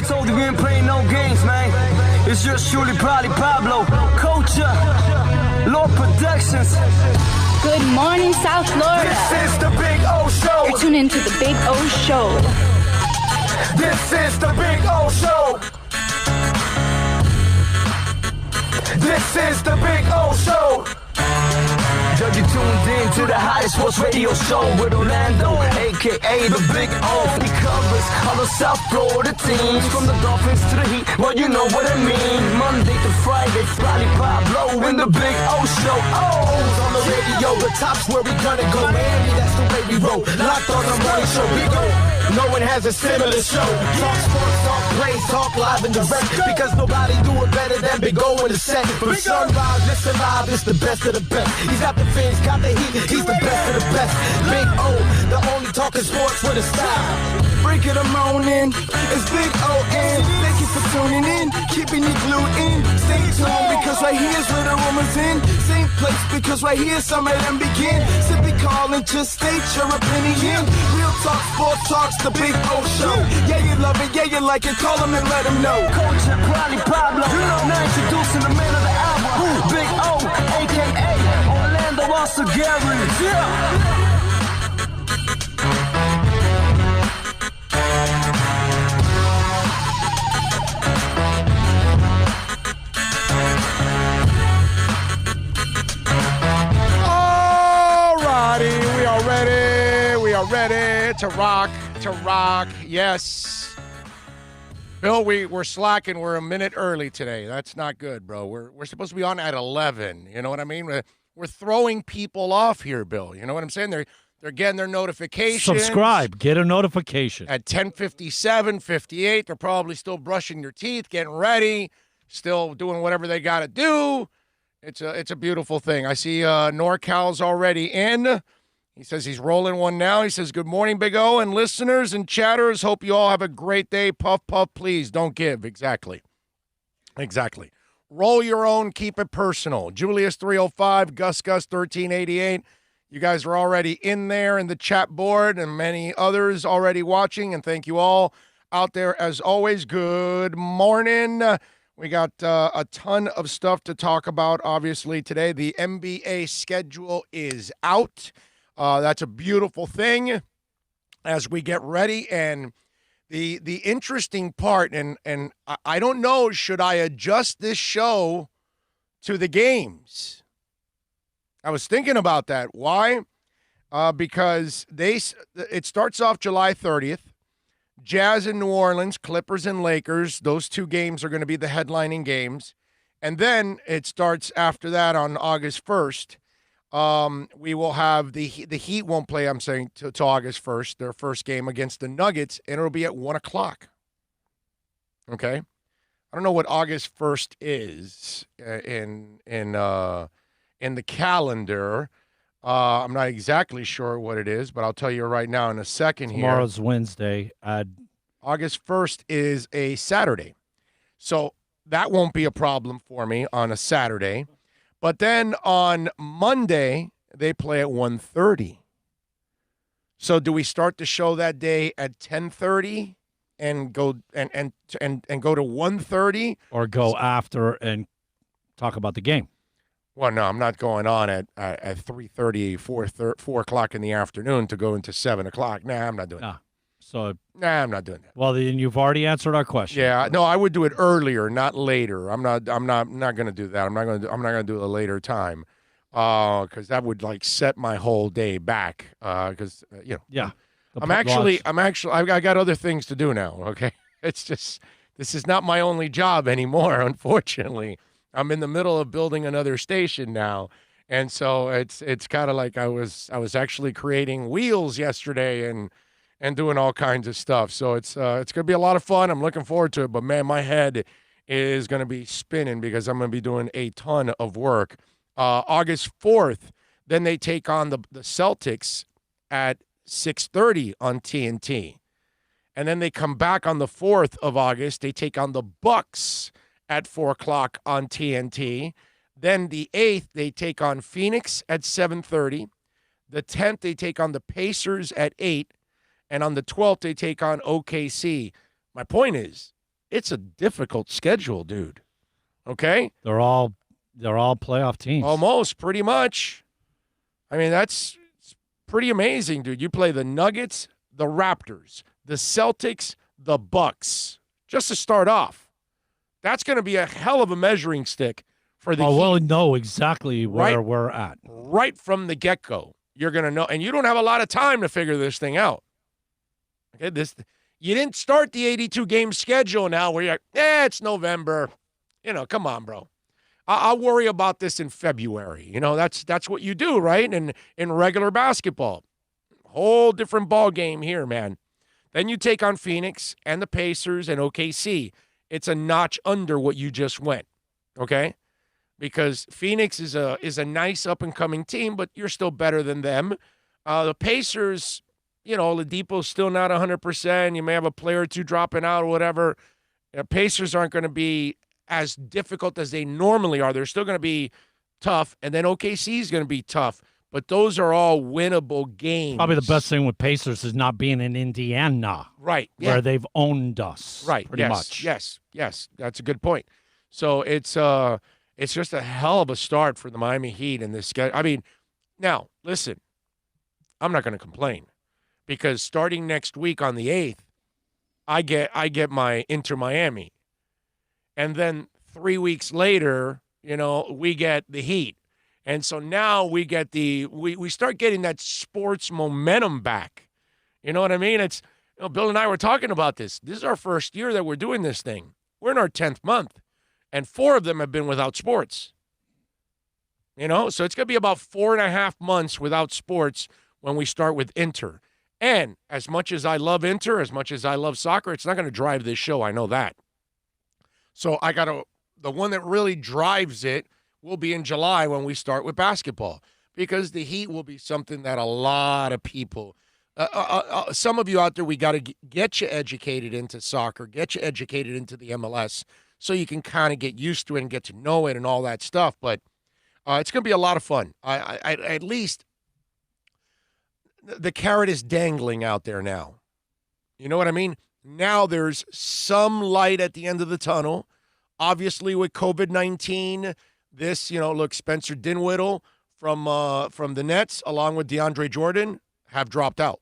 we told you we ain't playing no games, man. It's just surely probably Pablo, Culture, Lord Productions. Good morning, South Florida. This is the Big O Show. You're tuned into the Big O Show. This is the Big O Show. This is the Big O Show. You tuned in to the hottest sports radio show with Orlando, a.k.a. the Big O. He covers all the South Florida teams, from the Dolphins to the Heat, well, you know what I mean. Monday to Friday, Friday Pablo in the Big O Show. O's on the radio, the top's where we gonna go. Miami, that's the way we roll. Locked on the morning show, Big O. No one has a similar show. Talk sports, talk plays, talk live and direct, because nobody do it better than Big O in the set. From sunrise, listen live, it's the best of the best. He's got the fans, got the heat, he's the best of the best. Big O, the only talking sports with a style. Break it a morning, it's Big O-N. Thank you for tuning in, keeping you glued in. Stay tuned, because right here's where the rumors in. Same place, because right here some of them begin. Simply call and just state your opinion. Real talk, sports talks, the Big O Show. Yeah, you love it, yeah, you like it, call him and let him know. Culture, probably Pablo, now introducing the man of the hour. Big O, a.k.a. Orlando Gary. Yeah. Ready to rock, yes. Bill, we're slacking. We're a minute early today. That's not good, bro. We're supposed to be on at 11. You know what I mean? We're throwing people off here, Bill. You know what I'm saying? They're getting their notifications. Subscribe. Get a notification. At 10:57, 58, they're probably still brushing their teeth, getting ready, still doing whatever they got to do. It's a beautiful thing. I see NorCal's already in. He says he's rolling one now. He says, good morning, Big O, and listeners and chatters. Hope you all have a great day. Puff, puff, please. Don't give. Exactly. Roll your own. Keep it personal. Julius 305, Gus 1388. You guys are already in there in the chat board, and many others already watching, and thank you all out there as always. Good morning. We got a ton of stuff to talk about, obviously, today. The NBA schedule is out. That's a beautiful thing as we get ready. And the interesting part, and I don't know, should I adjust this show to the games? I was thinking about that. Why? Because it starts off July 30th. Jazz in New Orleans, Clippers and Lakers. Those two games are going to be the headlining games. And then it starts after that on August 1st. We will have the Heat won't play, I'm saying, to August 1st, their first game against the Nuggets, and it'll be at 1 o'clock. Okay? I don't know what August 1st is in the calendar. I'm not exactly sure what it is, but I'll tell you right now in a second. Tomorrow's Wednesday. August 1st is a Saturday. So that won't be a problem for me on a Saturday. But then on Monday, they play at 1:30. So do we start the show that day at 10:30 and go and go to 1:30? Or go after and talk about the game? Well, no, I'm not going on at 3:30, 4 o'clock in the afternoon to go into 7 o'clock. Nah, I'm not doing that. I'm not doing that. Well, then you've already answered our question. Yeah, no, I would do it earlier, not later. I'm not going to do that. I'm not going to do a later time, because that would set my whole day back. Because Yeah. I got other things to do now. Okay, it's just this is not my only job anymore. Unfortunately, I'm in the middle of building another station now. And so it's kind of like I was actually creating wheels yesterday and doing all kinds of stuff. So it's going to be a lot of fun. I'm looking forward to it. But, man, my head is going to be spinning because I'm going to be doing a ton of work. August 4th, then they take on the Celtics at 6:30 on TNT. And then they come back on the 4th of August. They take on the Bucks at 4 o'clock on TNT. Then the 8th, they take on Phoenix at 7:30. The 10th, they take on the Pacers at 8. And on the 12th, they take on OKC. My point is, It's a difficult schedule, dude. Okay? They're all playoff teams. Almost, pretty much. I mean, that's pretty amazing, dude. You play the Nuggets, the Raptors, the Celtics, the Bucks, just to start off. That's going to be a hell of a measuring stick for the Heat. We'll know exactly where we're at. Right from the get-go. You're going to know. And you don't have a lot of time to figure this thing out. Okay, you didn't start the 82-game schedule now where you're like, it's November. Come on, bro. I'll worry about this in February. That's what you do, right? And in regular basketball. Whole different ball game here, man. Then you take on Phoenix and the Pacers and OKC. It's a notch under what you just went, okay? Because Phoenix is a nice up-and-coming team, but you're still better than them. The Pacers, Oladipo's still not 100%. You may have a player or two dropping out or whatever. Pacers aren't going to be as difficult as they normally are. They're still going to be tough, and then OKC is going to be tough. But those are all winnable games. Probably the best thing with Pacers is not being in Indiana. Right. Where they've owned us. Right. Pretty much. Yes. That's a good point. So it's just a hell of a start for the Miami Heat in this schedule. I mean, now, listen, I'm not going to complain because starting next week on the 8th, I get my Inter Miami. And then 3 weeks later, we get the Heat. And so now we get we start getting that sports momentum back. You know what I mean? It's Bill and I were talking about this. This is our first year that we're doing this thing. We're in our 10th month, and 4 of them have been without sports. So it's going to be about 4.5 months without sports when we start with Inter. And as much as I love Inter, as much as I love soccer, it's not going to drive this show. I know that. So the one that really drives it will be in July when we start with basketball, because the Heat will be something that a lot of people, some of you out there, we got to get you educated into soccer, get you educated into the MLS so you can kind of get used to it and get to know it and all that stuff. But it's going to be a lot of fun. I at least the carrot is dangling out there now. You know what I mean? Now there's some light at the end of the tunnel. Obviously with COVID-19, this, look, Spencer Dinwiddie from the Nets, along with DeAndre Jordan, have dropped out.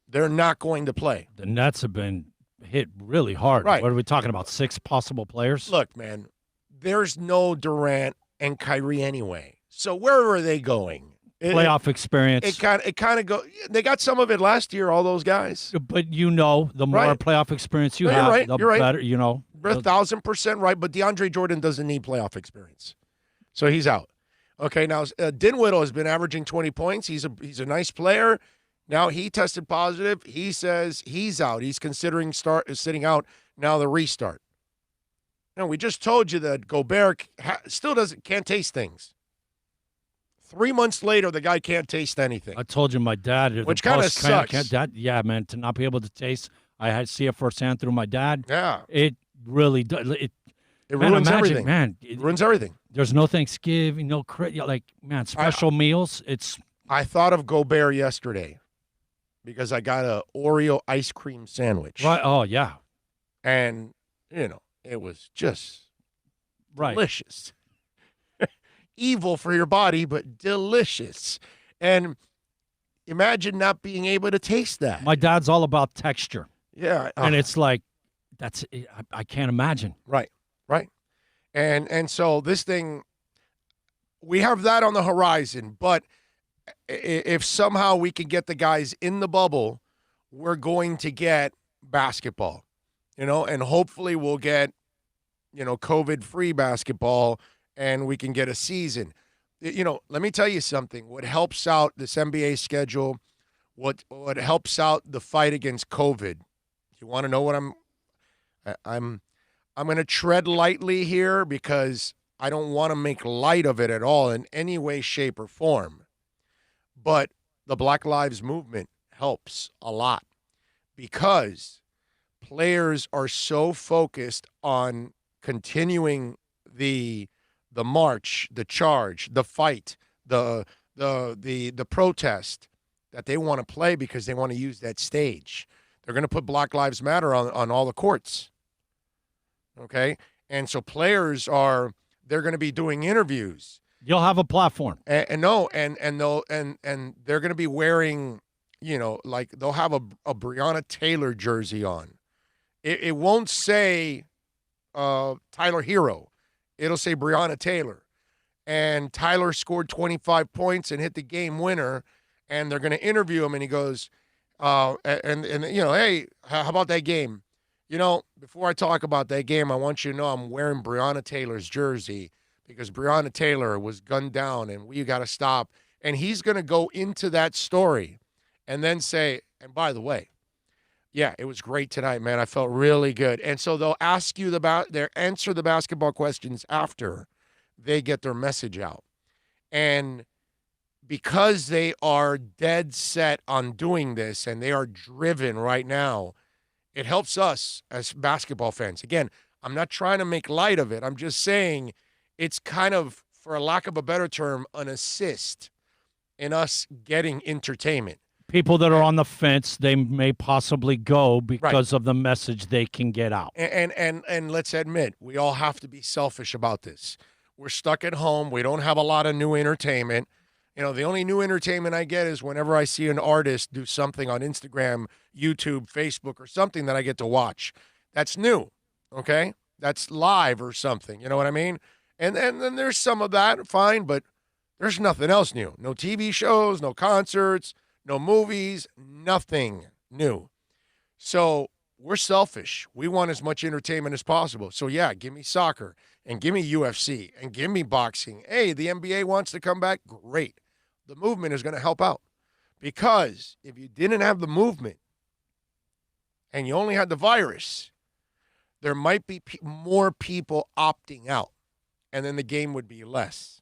They're not going to play. The Nets have been hit really hard. Right. What are we talking about, 6 possible players? Look, man, there's no Durant and Kyrie anyway. So where are they going? Playoff experience. It kind of go. They got some of it last year, all those guys. But the more playoff experience you have, the better, You're 1,000% right, but DeAndre Jordan doesn't need playoff experience. So he's out. Okay, now Dinwiddie has been averaging 20 points. He's a nice player. Now he tested positive. He says he's out. He's considering sitting out now the restart. Now, we just told you that Gobert still can't taste things. 3 months later, the guy can't taste anything. I told you my dad. Which kind of sucks. Yeah, man, to not be able to taste. I had to see it firsthand through my dad. Yeah. It really does. It ruins everything. Man, it ruins everything. There's no Thanksgiving, no special meals. I thought of Gobert yesterday because I got a Oreo ice cream sandwich. Right. Oh, yeah. And, it was just delicious. Evil for your body, but delicious. And imagine not being able to taste that. My dad's all about texture. Yeah. And it's like, I can't imagine. Right. And so this thing, we have that on the horizon, but if somehow we can get the guys in the bubble, we're going to get basketball, and hopefully we'll get, COVID-free basketball, and we can get a season. Let me tell you something. What helps out this NBA schedule, what helps out the fight against COVID, you want to know what I'm going to tread lightly here because I don't want to make light of it at all in any way, shape, or form. But the Black Lives Movement helps a lot because players are so focused on continuing the march, the charge, the fight, the protest that they want to play because they want to use that stage. They're going to put Black Lives Matter on all the courts. Okay, and so players they're going to be doing interviews. You'll have a platform. And they're going to be wearing, like they'll have a Breonna Taylor jersey on. It won't say Tyler Hero. It'll say Breonna Taylor. And Tyler scored 25 points and hit the game winner. And they're going to interview him, and he goes, hey, how about that game? Before I talk about that game, I want you to know I'm wearing Breonna Taylor's jersey because Breonna Taylor was gunned down, and we got to stop. And he's going to go into that story and then say, and by the way, yeah, it was great tonight, man. I felt really good. And so they'll ask you answer the basketball questions after they get their message out. And because they are dead set on doing this and they are driven right now, it helps us as basketball fans. Again, I'm not trying to make light of it. I'm just saying it's kind of, for a lack of a better term, an assist in us getting entertainment. People that are on the fence, they may possibly go because of the message they can get out. And let's admit, we all have to be selfish about this. We're stuck at home. We don't have a lot of new entertainment. The only new entertainment I get is whenever I see an artist do something on Instagram, YouTube, Facebook, or something that I get to watch. That's new, okay? That's live or something, you know what I mean? And then there's some of that, fine, but there's nothing else new. No TV shows, no concerts, no movies, nothing new. So we're selfish. We want as much entertainment as possible. So, yeah, give me soccer and give me UFC and give me boxing. Hey, the NBA wants to come back? Great. The movement is going to help out. Because if you didn't have the movement and you only had the virus, there might be more people opting out, and then the game would be less.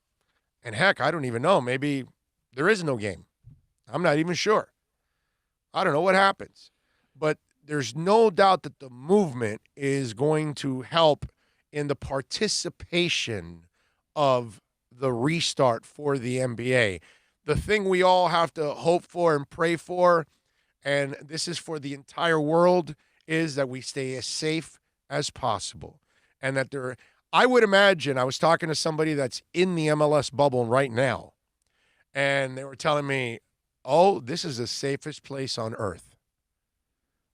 And heck, I don't even know. Maybe there is no game. I'm not even sure. I don't know what happens. But there's no doubt that the movement is going to help in the participation of the restart for the NBA. The thing we all have to hope for and pray for, and this is for the entire world, is that we stay as safe as possible. And that I would imagine, I was talking to somebody that's in the MLS bubble right now, and they were telling me, oh, this is the safest place on earth.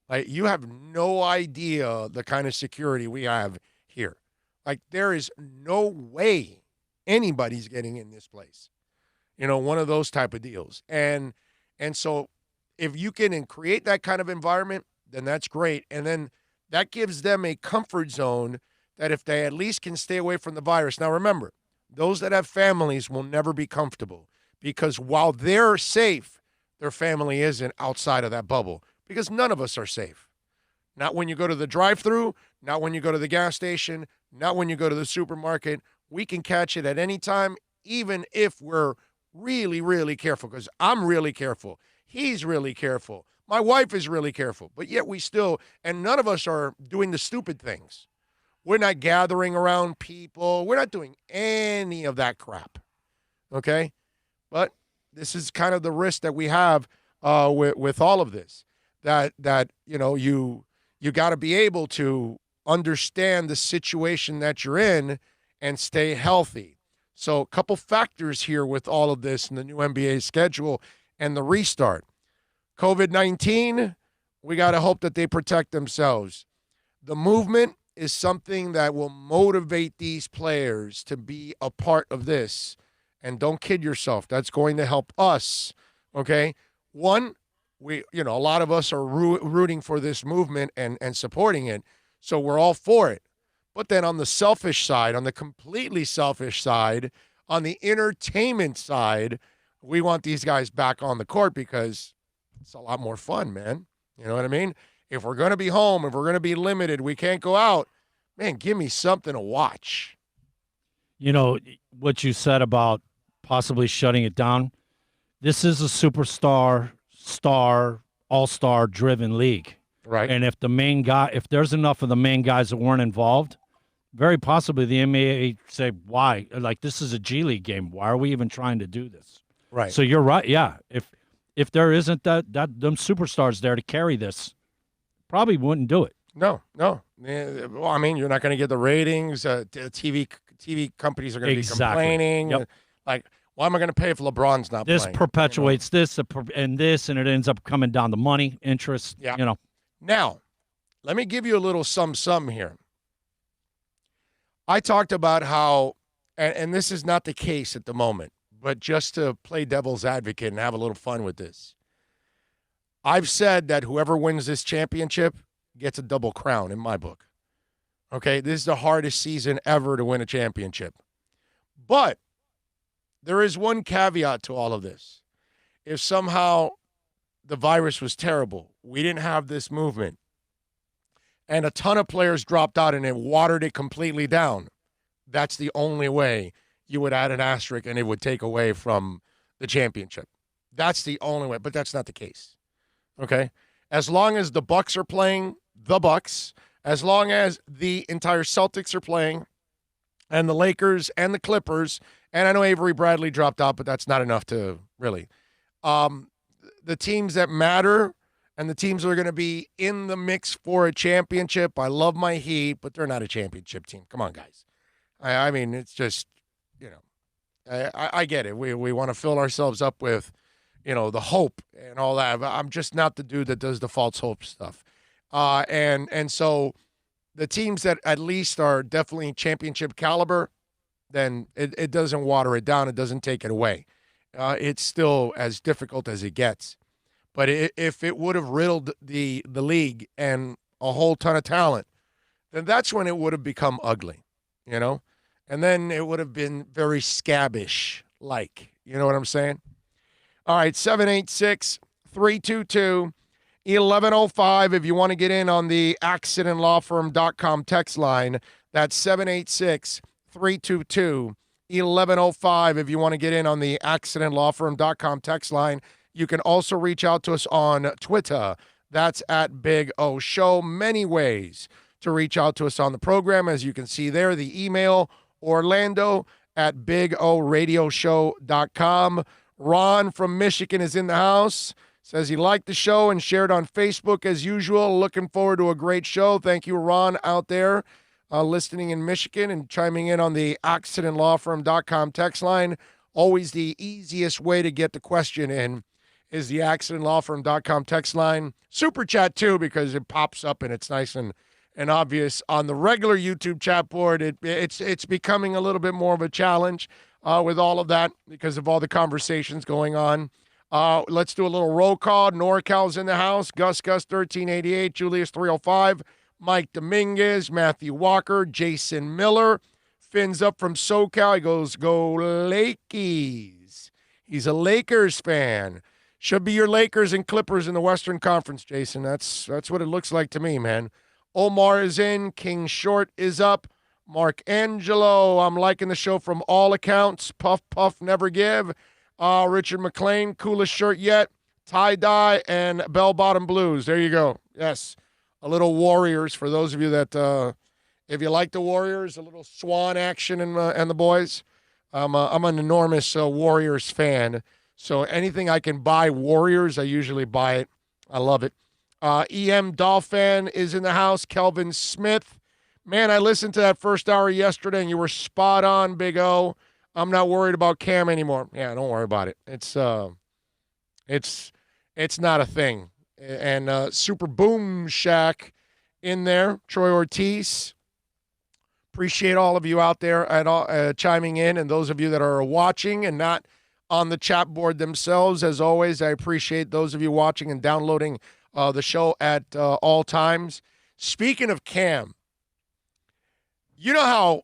Like, you have no idea the kind of security we have here. Like, there is no way anybody's getting in this place. One of those type of deals. And so if you can create that kind of environment, then that's great. And then that gives them a comfort zone that if they at least can stay away from the virus. Now, remember, those that have families will never be comfortable because while they're safe, their family isn't outside of that bubble because none of us are safe. Not when you go to the drive-thru, not when you go to the gas station, not when you go to the supermarket. We can catch it at any time, even if we're really, really careful, because I'm really careful. He's really careful. My wife is really careful. But yet and none of us are doing the stupid things. We're not gathering around people. We're not doing any of that crap. Okay? But this is kind of the risk that we have with all of this. That you got to be able to understand the situation that you're in and stay healthy. So a couple factors here with all of this in the new NBA schedule and the restart. COVID-19, we got to hope that they protect themselves. The movement is something that will motivate these players to be a part of this. And don't kid yourself. That's going to help us, okay? One, a lot of us are rooting for this movement and supporting it, so we're all for it. But then on the selfish side, on the completely selfish side, on the entertainment side, we want these guys back on the court because it's a lot more fun, man. You know what I mean? If we're going to be home, if we're going to be limited, we can't go out, man, give me something to watch. What you said about possibly shutting it down, this is a superstar, all-star driven league. Right. And if there's enough of the main guys that weren't involved, very possibly the NBA say, why? Like, this is a G League game. Why are we even trying to do this? Right. So you're right. Yeah. If there isn't them superstars there to carry this, probably wouldn't do it. No. Well, I mean, you're not going to get the ratings. TV companies are going to be complaining. Yep. Like, why am I going to pay if LeBron's not This playing? perpetuates this and this, and it ends up coming down to money, interest. Yeah. You know. Now, let me give you a little sum here. I talked about how, and this is not the case at the moment, but just to play devil's advocate and have a little fun with this. I've said that whoever wins this championship gets a double crown in my book. Okay, this is the hardest season ever to win a championship. But there is one caveat to all of this. If somehow the virus was terrible, we didn't have this movement, and a ton of players dropped out and it watered it completely down, that's the only way you would add an asterisk and it would take away from the championship. That's the only way, but that's not the case. Okay? As long as the Bucks are playing the Bucks, as long as the entire Celtics are playing, and the Lakers and the Clippers, and I know Avery Bradley dropped out, but that's not enough to really. The teams that matter and the teams that are going to be in the mix for a championship, I love my Heat, but they're not a championship team. Come on, guys. I mean, it's just, I get it. We want to fill ourselves up with, the hope and all that. I'm just not the dude that does the false hope stuff. And so the teams that at least are definitely championship caliber, then it doesn't water it down. It doesn't take it away. It's still as difficult as it gets. But if it would have riddled the league and a whole ton of talent, then that's when it would have become ugly, And then it would have been very scabbish-like. You know what I'm saying? All right, 786-322-1105. If you want to get in on the accidentlawfirm.com text line, that's 786-322-1105. If you want to get in on the accidentlawfirm.com text line, you can also reach out to us on Twitter. That's at Big O Show. Many ways to reach out to us on the program. As you can see there, the email, orlando@bigoradioshow.com. Ron from Michigan is in the house. Says he liked the show and shared on Facebook as usual. Looking forward to a great show. Thank you, Ron, out there listening in Michigan and chiming in on the accidentlawfirm.com text line. Always the easiest way to get the question in is the accidentlawfirm.com text line. Super chat, too, because it pops up and it's nice and obvious. On the regular YouTube chat board, it's becoming a little bit more of a challenge with all of that because of all the conversations going on. Let's do a little roll call. NorCal's in the house. Gus 1388, Julius 305, Mike Dominguez, Matthew Walker, Jason Miller. Finn's up from SoCal. He goes, go Lakies. He's a Lakers fan. Should be your Lakers and Clippers in the Western Conference, Jason. That's what it looks like to me, man. Omar is in. King Short is up. Mark Angelo, I'm liking the show from all accounts. Puff, puff, never give. Richard McLean, coolest shirt yet. Tie-dye and bell-bottom blues. There you go. Yes, a little Warriors for those of you that, if you like the Warriors, a little Swan action and the boys. I'm an enormous Warriors fan. So anything I can buy Warriors, I usually buy it. I love it. EM Dolphin is in the house. Kelvin Smith. Man, I listened to that first hour yesterday, and you were spot on, Big O. I'm not worried about Cam anymore. Yeah, don't worry about it. It's not a thing. And Super Boom Shack in there. Troy Ortiz. Appreciate all of you out there at chiming in, and those of you that are watching and not on the chat board themselves. As always, I appreciate those of you watching and downloading the show at all times. Speaking of Cam, you know how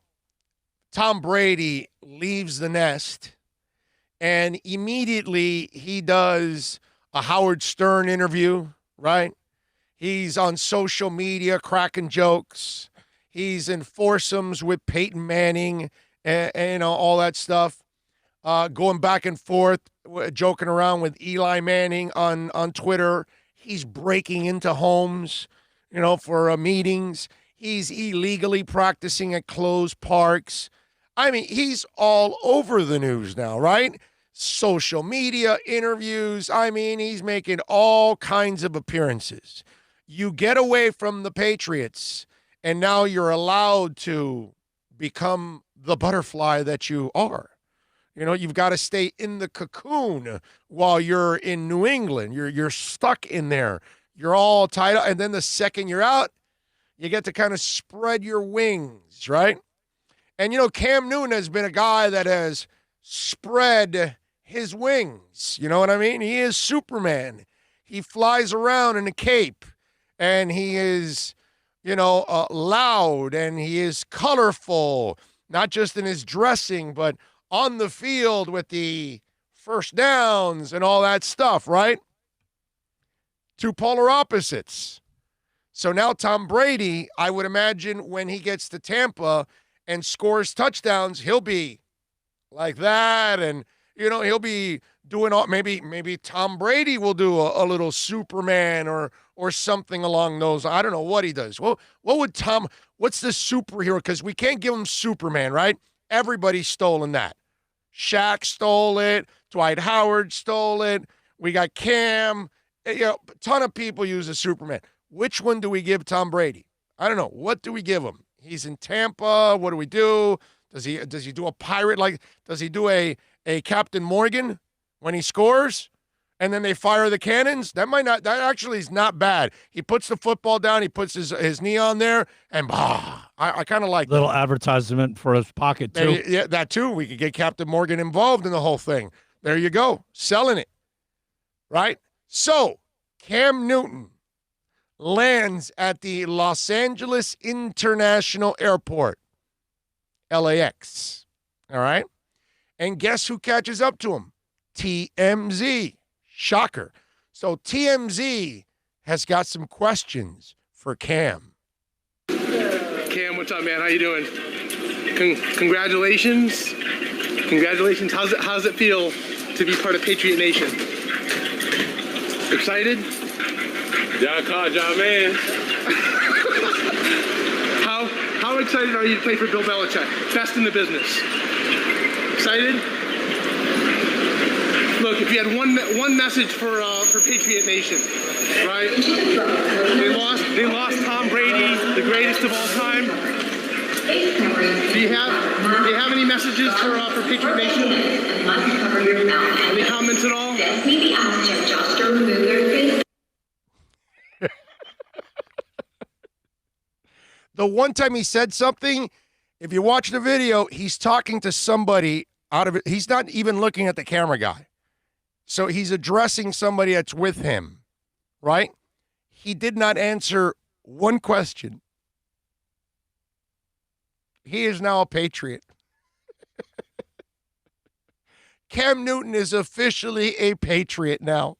Tom Brady leaves the nest and immediately he does a Howard Stern interview, right? He's on social media cracking jokes. He's in foursomes with Peyton Manning and all that stuff. Going back and forth, joking around with Eli Manning on Twitter. He's breaking into homes, for meetings. He's illegally practicing at closed parks. I mean, he's all over the news now, right? Social media, interviews. I mean, he's making all kinds of appearances. You get away from the Patriots, and now you're allowed to become the butterfly that you are. You know, you've got to stay in the cocoon while you're in New England. You're stuck in there. You're all tied up. And then the second you're out, you get to kind of spread your wings, right? And, you know, Cam Newton has been a guy that has spread his wings. You know what I mean? He is Superman. He flies around in a cape, and he is, you know, loud, and he is colorful, not just in his dressing, but on the field with the first downs and all that stuff, right? Two polar opposites. So now Tom Brady, I would imagine when he gets to Tampa and scores touchdowns, he'll be like that, and, you know, he'll be doing all, maybe Tom Brady will do a little Superman or something along those. I don't know what he does. Well, what's the superhero? Because we can't give him Superman, right? Everybody's stolen that. Shaq stole it. Dwight Howard stole it. We got Cam. You know, a ton of people use a Superman. Which one do we give Tom Brady? I don't know. What do we give him? He's in Tampa. What do we do? Does he do a pirate? Like, does he do a Captain Morgan when he scores? And then they fire the cannons? That actually is not bad. He puts the football down. He puts his knee on there, and I kind of like little advertisement for his pocket, too. Yeah, that too. We could get Captain Morgan involved in the whole thing. There you go. Selling it. Right? So, Cam Newton lands at the Los Angeles International Airport, LAX. All right? And guess who catches up to him? TMZ. Shocker. So TMZ has got some questions for Cam. Cam, what's up, man? How you doing? Congratulations. Congratulations. How's it feel to be part of Patriot Nation? Excited? Y'all called y'all man. How excited are you to play for Bill Belichick? Best in the business. Excited? Look, if you had one message for Patriot Nation, right? They lost Tom Brady, the greatest of all time. Do you have any messages for Patriot Nation? Any comments at all? The one time he said something, if you watch the video, he's talking to somebody out of it. He's not even looking at the camera guy. So he's addressing somebody that's with him, right? He did not answer one question. He is now a Patriot. Cam Newton is officially a Patriot now.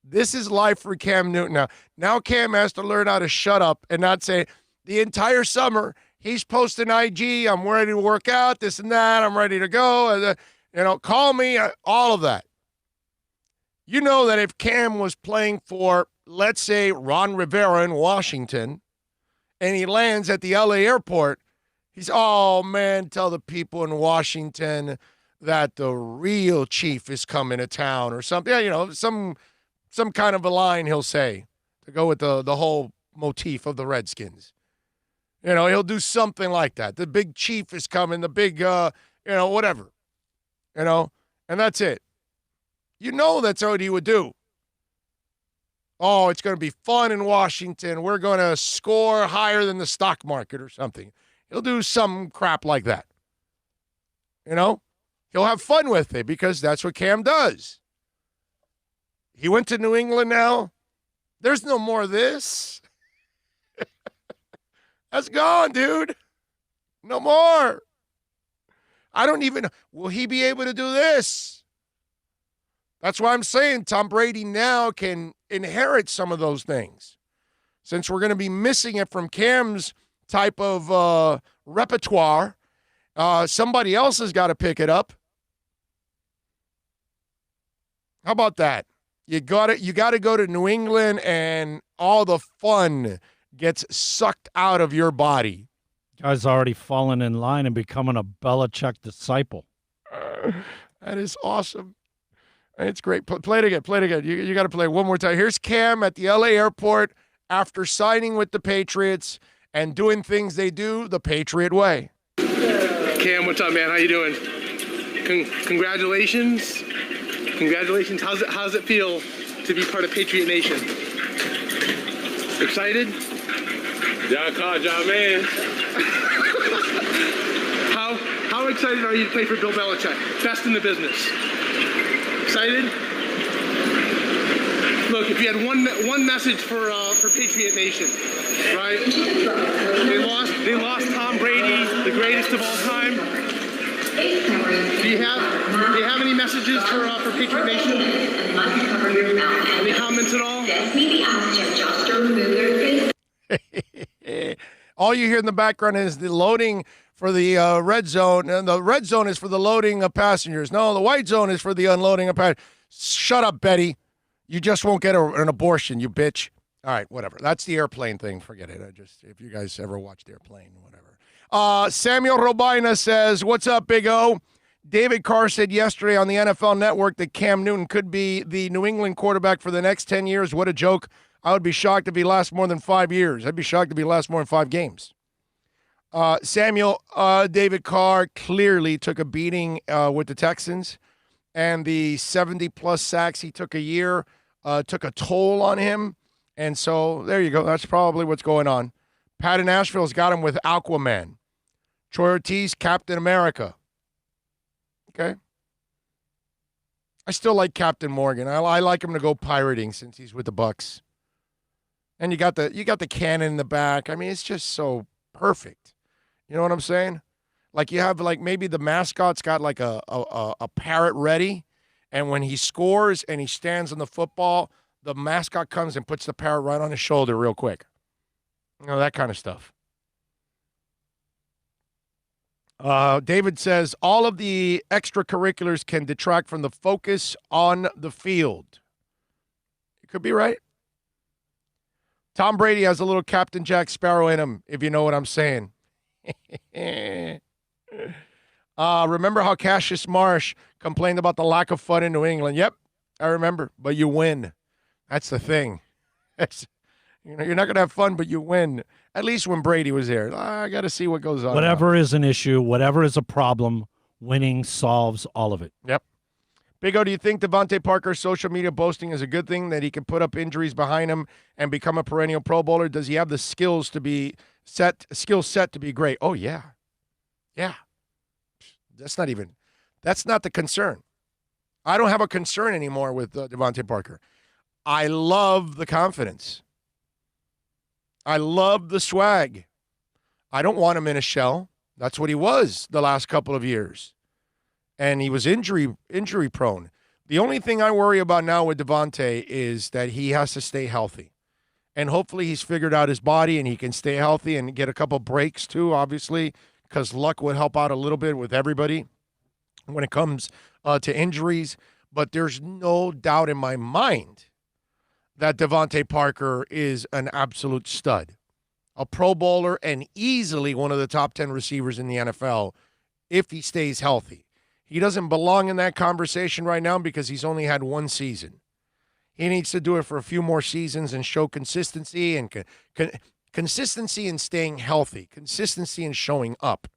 This is life for Cam Newton now. Now Cam has to learn how to shut up and not say the entire summer he's posting IG, I'm ready to work out, this and that, I'm ready to go, call me, all of that. You know that if Cam was playing for, let's say, Ron Rivera in Washington, and he lands at the LA airport, he's, oh, man, tell the people in Washington that the real chief is coming to town or something. Yeah, you know, some kind of a line he'll say to go with the whole motif of the Redskins. You know, he'll do something like that. The big chief is coming, the big, whatever. You know, and that's it. You know that's what he would do. Oh, it's going to be fun in Washington. We're going to score higher than the stock market or something. He'll do some crap like that. You know? He'll have fun with it because that's what Cam does. He went to New England now. There's no more of this. That's gone, dude. No more. I don't even, will he be able to do this? That's why I'm saying Tom Brady now can inherit some of those things. Since we're going to be missing it from Cam's type of repertoire, somebody else has got to pick it up. How about that? You got to go to New England and all the fun gets sucked out of your body. Guy's already fallen in line and becoming a Belichick disciple. That is awesome. It's great. Play it again. Play it again. You got to play it one more time. Here's Cam at the L.A. airport after signing with the Patriots and doing things they do the Patriot way. Cam, what's up, man? How you doing? Congratulations. Congratulations. How's it feel to be part of Patriot Nation? Excited? Y'all called y'all man. How excited are you to play for Bill Belichick? Best in the business. Excited? Look, if you had one message for Patriot Nation, right? They lost Tom Brady, the greatest of all time. Do you have any messages for Patriot Nation? Any comments at all? All you hear in the background is the loading for the red zone, and the red zone is for the loading of passengers. No, the white zone is for the unloading of passengers. Shut up, Betty. You just won't get an abortion, you bitch. All right, whatever. That's the airplane thing. Forget it. If you guys ever watched Airplane, whatever. Samuel Robina says, "What's up, Big O?" David Carr said yesterday on the NFL Network that Cam Newton could be the New England quarterback for the next 10 years. What a joke. I would be shocked if he lasts more than 5 years. I'd be shocked if he lasts more than 5 games. Samuel, David Carr clearly took a beating with the Texans, and the 70-plus sacks he took a year took a toll on him. And so there you go. That's probably what's going on. Pat in Asheville's got him with Aquaman. Troy Ortiz, Captain America. Okay. I still like Captain Morgan. I like him to go pirating since he's with the Bucks. And you got the cannon in the back. I mean, it's just so perfect. You know what I'm saying? Like you have maybe the mascot's got like a parrot ready, and when he scores and he stands on the football, the mascot comes and puts the parrot right on his shoulder real quick. You know, that kind of stuff. David says, all of the extracurriculars can detract from the focus on the field. You could be right. Tom Brady has a little Captain Jack Sparrow in him, if you know what I'm saying. Remember how Cassius Marsh complained about the lack of fun in New England? Yep, I remember. But you win. That's the thing. You're not going to have fun, but you win. At least when Brady was there. I got to see what goes on. Whatever is an issue, whatever is a problem, winning solves all of it. Yep. Big O, do you think Devontae Parker's social media boasting is a good thing, that he can put up injuries behind him and become a perennial Pro Bowler? Does he have the skills to be skill set to be great? Oh, yeah. Yeah. That's not the concern. I don't have a concern anymore with Devontae Parker. I love the confidence. I love the swag. I don't want him in a shell. That's what he was the last couple of years. And he was injury prone. The only thing I worry about now with Devontae is that he has to stay healthy. And hopefully he's figured out his body and he can stay healthy and get a couple breaks too, obviously, because luck would help out a little bit with everybody when it comes to injuries. But there's no doubt in my mind that Devontae Parker is an absolute stud, a Pro Bowler, and easily one of the top 10 receivers in the NFL if he stays healthy. He doesn't belong in that conversation right now because he's only had one season. He needs to do it for a few more seasons and show consistency and consistency in staying healthy, consistency in showing up.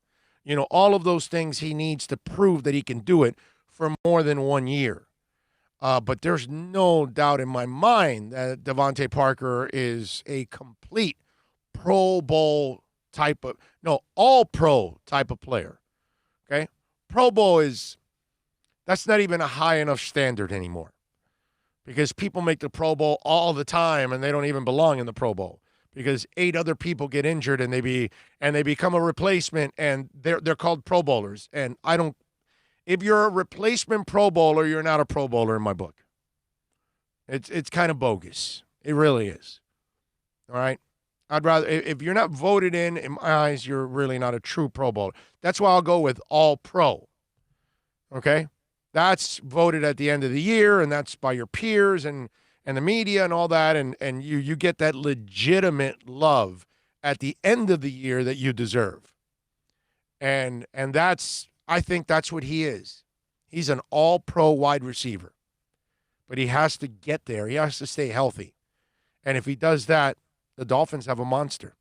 You know, all of those things he needs to prove that he can do it for more than 1 year. But there's no doubt in my mind that Devontae Parker is a complete Pro Bowl type of, all-pro type of player, okay? Pro Bowl that's not even a high enough standard anymore because people make the Pro Bowl all the time and they don't even belong in the Pro Bowl because 8 other people get injured and they become a replacement and they're called Pro Bowlers. And if you're a replacement Pro Bowler, you're not a Pro Bowler in my book. It's kind of bogus. It really is. All right? I'd rather, if you're not voted in my eyes, you're really not a true Pro Bowler. That's why I'll go with all pro. Okay? That's voted at the end of the year, and that's by your peers and the media and all that, and you get that legitimate love at the end of the year that you deserve. And I think that's what he is. He's an all-pro wide receiver. but he has to get there. He has to stay healthy. And if he does that, the Dolphins have a monster.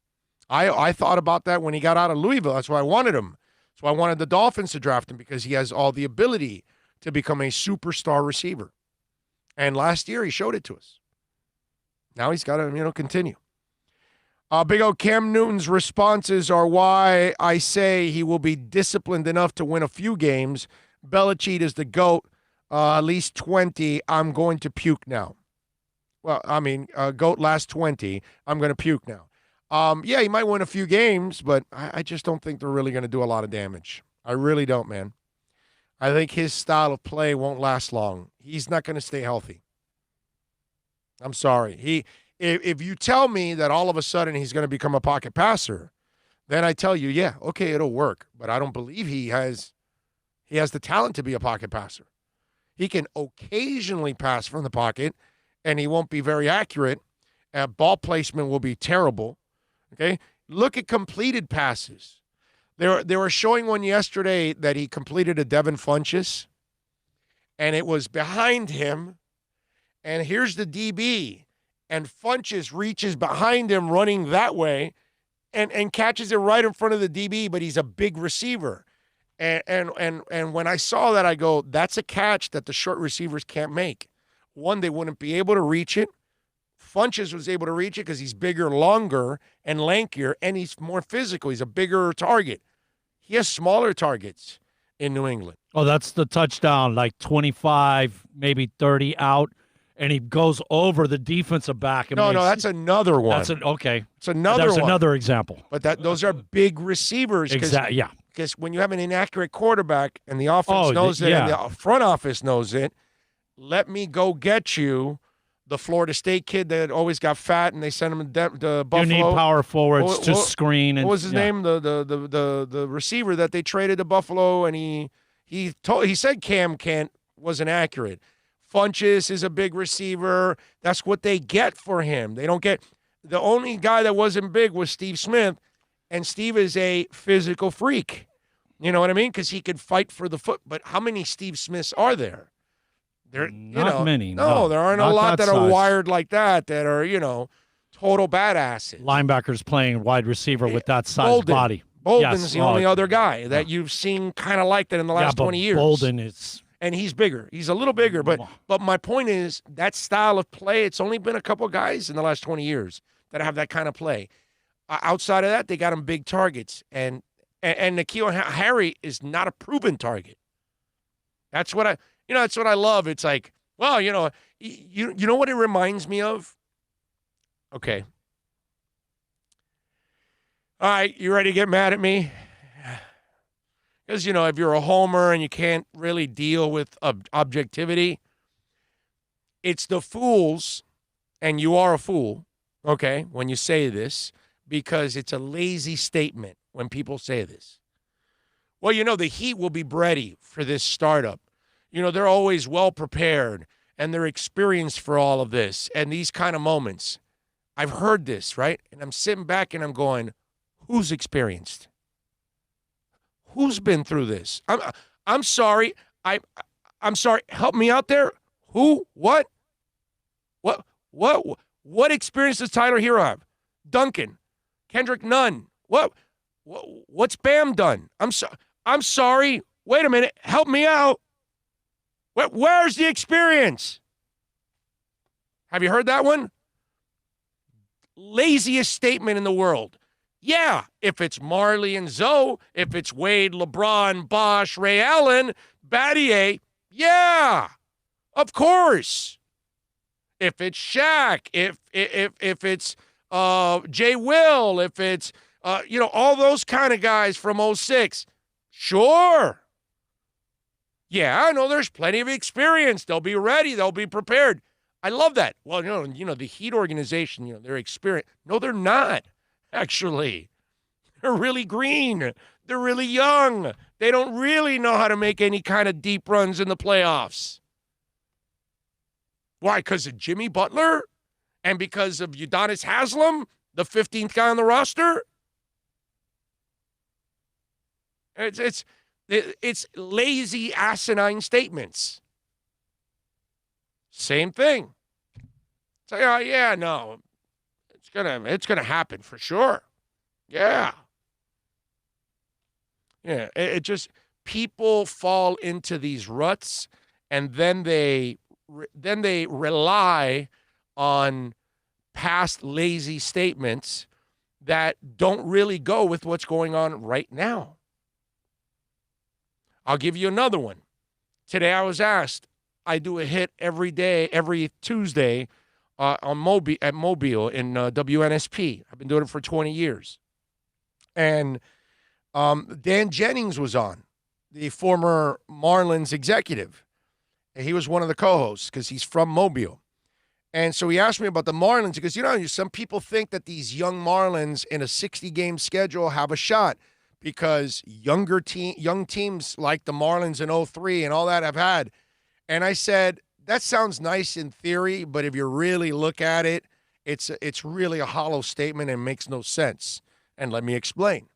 I thought about that when he got out of Louisville. That's why I wanted him. So I wanted the Dolphins to draft him because he has all the ability to become a superstar receiver. And last year he showed it to us. Now he's got to, continue. Big O Cam Newton's responses are why I say he will be disciplined enough to win a few games. Belichick is the GOAT, at least 20. I'm going to puke now. Well, GOAT last 20. I'm going to puke now. Yeah, he might win a few games, but I just don't think they're really going to do a lot of damage. I really don't, man. I think his style of play won't last long. He's not going to stay healthy. I'm sorry. If you tell me that all of a sudden he's going to become a pocket passer, then I tell you, yeah, okay, it'll work. But I don't believe he has the talent to be a pocket passer. He can occasionally pass from the pocket, and he won't be very accurate. Ball placement will be terrible. Okay, look at completed passes. They were showing one yesterday that he completed a Devin Funchess, and it was behind him, and here's the DB, and Funchess reaches behind him running that way and catches it right in front of the DB, but he's a big receiver. And when I saw that, I go, that's a catch that the short receivers can't make. One, they wouldn't be able to reach it. Funchess was able to reach it because he's bigger, longer, and lankier, and he's more physical. He's a bigger target. He has smaller targets in New England. Oh, that's the touchdown, like 25, maybe 30 out, and he goes over the defensive back. And no, that's another one. Okay. It's another one. That's another example. But those are big receivers. Exactly, yeah. Because when you have an inaccurate quarterback and the offense knows it and the front office knows it, let me go get you the Florida State kid that always got fat, and they sent him to Buffalo. You need power forwards to screen. And, what was his name? The receiver that they traded to Buffalo, and he said Cam wasn't accurate. Funchess is a big receiver. That's what they get for him. They don't get the only guy that wasn't big was Steve Smith, and Steve is a physical freak. You know what I mean? Because he could fight for the foot. But how many Steve Smiths are there? Not many. No, there aren't a lot that are wired like that are, total badasses. Linebackers playing wide receiver with that size body. Bolden's the only other guy that you've seen kind of like that in the last 20 years. Bolden is... And he's bigger. He's a little bigger. But my point is, that style of play, it's only been a couple of guys in the last 20 years that have that kind of play. Outside of that, they got him big targets. And N'Keal Harry is not a proven target. That's what that's what I love. It's like, well, you know what it reminds me of? Okay. All right, you ready to get mad at me? Because, if you're a homer and you can't really deal with objectivity, it's the fools, and you are a fool, okay, when you say this, because it's a lazy statement when people say this. Well, the Heat will be ready for this startup. They're always well prepared, and they're experienced for all of this and these kind of moments. I've heard this, right? And I'm sitting back and I'm going, who's experienced? Who's been through this? I'm sorry. I'm sorry. Help me out there. Who? What experience does Tyler Hero have? Duncan, Kendrick Nunn. What's Bam done? I'm sorry. Wait a minute. Help me out. Where's the experience? Have you heard that one? Laziest statement in the world. Yeah, if it's Marley and Zoe, if it's Wade, LeBron, Bosch, Ray Allen, Battier, yeah, of course. If it's Shaq, if it's Jay Will, if it's all those kind of guys from 06, sure. Yeah, I know there's plenty of experience. They'll be ready. They'll be prepared. I love that. Well, the Heat organization, they're experienced. No, they're not, actually. They're really green. They're really young. They don't really know how to make any kind of deep runs in the playoffs. Why? Because of Jimmy Butler? And because of Udonis Haslem, the 15th guy on the roster? It's lazy, asinine statements. Same thing. Say, oh yeah, no, it's gonna happen for sure. Yeah. Yeah. It just people fall into these ruts, and then they rely on past lazy statements that don't really go with what's going on right now. I'll give you another one. Today I was asked, I do a hit every day, every Tuesday at Mobile in WNSP. I've been doing it for 20 years. And Dan Jennings was on, the former Marlins executive. And he was one of the co-hosts because he's from Mobile. And so he asked me about the Marlins because, some people think that these young Marlins in a 60-game schedule have a shot because young teams like the Marlins in 03 and all that have had. And I said, that sounds nice in theory, but if you really look at it, it's really a hollow statement and makes no sense. And let me explain.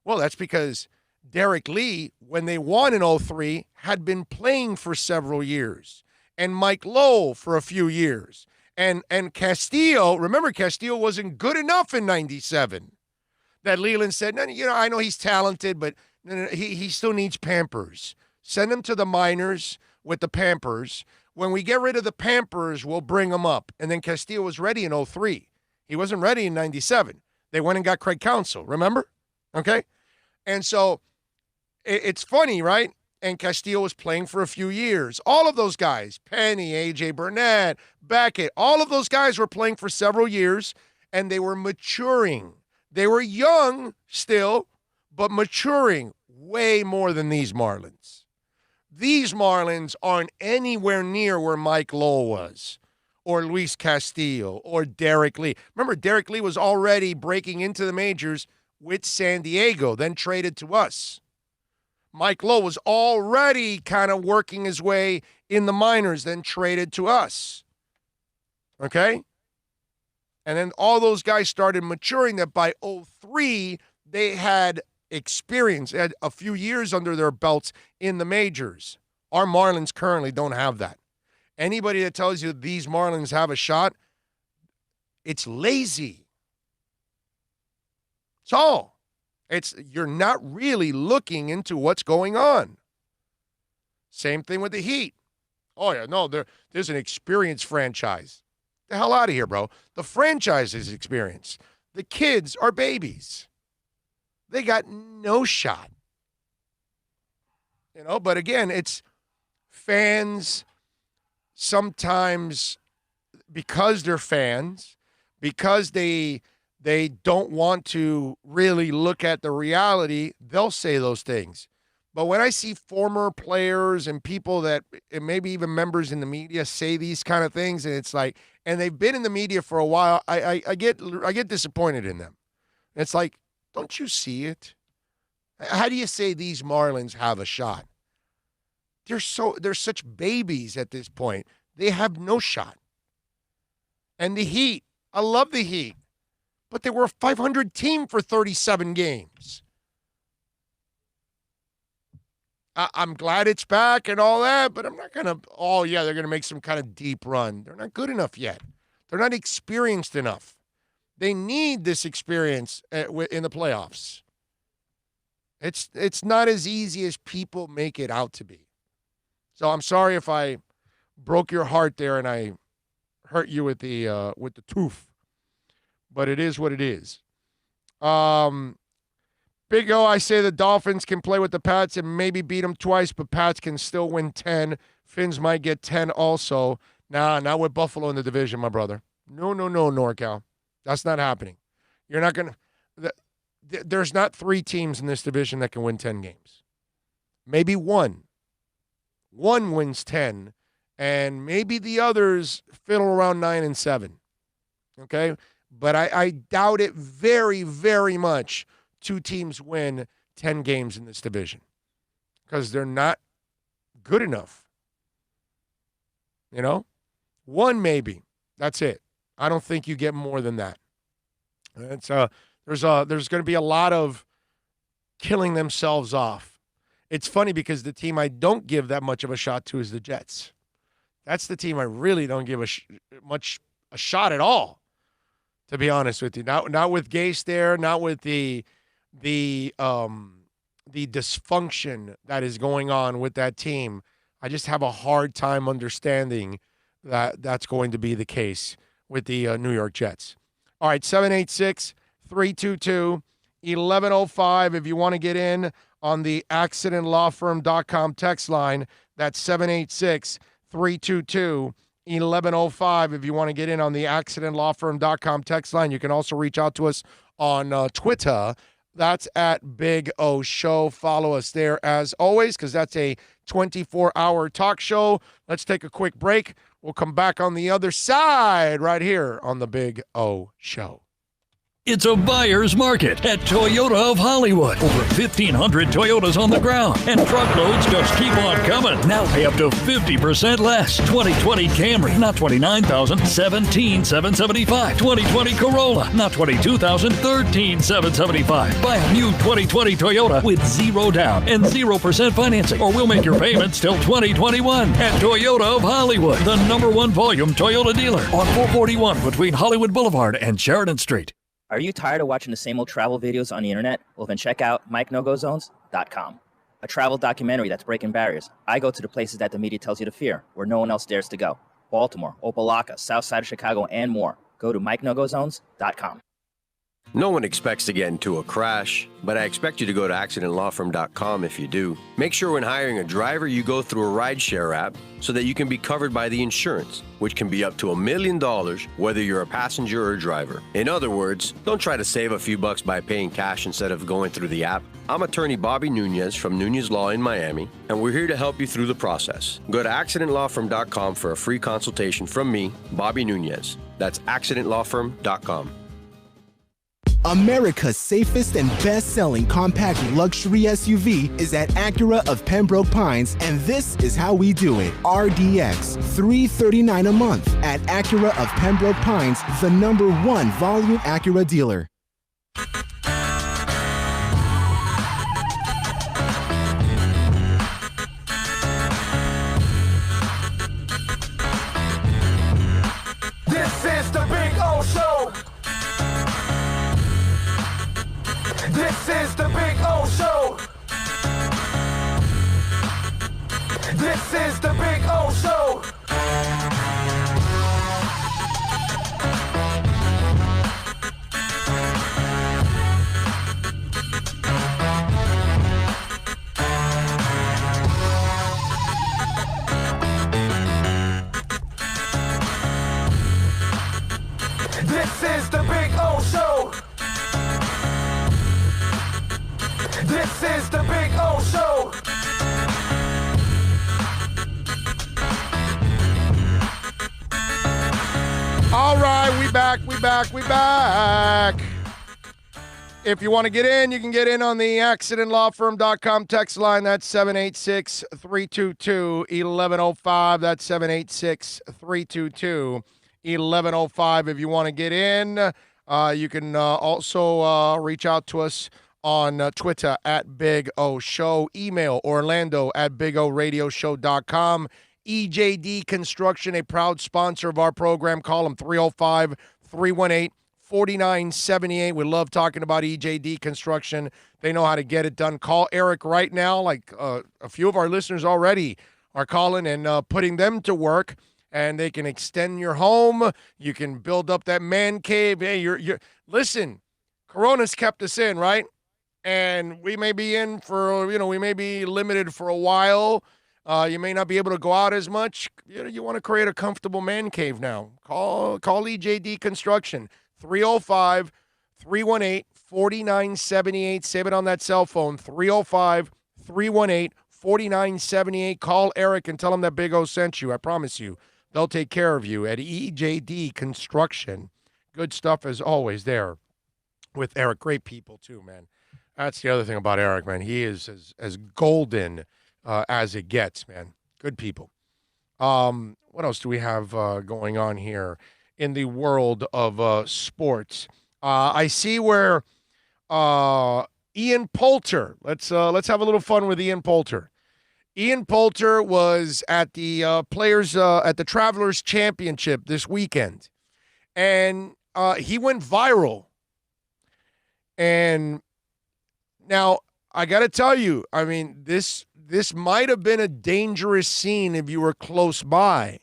Well, that's because Derek Lee, when they won in 03, had been playing for several years. And Mike Lowe for a few years. And Castillo, remember Castillo wasn't good enough in 97. That Leland said, no, I know he's talented, but he still needs Pampers. Send him to the minors with the Pampers. When we get rid of the Pampers, we'll bring him up. And then Castillo was ready in 03. He wasn't ready in 97. They went and got Craig Counsell, remember? Okay? And so it's funny, right? And Castillo was playing for a few years. All of those guys, Penny, A.J. Burnett, Beckett, all of those guys were playing for several years, and they were maturing. They were young still, but maturing way more than these Marlins. These Marlins aren't anywhere near where Mike Lowe was, or Luis Castillo, or Derek Lee. Remember, Derek Lee was already breaking into the majors with San Diego, then traded to us. Mike Lowe was already kind of working his way in the minors, then traded to us. Okay? And then all those guys started maturing that by 03, they had experience, had a few years under their belts in the majors. Our Marlins currently don't have that. Anybody that tells you these Marlins have a shot, it's lazy. It's all. You're not really looking into what's going on. Same thing with the Heat. Oh, yeah, no, there's an experienced franchise. The hell out of here, bro. The franchise is experienced. The kids are babies. They got no shot. But again, it's fans sometimes, because they're fans, because they don't want to really look at the reality, they'll say those things. But when I see former players and people that, and maybe even members in the media, say these kind of things, and it's like, and they've been in the media for a while, I get disappointed in them. It's like, don't you see it? How do you say these Marlins have a shot? They're such babies at this point. They have no shot. And the Heat, I love the Heat, but they were a 500 team for 37 games. I'm glad it's back and all that, but I'm not going to, they're going to make some kind of deep run. They're not good enough yet. They're not experienced enough. They need this experience in the playoffs. It's not as easy as people make it out to be. So I'm sorry if I broke your heart there and I hurt you with the tooth, but it is what it is. Big O, I say the Dolphins can play with the Pats and maybe beat them twice, but Pats can still win 10. Fins might get 10 also. Nah, not with Buffalo in the division, my brother. No, NorCal. That's not happening. You're not going to – there's not 3 teams in this division that can win 10 games. Maybe one. One wins 10, and maybe the others fiddle around 9 and 7. Okay? But I doubt it very, very much 2 teams win 10 games in this division because they're not good enough. One maybe. That's it. I don't think you get more than that. It's there's going to be a lot of killing themselves off. It's funny because the team I don't give that much of a shot to is the Jets. That's the team I really don't give much a shot at all, to be honest with you. Not with Gase there, not with the dysfunction that is going on with that team. I just have a hard time understanding that that's going to be the case with the New York Jets. All right, 786-322-1105 if you want to get in on the accidentlawfirm.com text line. That's 786-322-1105 if you want to get in on the accidentlawfirm.com text line. You can also reach out to us on Twitter. That's at Big O Show. Follow us there as always, because that's a 24-hour talk show. Let's take a quick break. We'll come back on the other side right here on the Big O Show. It's a buyer's market at Toyota of Hollywood. Over 1,500 Toyotas on the ground, and truckloads just keep on coming. Now pay up to 50% less. 2020 Camry, not $29,000, $17,775. 2020 Corolla, not $22,000, $13,775. Buy a new 2020 Toyota with 0 down and 0% financing, or we'll make your payments till 2021 at Toyota of Hollywood, the #1 volume Toyota dealer on 441 between Hollywood Boulevard and Sheridan Street. Are you tired of watching the same old travel videos on the internet? Well, then check out MikeNoGoZones.com, a travel documentary that's breaking barriers. I go to the places that the media tells you to fear, where no one else dares to go. Baltimore, Opelika, South Side of Chicago, and more. Go to MikeNoGoZones.com. No one expects to get into a crash, but I expect you to go to accidentlawfirm.com if you do. Make sure when hiring a driver, you go through a rideshare app so that you can be covered by the insurance, which can be up to $1 million, whether you're a passenger or a driver. In other words, don't try to save a few bucks by paying cash instead of going through the app. I'm attorney Bobby Nunez from Nunez Law in Miami, and we're here to help you through the process. Go to accidentlawfirm.com for a free consultation from me, Bobby Nunez. That's accidentlawfirm.com. America's safest and best-selling compact luxury SUV is at Acura of Pembroke Pines, and this is how we do it. RDX, $339 a month at Acura of Pembroke Pines, the #1 volume Acura dealer. This is the Big O Show. This is the Big O Show. This is the Big O Show. This is the Big O Show. This is the Big O Show. All right, we back. If you want to get in, you can get in on the accidentlawfirm.com text line. That's 786-322-1105. That's 786-322-1105. If you want to get in, you can also reach out to us on Twitter at Big O Show. Email Orlando@BigORadioshow.com. EJD Construction, a proud sponsor of our program. Call them 305-318-4978. We love talking about EJD Construction. They know how to get it done. Call Eric right now. Like a few of our listeners already are calling and putting them to work. And they can extend your home. You can build up that man cave. Hey, you're listen, Corona's kept us in, right? And we may be in for, we may be limited for a while. You may not be able to go out as much. You want to create a comfortable man cave now. Call EJD Construction, 305-318-4978. Save it on that cell phone, 305-318-4978. Call Eric and tell him that Big O sent you. I promise you, they'll take care of you at EJD Construction. Good stuff as always there with Eric. Great people too, man. That's the other thing about Eric, man. He is as golden as it gets, man. Good people. What else do we have going on here in the world of sports? I see where Ian Poulter. Let's have a little fun with Ian Poulter. Ian Poulter was at the at the Travelers Championship this weekend, and he went viral. And now I got to tell you, I mean, this might have been a dangerous scene if you were close by,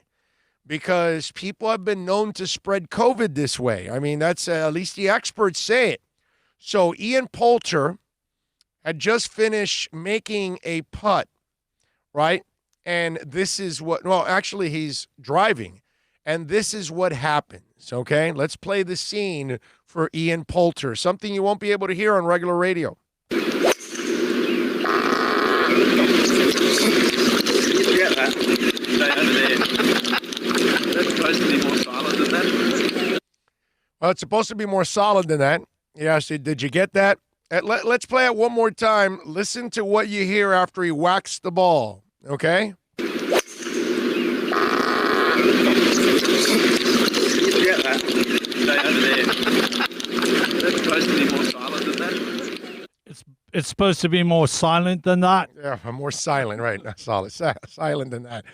because people have been known to spread COVID this way. I mean, that's at least the experts say it. So Ian Poulter had just finished making a putt, right? And this is what, well, actually he's driving, and this is what happens, okay? Let's play the scene for Ian Poulter, something you won't be able to hear on regular radio. Yeah, that. Stay over there. That's supposed to be more solid than that. Well, it's supposed to be more solid than that. Yeah, so did you get that? Let's play it one more time. Listen to what you hear after he whacks the ball, okay? Yeah, that. Stay over there. That's supposed to be more solid than that. It's supposed to be more silent than that. Yeah, more silent, right? Not solid, silent than that.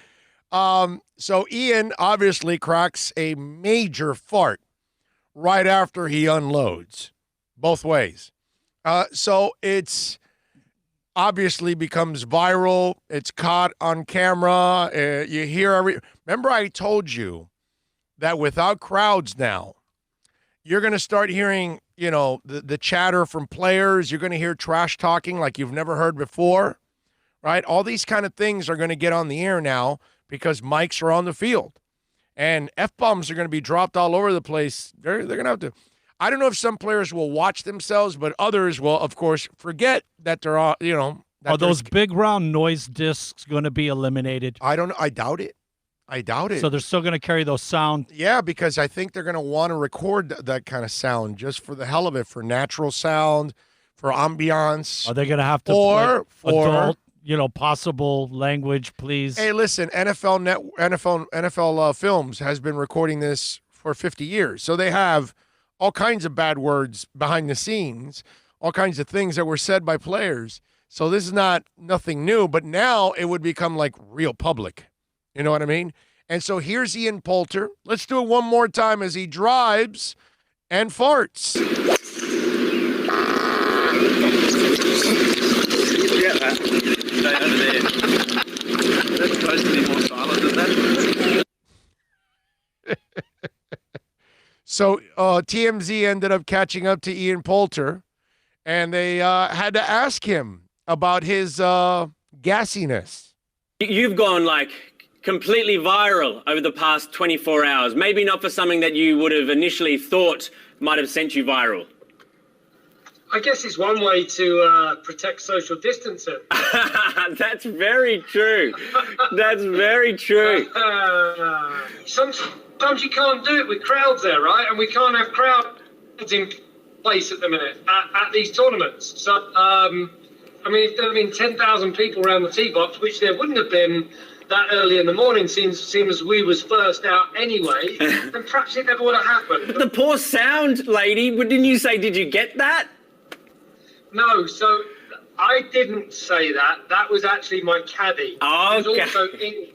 So Ian obviously cracks a major fart right after he unloads, both ways. So it's obviously becomes viral. It's caught on camera. You hear remember I told you that without crowds now, you're going to start hearing, you know, the chatter from players. You're going to hear trash talking like you've never heard before, right? All these kind of things are going to get on the air now because mics are on the field. And F-bombs are going to be dropped all over the place. They're going to have to. I don't know if some players will watch themselves, but others will, of course, forget that they're all, you know. Are those big round noise discs going to be eliminated? I don't know. I doubt it. So they're still going to carry those sound? Yeah, because I think they're going to want to record that kind of sound just for the hell of it, for natural sound, for ambiance. Are they going to have to play adult, you know, possible language, please? Hey, listen, NFL Films has been recording this for 50 years. So they have all kinds of bad words behind the scenes, all kinds of things that were said by players. So this is nothing new, but now it would become like real public. You know what I mean? And so here's Ian Poulter. Let's do it one more time as he drives and farts. Yeah, that. Stay over there. That's supposed to be more solid than that. So TMZ ended up catching up to Ian Poulter, and they had to ask him about his gassiness. You've gone like completely viral over the past 24 hours. Maybe not for something that you would have initially thought might have sent you viral. I guess it's one way to protect social distancing. That's very true. That's very true. Sometimes you can't do it with crowds there, right? And we can't have crowds in place at the minute at these tournaments. So, I mean, if there had been 10,000 people around the tee box, which there wouldn't have been that early in the morning, seems we was first out anyway, then perhaps it never would have happened. But the poor sound lady, didn't you say, did you get that? No, so I didn't say that. That was actually my caddy. Oh, okay.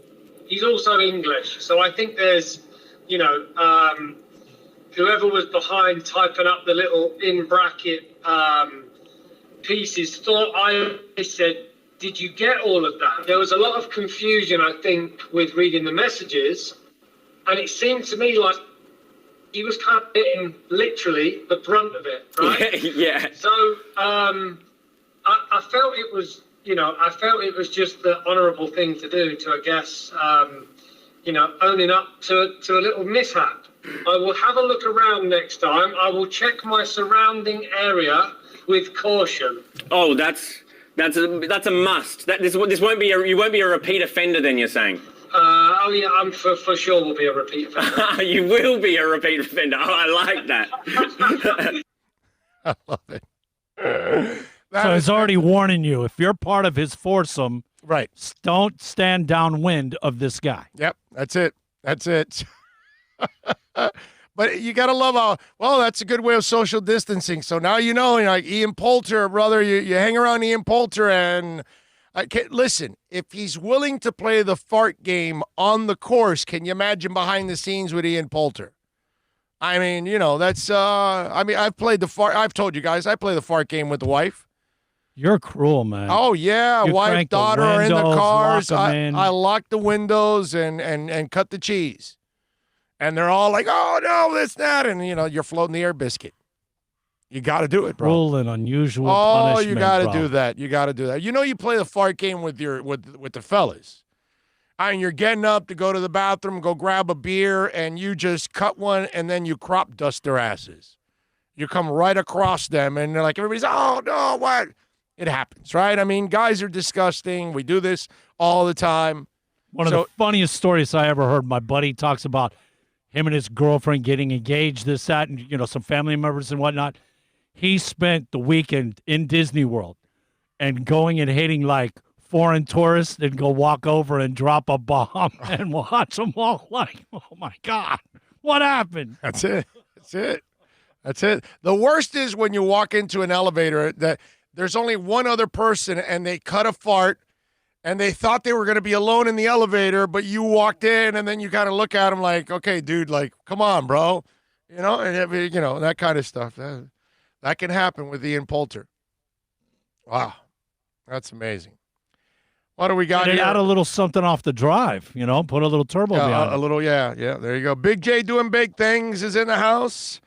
He's also English, so I think there's, you know, whoever was behind typing up the little in bracket pieces thought I said, did you get all of that? There was a lot of confusion, I think, with reading the messages, and it seemed to me like he was kind of getting literally the brunt of it, right? Yeah. So I felt it was, you know, just the honourable thing to do to, I guess, you know, owning up to a little mishap. I will have a look around next time. I will check my surrounding area with caution. Oh, that's a must. This won't be you won't be a repeat offender then, you're saying? Oh yeah, I'm for sure will be a repeat offender. You will be a repeat offender. Oh, I like that. I love it. So he's already warning you. If you're part of his foursome, right, don't stand downwind of this guy. Yep, that's it. That's it. But you got to love how, well, that's a good way of social distancing. So now you know, like Ian Poulter, brother, you hang around Ian Poulter, and Listen, if he's willing to play the fart game on the course, can you imagine behind the scenes with Ian Poulter? I mean, that's, I've played the fart. I've told you guys, I play the fart game with the wife. You're cruel, man. Oh, yeah. You Wife, crank the daughter are in the windows, cars. lock 'em in. I lock the windows and cut the cheese. And they're all like, oh, no, this, that. And, you're floating the air biscuit. You got to do it, bro. Cruel and unusual punishment, you got to bro. do that. You got to do that. You play the fart game with the fellas. I mean, you're getting up to go to the bathroom, go grab a beer, and you just cut one, and then you crop dust their asses. You come right across them, and they're like, everybody's, oh, no, what? It happens, right? I mean, guys are disgusting. We do this all the time. One of the funniest stories I ever heard, my buddy talks about him and his girlfriend getting engaged, this, that, and, some family members and whatnot. He spent the weekend in Disney World and going and hitting, like, foreign tourists and go walk over and drop a bomb and watch them all like, oh, my God, what happened? That's it. The worst is when you walk into an elevator that there's only one other person and they cut a fart and they thought they were going to be alone in the elevator, but you walked in and then you kind of look at them like, okay, dude, like, come on, bro. That kind of stuff. That can happen with Ian Poulter. Wow. That's amazing. What do we got here? Add a little something off the drive, put a little turbo behind it. A little, yeah, there you go. Big J doing big things is in the house.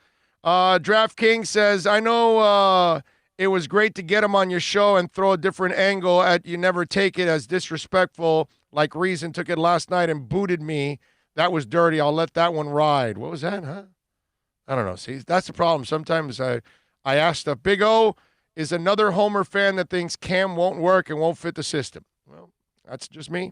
DraftKings says, I know it was great to get him on your show and throw a different angle at you never take it as disrespectful like Reason took it last night and booted me. That was dirty. I'll let that one ride. What was that, huh? I don't know. See, that's the problem. Sometimes I ask stuff. Big O is another Homer fan that thinks Cam won't work and won't fit the system. Well, that's just me.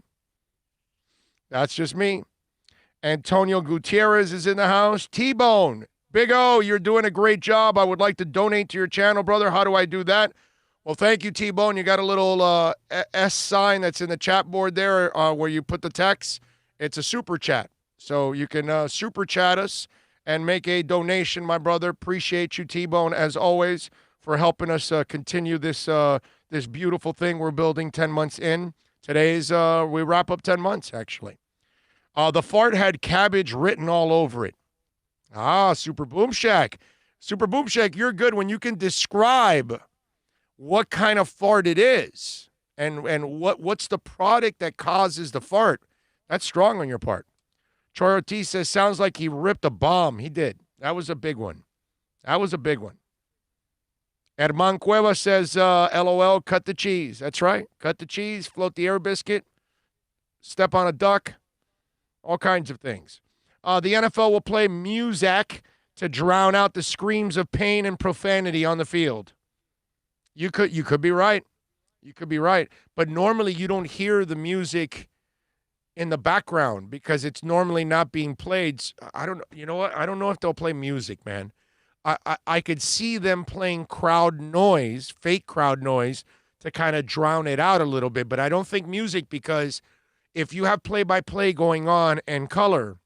Antonio Gutierrez is in the house. T-Bone. Big O, you're doing a great job. I would like to donate to your channel, brother. How do I do that? Well, thank you, T-Bone. You got a little S sign that's in the chat board there where you put the text. It's a super chat. So you can super chat us and make a donation, my brother. Appreciate you, T-Bone, as always, for helping us continue this this beautiful thing we're building 10 months in. Today's, we wrap up 10 months, actually. The fart had cabbage written all over it. Super Boom Shack. Super Boom Shack, you're good when you can describe what kind of fart it is and what's the product that causes the fart. That's strong on your part. Troy Ortiz says, sounds like he ripped a bomb. He did. That was a big one. Herman Cueva says, LOL, cut the cheese. That's right. Cut the cheese, float the air biscuit, step on a duck, all kinds of things. The NFL will play music to drown out the screams of pain and profanity on the field. You could be right. But normally you don't hear the music in the background because it's normally not being played. I don't know. You know what? I don't know if they'll play music, man. I could see them playing crowd noise, fake crowd noise, to kind of drown it out a little bit. But I don't think music, because if you have play-by-play going on and color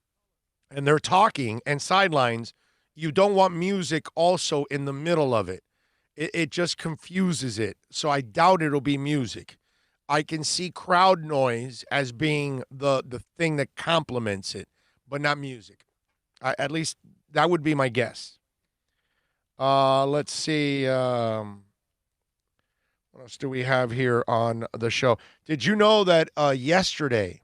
and they're talking and sidelines, you don't want music also in the middle of it. It just confuses it. So I doubt it'll be music. I can see crowd noise as being the thing that complements it, but not music. At least that would be my guess. Let's see. What else do we have here on the show? Did you know that yesterday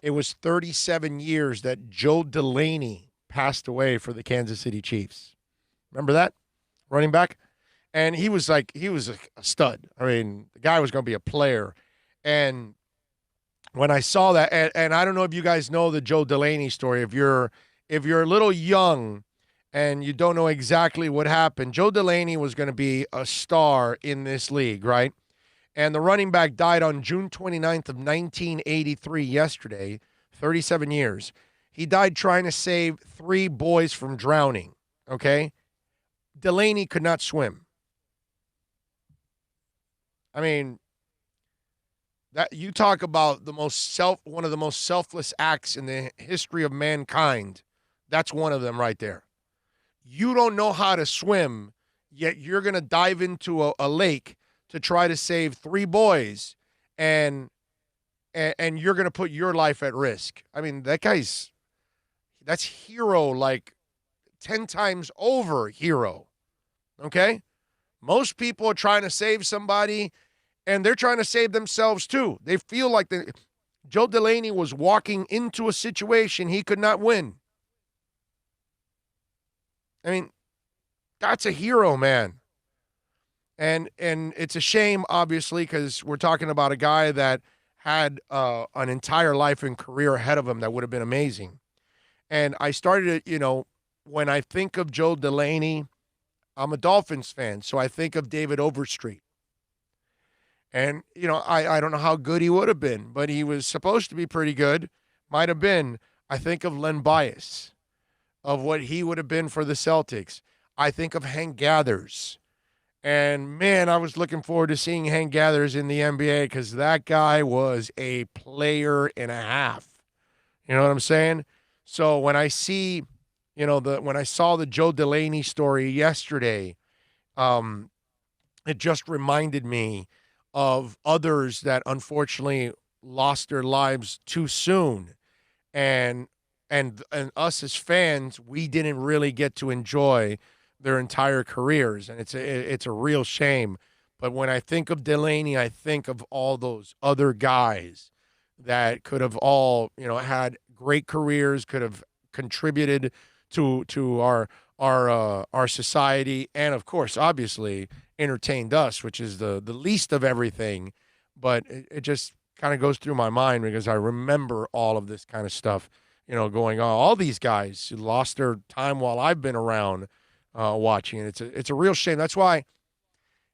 it was 37 years that Joe Delaney passed away for the Kansas City Chiefs? Remember that? Running back? And he was a stud. I mean, the guy was going to be a player. And when I saw that, and I don't know if you guys know the Joe Delaney story. If you're a little young and you don't know exactly what happened, Joe Delaney was going to be a star in this league, right? And the running back died on June 29th of 1983, yesterday, 37 years. He died trying to save 3 boys from drowning, okay? Delaney could not swim. I mean, that you talk about one of the most selfless acts in the history of mankind. That's one of them right there. You don't know how to swim, yet you're going to dive into a lake to try to save 3 boys, and you're going to put your life at risk. I mean, that's hero, like 10 times over hero. Okay? Most people are trying to save somebody, and they're trying to save themselves too. They feel like Joe Delaney was walking into a situation he could not win. I mean, that's a hero, man. And it's a shame, obviously, because we're talking about a guy that had an entire life and career ahead of him that would have been amazing. And I started, when I think of Joe Delaney, I'm a Dolphins fan, so I think of David Overstreet. And, I don't know how good he would have been, but he was supposed to be pretty good. Might have been. I think of Len Bias, of what he would have been for the Celtics. I think of Hank Gathers. And, man, I was looking forward to seeing Hank Gathers in the NBA because that guy was a player and a half. You know what I'm saying? So when I see, when I saw the Joe Delaney story yesterday, it just reminded me of others that unfortunately lost their lives too soon. And us as fans, we didn't really get to enjoy their entire careers, and it's a real shame. But when I think of Delaney, I think of all those other guys that could have all had great careers, could have contributed to our society, and of course, obviously, entertained us, which is the least of everything. But it just kind of goes through my mind because I remember all of this kind of stuff, going on. All these guys who lost their time while I've been around. Watching it. It's a real shame. That's why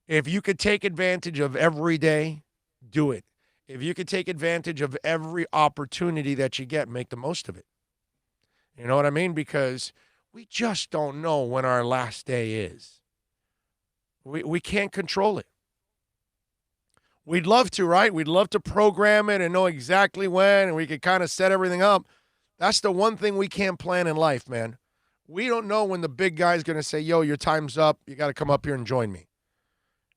if you could take advantage of every day, do it. If you could take advantage of every opportunity that you get, make the most of it. You know what I mean? Because we just don't know when our last day is. We can't control it. We'd love to, right? We'd love to program it and know exactly when, and we could kind of set everything up. That's the one thing we can't plan in life, man. We don't know when the big guy's going to say, yo, your time's up. You got to come up here and join me.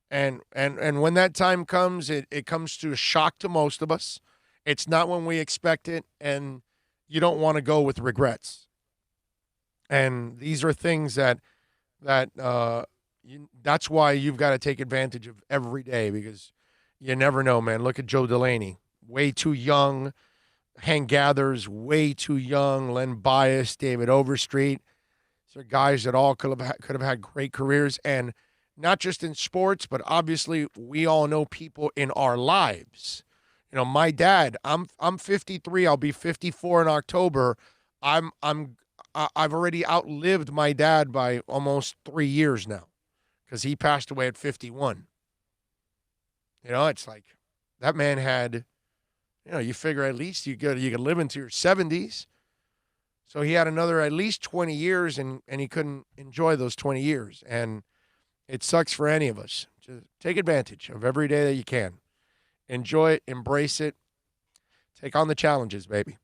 And when that time comes, it comes to a shock to most of us. It's not when we expect it, and you don't want to go with regrets. And these are things that's why you've got to take advantage of every day because you never know, man. Look at Joe Delaney, way too young. Hank Gathers, way too young. Len Bias, David Overstreet. These are guys that all could have had great careers, and not just in sports, but obviously we all know people in our lives. My dad. I'm 53. I'll be 54 in October. I've already outlived my dad by almost 3 years now, because he passed away at 51. It's like that man had. You figure at least you could live into your 70s. So he had another at least 20 years, and he couldn't enjoy those 20 years. And it sucks for any of us. Just take advantage of every day that you can. Enjoy it. Embrace it. Take on the challenges, baby.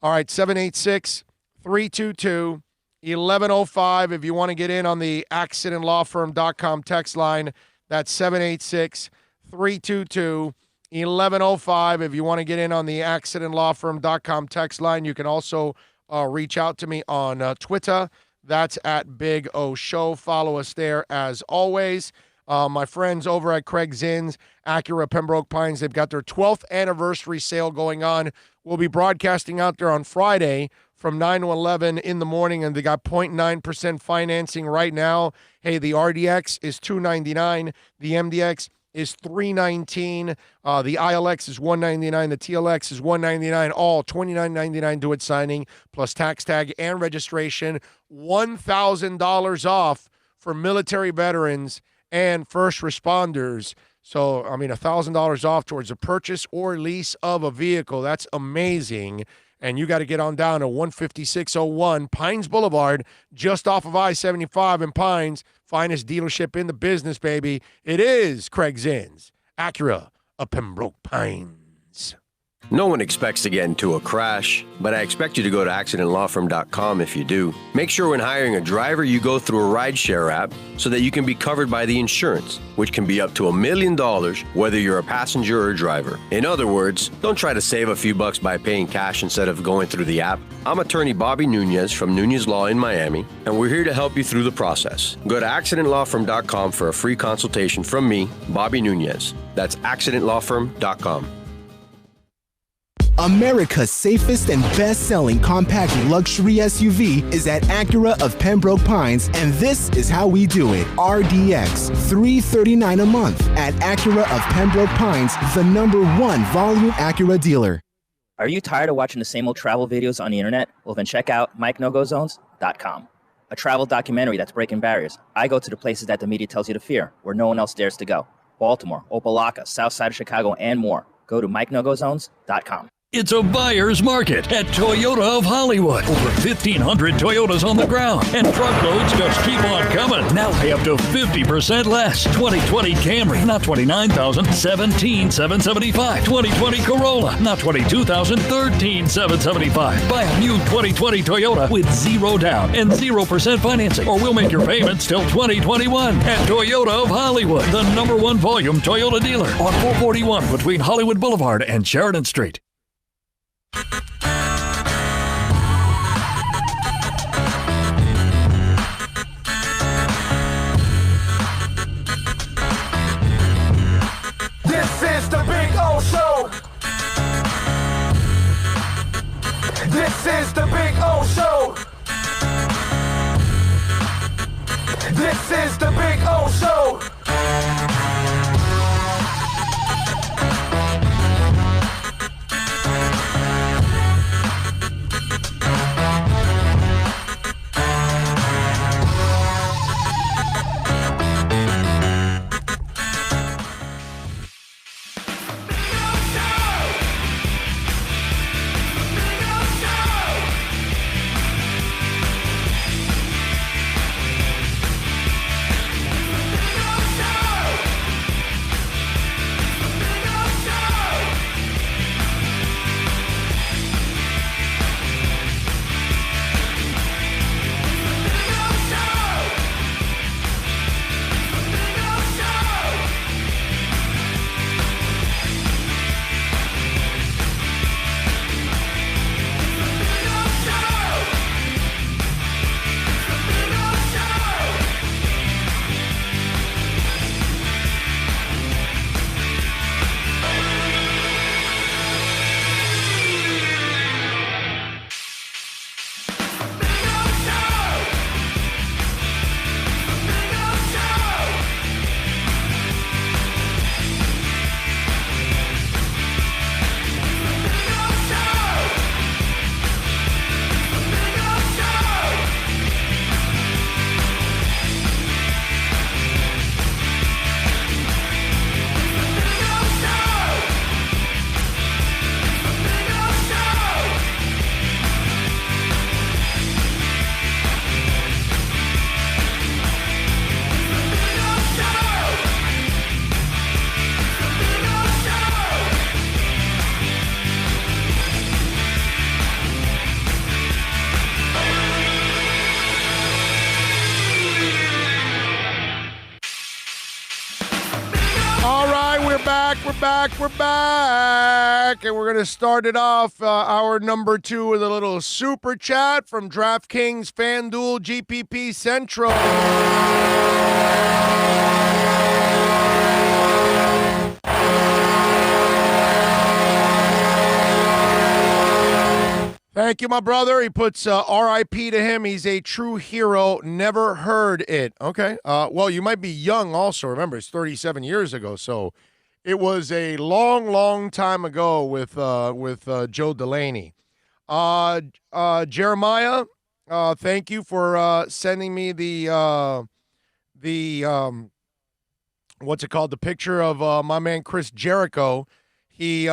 All right, 786-322-1105. If you want to get in on the accidentlawfirm.com text line, that's 786-322-1105. If you want to get in on the accidentlawfirm.com text line, you can also reach out to me on Twitter. That's at Big O Show. Follow us there as always. My friends over at Craig Zinn's, Acura Pembroke Pines, they've got their 12th anniversary sale going on. We'll be broadcasting out there on Friday from 9 to 11 in the morning, and they got 0.9% financing right now. Hey, the RDX is $299. The MDX is $319. The ILX is $199. The TLX is $199. All $29.99 do it signing plus tax tag and registration. $1,000 off for military veterans and first responders. So, $1,000 off towards the purchase or lease of a vehicle. That's amazing. And you got to get on down to 15601 Pines Boulevard, just off of I-75 in Pines. Finest dealership in the business, baby. It is Craig Zinn's, Acura of Pembroke Pines. No one expects to get into a crash, but I expect you to go to accidentlawfirm.com if you do. Make sure when hiring a driver, you go through a rideshare app so that you can be covered by the insurance, which can be up to $1 million whether you're a passenger or a driver. In other words, don't try to save a few bucks by paying cash instead of going through the app. I'm attorney Bobby Nunez from Nunez Law in Miami, and we're here to help you through the process. Go to accidentlawfirm.com for a free consultation from me, Bobby Nunez. That's accidentlawfirm.com. America's safest and best-selling compact luxury SUV is at Acura of Pembroke Pines, and this is how we do it. RDX, $339 a month at Acura of Pembroke Pines, the #1 volume Acura dealer. Are you tired of watching the same old travel videos on the internet? Well, then check out MikeNoGoZones.com, a travel documentary that's breaking barriers. I go to the places that the media tells you to fear, where no one else dares to go. Baltimore, Opelika, South Side of Chicago, and more. Go to MikeNoGoZones.com. It's a buyer's market at Toyota of Hollywood. Over 1,500 Toyotas on the ground, and truckloads just keep on coming. Now pay up to 50% less. 2020 Camry, not $29,000, $17,775. 2020 Corolla, not $22,000, $13,775. Buy a new 2020 Toyota with 0 down and 0% financing, or we'll make your payments till 2021 at Toyota of Hollywood, the #1 volume Toyota dealer on 441 between Hollywood Boulevard and Sheridan Street. This is the Big O Show. This is the Big O Show. This is the Big O Show. We're back, and we're going to start it off hour number 2 with a little super chat from DraftKings FanDuel GPP Central. Thank you, my brother. He puts R.I.P. to him. He's a true hero. Never heard it. Okay. Well, you might be young also. Remember, it's 37 years ago, so it was a long, long time ago with Joe Delaney. Jeremiah, thank you for sending me the what's it called? The picture of my man Chris Jericho. He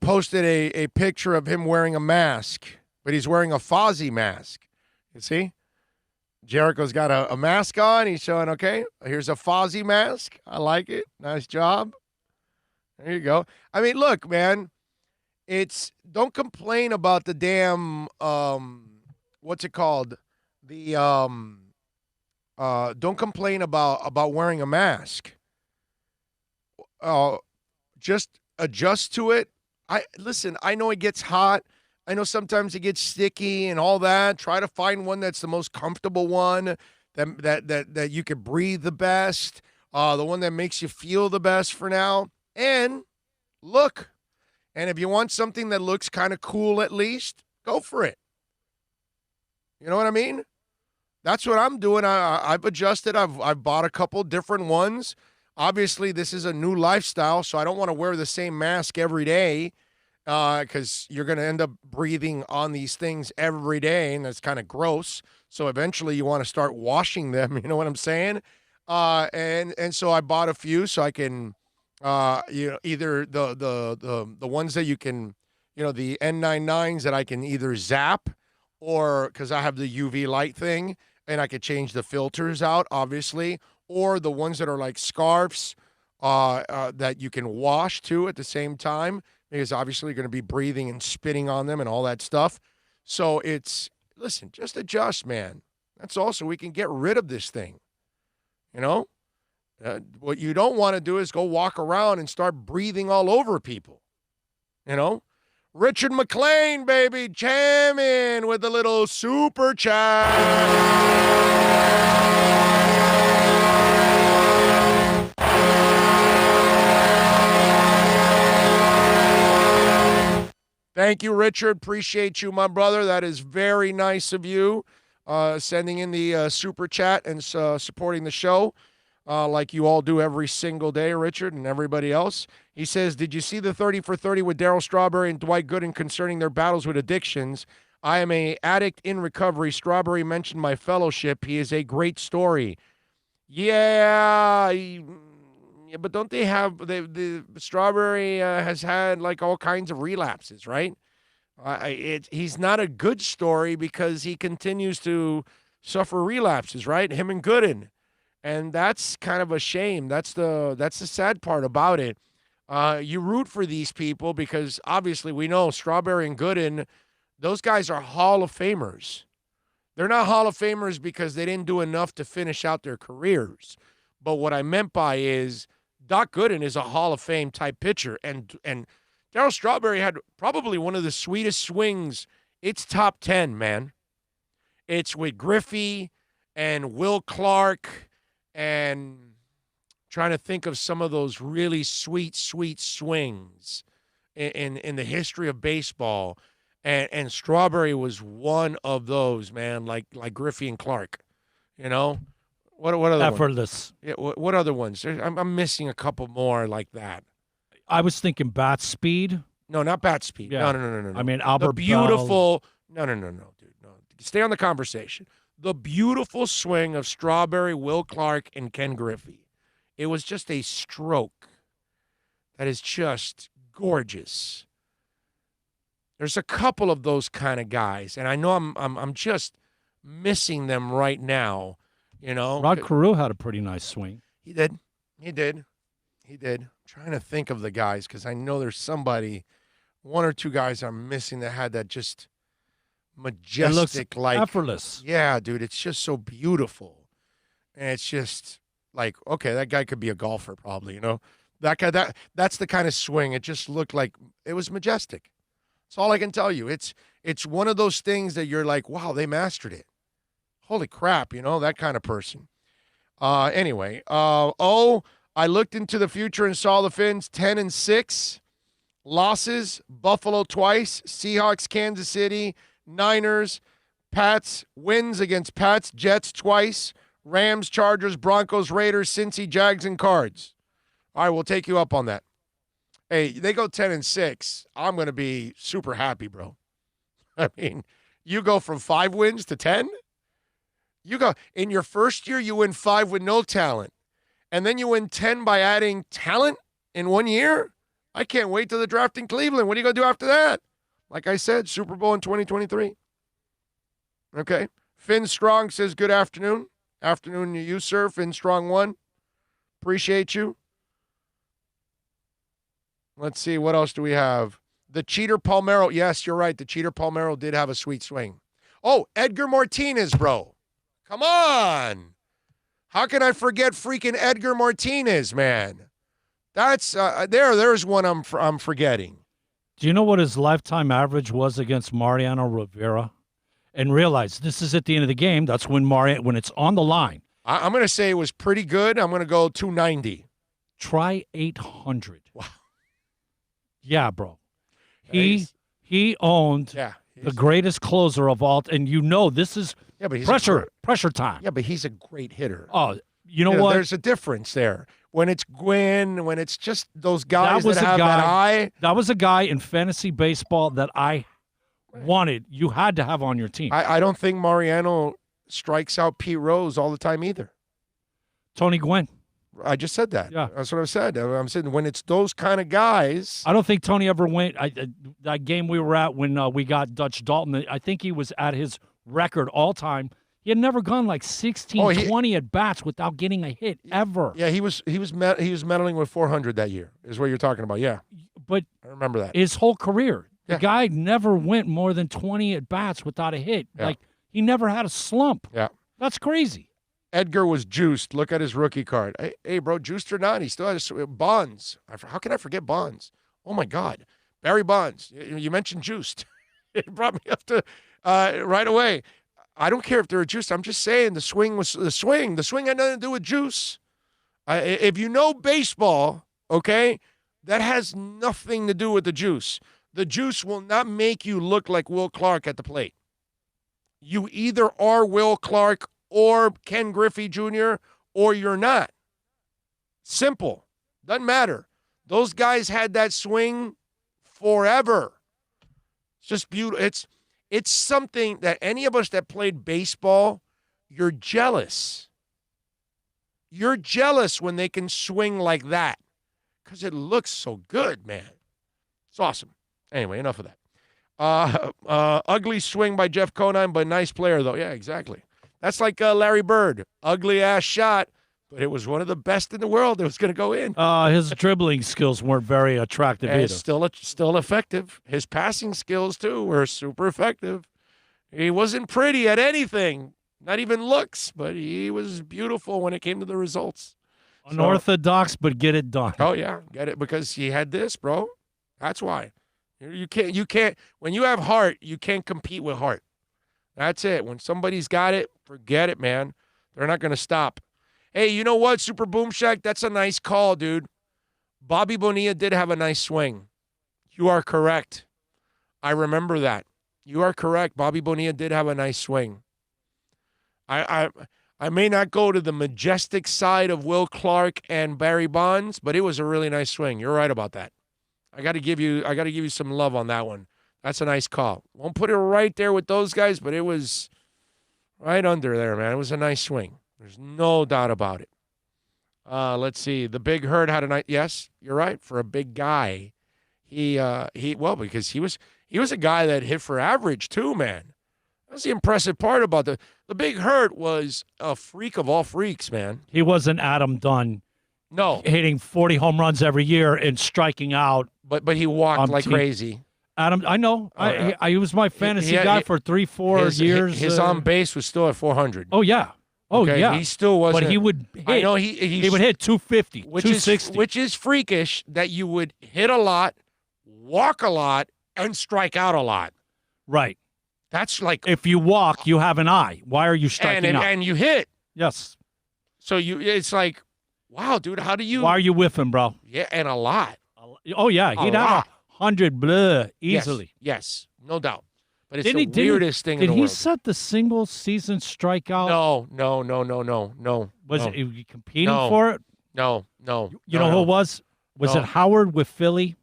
posted a picture of him wearing a mask, but he's wearing a Fozzie mask. You see? Jericho's got a mask on. He's showing, okay, here's a Fozzie mask. I like it. Nice job. There you go. I mean, look, man, don't complain about the damn what's it called? The don't complain about wearing a mask. Just adjust to it. Listen, I know it gets hot. I know sometimes it gets sticky and all that. Try to find one that's the most comfortable one that you can breathe the best. The one that makes you feel the best for now. And look. And if you want something that looks kind of cool at least, go for it. You know what I mean? That's what I'm doing. I've adjusted. I've bought a couple different ones. Obviously, this is a new lifestyle, so I don't want to wear the same mask every day because you're going to end up breathing on these things every day, and that's kind of gross. So eventually you want to start washing them. You know what I'm saying? And so I bought a few so I can either the ones that you can, the N99s that I can either zap or because I have the UV light thing and I could change the filters out, obviously, or the ones that are like scarves that you can wash too at the same time because obviously you're going to be breathing and spitting on them and all that stuff. So listen, just adjust, man. That's also we can get rid of this thing, what you don't want to do is go walk around and start breathing all over people. Richard McLean, baby, jamming with a little super chat. Thank you, Richard. Appreciate you, my brother. That is very nice of you, sending in the super chat and supporting the show. Like you all do every single day, Richard, and everybody else. He says, did you see the 30 for 30 with Darryl Strawberry and Dwight Gooden concerning their battles with addictions? I am an addict in recovery. Strawberry mentioned my fellowship. He is a great story. Yeah, but don't they have, the Strawberry has had like all kinds of relapses, right? He's not a good story because he continues to suffer relapses, right? Him and Gooden. And that's kind of a shame. That's the sad part about it. You root for these people because obviously we know Strawberry and Gooden, those guys are Hall of Famers. They're not Hall of Famers because they didn't do enough to finish out their careers. But what I meant by is Doc Gooden is a Hall of Fame type pitcher. And Darryl Strawberry had probably one of the sweetest swings. It's top 10, man. It's with Griffey and Will Clark. And trying to think of some of those really sweet swings in the history of baseball. And Strawberry was one of those, man, like Griffey and Clark. What other Effortless. Ones? Yeah, what other ones? I'm missing a couple more like that. I was thinking bat speed. No, not bat speed. Yeah. No. I mean, Albert the beautiful. Bell. No, dude. No. Stay on the conversation. The beautiful swing of Strawberry, Will Clark, and Ken Griffey. It was just a stroke that is just gorgeous. There's a couple of those kind of guys, and I know I'm just missing them right now. Rod Carew had a pretty nice swing. He did. I'm trying to think of the guys because I know there's one or two guys I'm missing that had that just majestic, like effortless. Yeah, dude, it's just so beautiful, and it's just like, okay, that guy could be a golfer, probably. That guy. That's the kind of swing. It just looked like it was majestic. That's all I can tell you. It's one of those things that you're like, wow, they mastered it. Holy crap, that kind of person. Anyway, I looked into the future and saw the Finns 10-6 losses. Buffalo twice, Seahawks, Kansas City. Niners, Pats, wins against Pats, Jets twice, Rams, Chargers, Broncos, Raiders, Cincy, Jags, and Cards. All right, we'll take you up on that. Hey, they go 10-6. I'm going to be super happy, bro. I mean, you go from 5 wins to 10? You go, in your first year, you win 5 with no talent. And then you win 10 by adding talent in 1 year? I can't wait till the draft in Cleveland. What are you going to do after that? Like I said, Super Bowl in 2023. Okay. Finn Strong says, good afternoon. Afternoon to you, sir. Finn Strong 1. Appreciate you. Let's see. What else do we have? The Cheater Palmeiro. Yes, you're right. The Cheater Palmeiro did have a sweet swing. Oh, Edgar Martinez, bro. Come on. How can I forget freaking Edgar Martinez, man? That's there's one I'm forgetting. Do you know what his lifetime average was against Mariano Rivera? And realize this is at the end of the game. That's when it's on the line. I'm going to say it was pretty good. I'm going to go 290. Try 800. Wow. Yeah, bro. He owned the greatest closer of all, and this is but he's pressure time. Yeah, but he's a great hitter. Oh, you know what? There's a difference there. When it's Gwynn, when it's just those guys that have that eye. That was a guy in fantasy baseball that I wanted. You had to have on your team. I don't think Mariano strikes out Pete Rose all the time either. Tony Gwynn. I just said that. Yeah. That's what I said. I'm saying when it's those kind of guys. I don't think Tony ever went. That game we were at when we got Dutch Dalton, I think he was at his record all time. He had never gone like 16, 20 at bats without getting a hit ever. Yeah, he was meddling with 400 that year. Is what you're talking about. Yeah, but I remember that. His whole career, the guy never went more than 20 at bats without a hit. Yeah. Like he never had a slump. Yeah, that's crazy. Edgar was juiced. Look at his rookie card. Hey, bro, juiced or not, he still has Bonds. How can I forget Bonds? Oh my God, Barry Bonds. You mentioned juiced. It brought me up to right away. I don't care if they're juiced. I'm just saying the swing was the swing. The swing had nothing to do with juice. If you know baseball, okay, that has nothing to do with the juice. The juice will not make you look like Will Clark at the plate. You either are Will Clark or Ken Griffey Jr., or you're not. Simple. Doesn't matter. Those guys had that swing forever. It's just beautiful. It's something that any of us that played baseball, you're jealous. You're jealous when they can swing like that because it looks so good, man. It's awesome. Anyway, enough of that. Ugly swing by Jeff Conine, but nice player, though. Yeah, exactly. That's like Larry Bird. Ugly-ass shot, but it was one of the best in the world that was going to go in. His dribbling skills weren't very attractive and either. Still effective. His passing skills, too, were super effective. He wasn't pretty at anything, not even looks, but he was beautiful when it came to the results. Unorthodox, but get it done. Oh, yeah, get it, because he had this, bro. That's why. You can't, when you have heart, you can't compete with heart. That's it. When somebody's got it, forget it, man. They're not going to stop. Hey, you know what, Super Boom Shack? That's a nice call, dude. Bobby Bonilla did have a nice swing. You are correct. I remember that. You are correct. Bobby Bonilla did have a nice swing. I may not go to the majestic side of Will Clark and Barry Bonds, but it was a really nice swing. You're right about that. I got to give you some love on that one. That's a nice call. Won't put it right there with those guys, but it was right under there, man. It was a nice swing. There's no doubt about it. Let's see. The Big Hurt had a nice. Yes, you're right. For a big guy, because he was a guy that hit for average too, man. That's the impressive part about the Big Hurt was a freak of all freaks, man. He wasn't Adam Dunn. No, hitting 40 home runs every year and striking out. But he walked like crazy. Adam, I know. I was my fantasy guy for 3-4 years. His on base was still at 400. Oh yeah. Oh okay, yeah. He still wasn't. But he would hit. I know he would hit 250, 260. Which is freakish that you would hit a lot, walk a lot, and strike out a lot. Right. That's like if you walk, you have an eye. Why are you striking out? And you hit. Yes. So it's like, wow, dude, how do you? Why are you whiffing, bro? Yeah, and a lot. Oh yeah, he'd have 100 easily. Yes, no doubt. But it's the weirdest thing in the world. Did he set the single season strikeout? No. Was he competing for it? No. You know who it was? Was it Howard with Philly?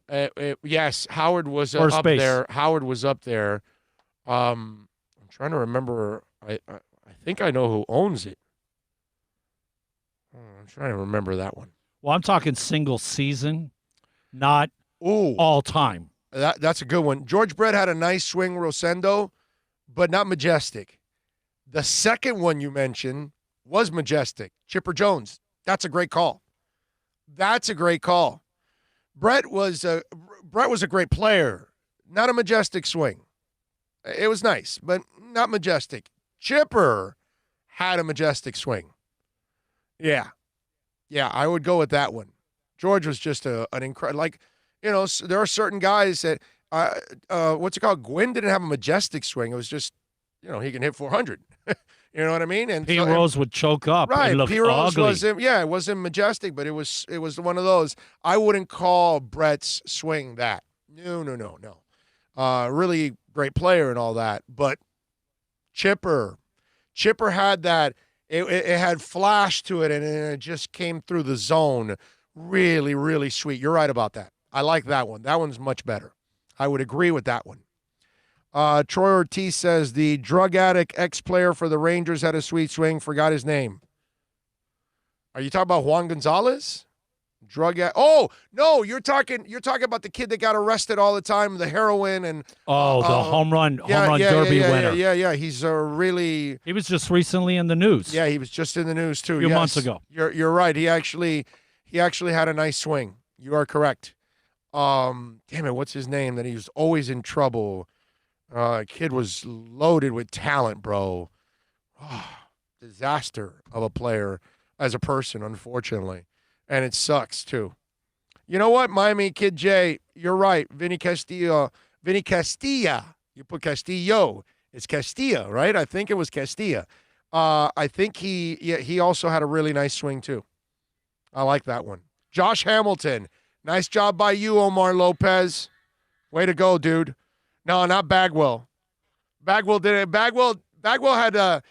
Yes, Howard was up there. Howard was up there. I'm trying to remember. I think I know who owns it. I'm trying to remember that one. Well, I'm talking single season, not all time. That's a good one. George Brett had a nice swing, Rosendo, but not majestic. The second one you mentioned was majestic. Chipper Jones. That's a great call. Brett was a great player, not a majestic swing. It was nice, but not majestic. Chipper had a majestic swing. Yeah, I would go with that one. George was just an incredible, there are certain guys that, what's it called? Gwynn didn't have a majestic swing. It was just, he can hit 400. You know what I mean? And P. Rose would choke up. Right. And look P. Rose ugly. it wasn't majestic, but it was one of those. I wouldn't call Brett's swing that. No. Really great player and all that. But Chipper had that. It had flash to it, and it just came through the zone. Really, really sweet. You're right about that. I like that one. That one's much better. I would agree with that one. Troy Ortiz says the drug addict ex-player for the Rangers had a sweet swing. Forgot his name. Are you talking about Juan Gonzalez? Oh no, you're talking about the kid that got arrested all the time, the heroin and the home run derby winner. Yeah. He's he was just recently in the news. Yeah, he was just in the news too. A few months ago. You're right. He actually had a nice swing. You are correct. Damn it, what's his name? That he was always in trouble. Kid was loaded with talent, bro. Disaster of a player as a person, unfortunately. And it sucks, too. You know what, Miami Kid J, you're right. Vinny Castilla. You put Castillo. It's Castilla, right? I think it was Castilla. I think he also had a really nice swing, too. I like that one. Josh Hamilton. Nice job by you, Omar Lopez. Way to go, dude. No, not Bagwell. Bagwell did it. Bagwell had a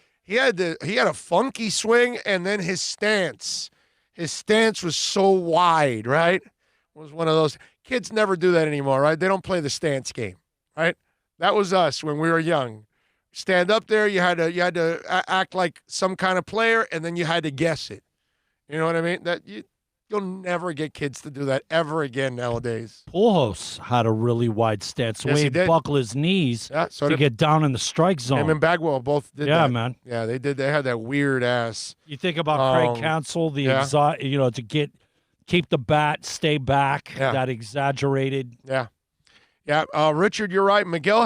funky swing, and then his stance was so wide, right? It was one of those kids never do that anymore, right? They don't play the stance game, right? That was us when we were young. Stand up there, you had to act like some kind of player, and then you had to guess it. You know what I mean? You'll never get kids to do that ever again nowadays. Pujols had a really wide stance. Yes, he He'd did. buckle his knees to get down in the strike zone. Him and Bagwell both did that. Yeah, man. Yeah, they did. They had that weird ass. You think about Craig Counsell, to keep the bat, stay back, that exaggerated. Yeah. Yeah, Richard, you're right. Miguel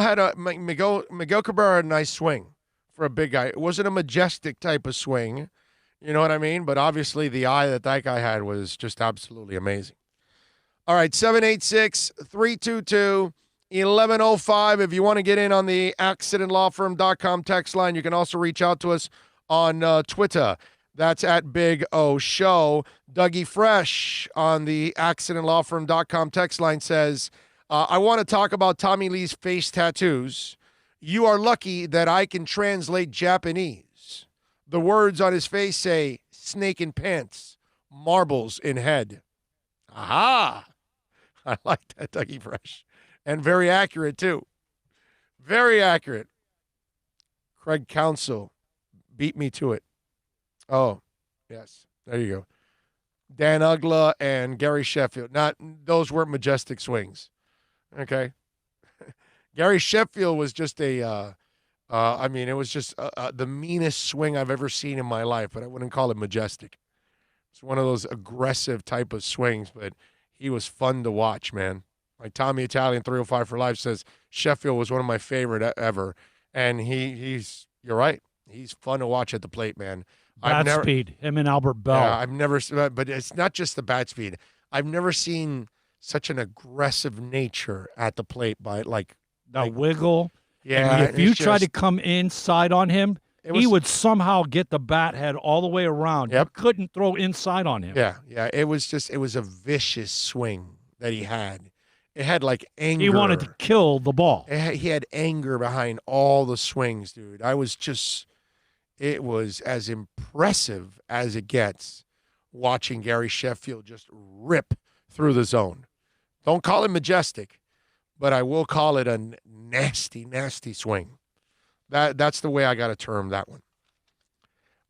Cabrera had a nice swing for a big guy. It wasn't a majestic type of swing. You know what I mean? But obviously the eye that guy had was just absolutely amazing. All right, 786-322-1105. If you want to get in on the accidentlawfirm.com text line, you can also reach out to us on Twitter. That's at Big O Show. Dougie Fresh on the accidentlawfirm.com text line says, I want to talk about Tommy Lee's face tattoos. You are lucky that I can translate Japanese. The words on his face say, snake in pants, marbles in head. Aha! I like that, Dougie Fresh. And very accurate, too. Very accurate. Craig Counsell beat me to it. Oh, yes. There you go. Dan Ugla and Gary Sheffield. Those weren't majestic swings. Okay. Gary Sheffield was just it was just the meanest swing I've ever seen in my life, but I wouldn't call it majestic. It's one of those aggressive type of swings, but he was fun to watch, man. Like Tommy Italian 305 for Life says, Sheffield was one of my favorite ever, and you're right. He's fun to watch at the plate, man. Bat speed, him and Albert Bell. Yeah, but it's not just the bat speed. I've never seen such an aggressive nature at the plate by wiggle. Yeah. And if you try to come inside on him, he would somehow get the bat head all the way around. Yep. You couldn't throw inside on him. Yeah. It was a vicious swing that he had. It had like anger. He wanted to kill the ball. He had anger behind all the swings, dude. It was as impressive as it gets watching Gary Sheffield just rip through the zone. Don't call it majestic, but I will call it a nasty, nasty swing. That's the way I got to term that one.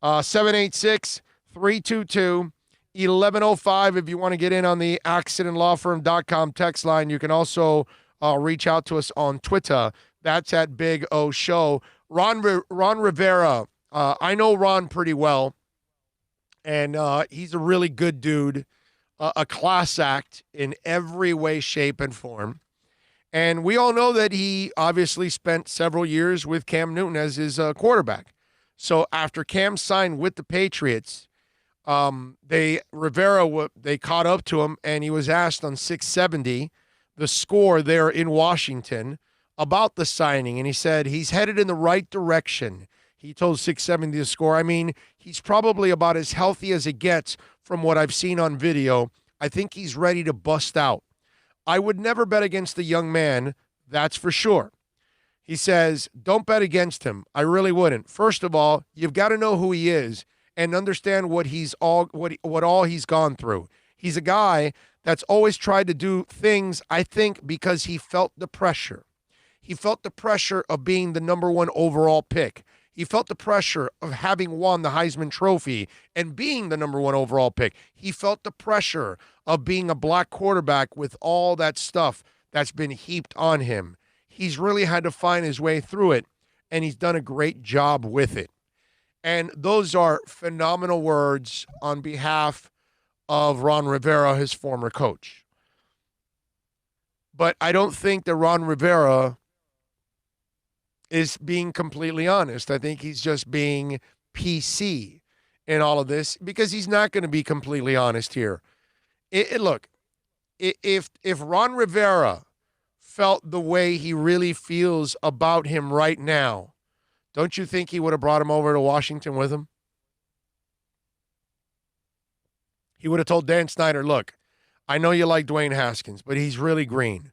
786-322-1105. If you want to get in on the accidentlawfirm.com text line, you can also reach out to us on Twitter. That's at Big O Show. Ron Rivera. I know Ron pretty well, and he's a really good dude. a class act in every way, shape, and form. And we all know that he obviously spent several years with Cam Newton as his quarterback. So after Cam signed with the Patriots, they caught up to him, and he was asked on 670, the score there in Washington, about the signing, and he said he's headed in the right direction. He told 670 the score. I mean, he's probably about as healthy as it gets from what I've seen on video. I think he's ready to bust out. I would never bet against the young man, that's for sure. He says, don't bet against him. I really wouldn't. First of all, you've got to know who he is and understand what all he's gone through. He's a guy that's always tried to do things, I think, because he felt the pressure. He felt the pressure of being the number one overall pick. He felt the pressure of having won the Heisman Trophy and being the number one overall pick. He felt the pressure of being a black quarterback with all that stuff that's been heaped on him. He's really had to find his way through it, and he's done a great job with it. And those are phenomenal words on behalf of Ron Rivera, his former coach. But I don't think that Ron Rivera is being completely honest. I think he's just being PC in all of this because he's not going to be completely honest here. Look, if Ron Rivera felt the way he really feels about him right now, don't you think he would have brought him over to Washington with him? He would have told Dan Snyder, look, I know you like Dwayne Haskins, but he's really green.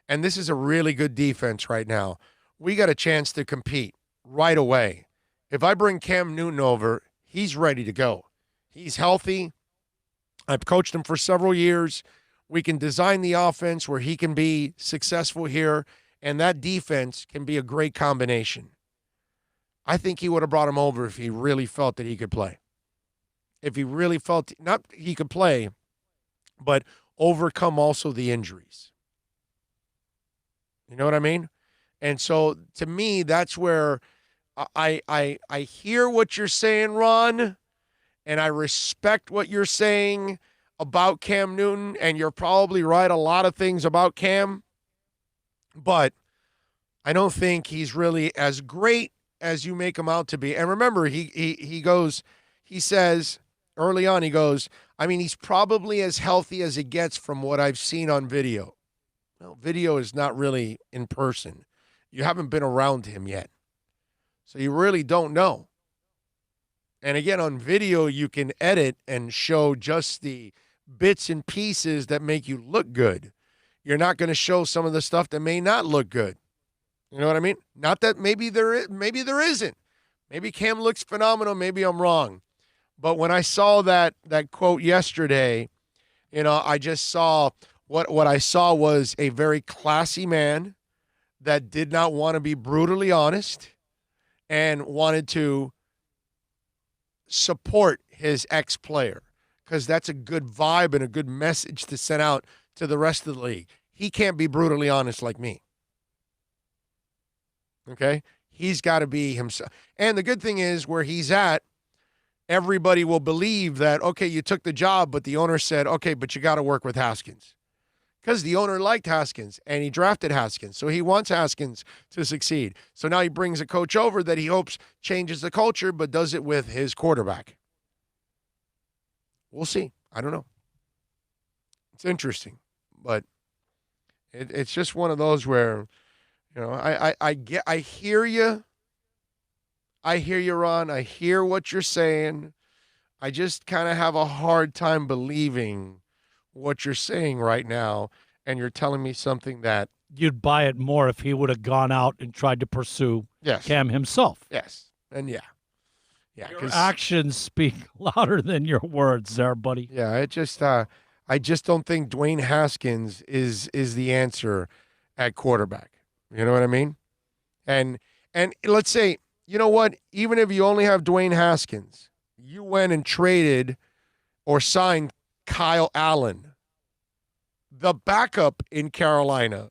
And this is a really good defense right now. We got a chance to compete right away. If I bring Cam Newton over, he's ready to go. He's healthy. I've coached him for several years. We can design the offense where he can be successful here, and that defense can be a great combination. I think he would have brought him over if he really felt that he could play. If he really felt, not he could play, but overcome also the injuries. You know what I mean? And so, to me, that's where I hear what you're saying, Ron, and I respect what you're saying about Cam Newton, and you're probably right a lot of things about Cam, but I don't think he's really as great as you make him out to be. And remember, he says early on, he goes, I mean, he's probably as healthy as it gets from what I've seen on video. Well, video is not really in person. You haven't been around him yet. So you really don't know. And again, on video, you can edit and show just the bits and pieces that make you look good. You're not going to show some of the stuff that may not look good. You know what I mean? Not that maybe there isn't. Maybe Cam looks phenomenal. Maybe I'm wrong. But when I saw that quote yesterday, I just saw what I saw was a very classy man that did not want to be brutally honest and wanted to support his ex-player because that's a good vibe and a good message to send out to the rest of the league. He can't be brutally honest like me. Okay? He's got to be himself. And the good thing is where he's at, everybody will believe that, okay, you took the job, but the owner said, okay, but you got to work with Haskins. Because the owner liked Haskins, and he drafted Haskins, so he wants Haskins to succeed. So now he brings a coach over that he hopes changes the culture, but does it with his quarterback. We'll see. I don't know. It's interesting, but it's just one of those where, I hear you. I hear you, Ron. I hear what you're saying. I just kind of have a hard time believing what you're saying right now, and you're telling me something that you'd buy it more if he would have gone out and tried to pursue Cam himself. Yes. And your actions speak louder than your words there, buddy. Yeah, I just don't think Dwayne Haskins is the answer at quarterback. You know what I mean? And let's say, you know what, even if you only have Dwayne Haskins, you went and traded or signed Kyle Allen, the backup in Carolina.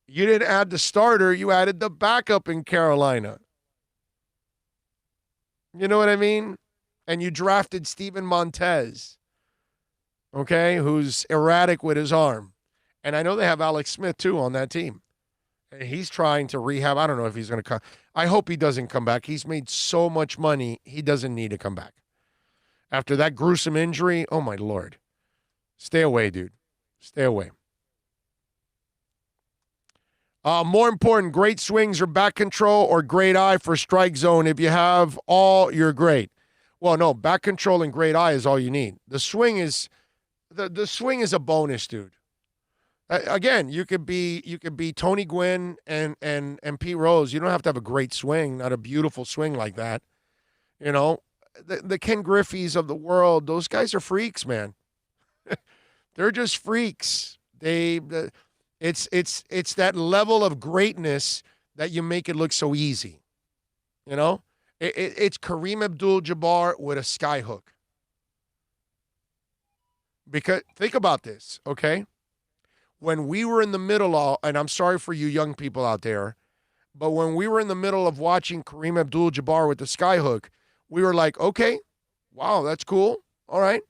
You didn't add the starter, you added the backup in Carolina. You know what I mean? And you drafted Steven Montez. okay, who's erratic with his arm. And I know they have Alex Smith, too, on that team. And he's trying to rehab. I don't know if he's going to come. I hope he doesn't come back. He's made so much money, he doesn't need to come back. After that gruesome injury, oh, my Lord. Stay away, dude. Stay away. More important, great swings or back control or great eye for strike zone. If you have all, you're great. Well, no, back control and great eye is all you need. The swing is the swing is a bonus, dude. Again, you could be Tony Gwynn and Pete Rose. You don't have to have a great swing, not a beautiful swing like that. You know, the Ken Griffey's of the world, those guys are freaks, man. They're just freaks. It's that level of greatness that you make it look so easy. You know, it's Kareem Abdul-Jabbar with a sky hook. Because think about this, okay? When we were in the middle of, and I'm sorry for you young people out there, but when we were in the middle of watching Kareem Abdul-Jabbar with the sky hook, we were like, okay, wow, that's cool. All right.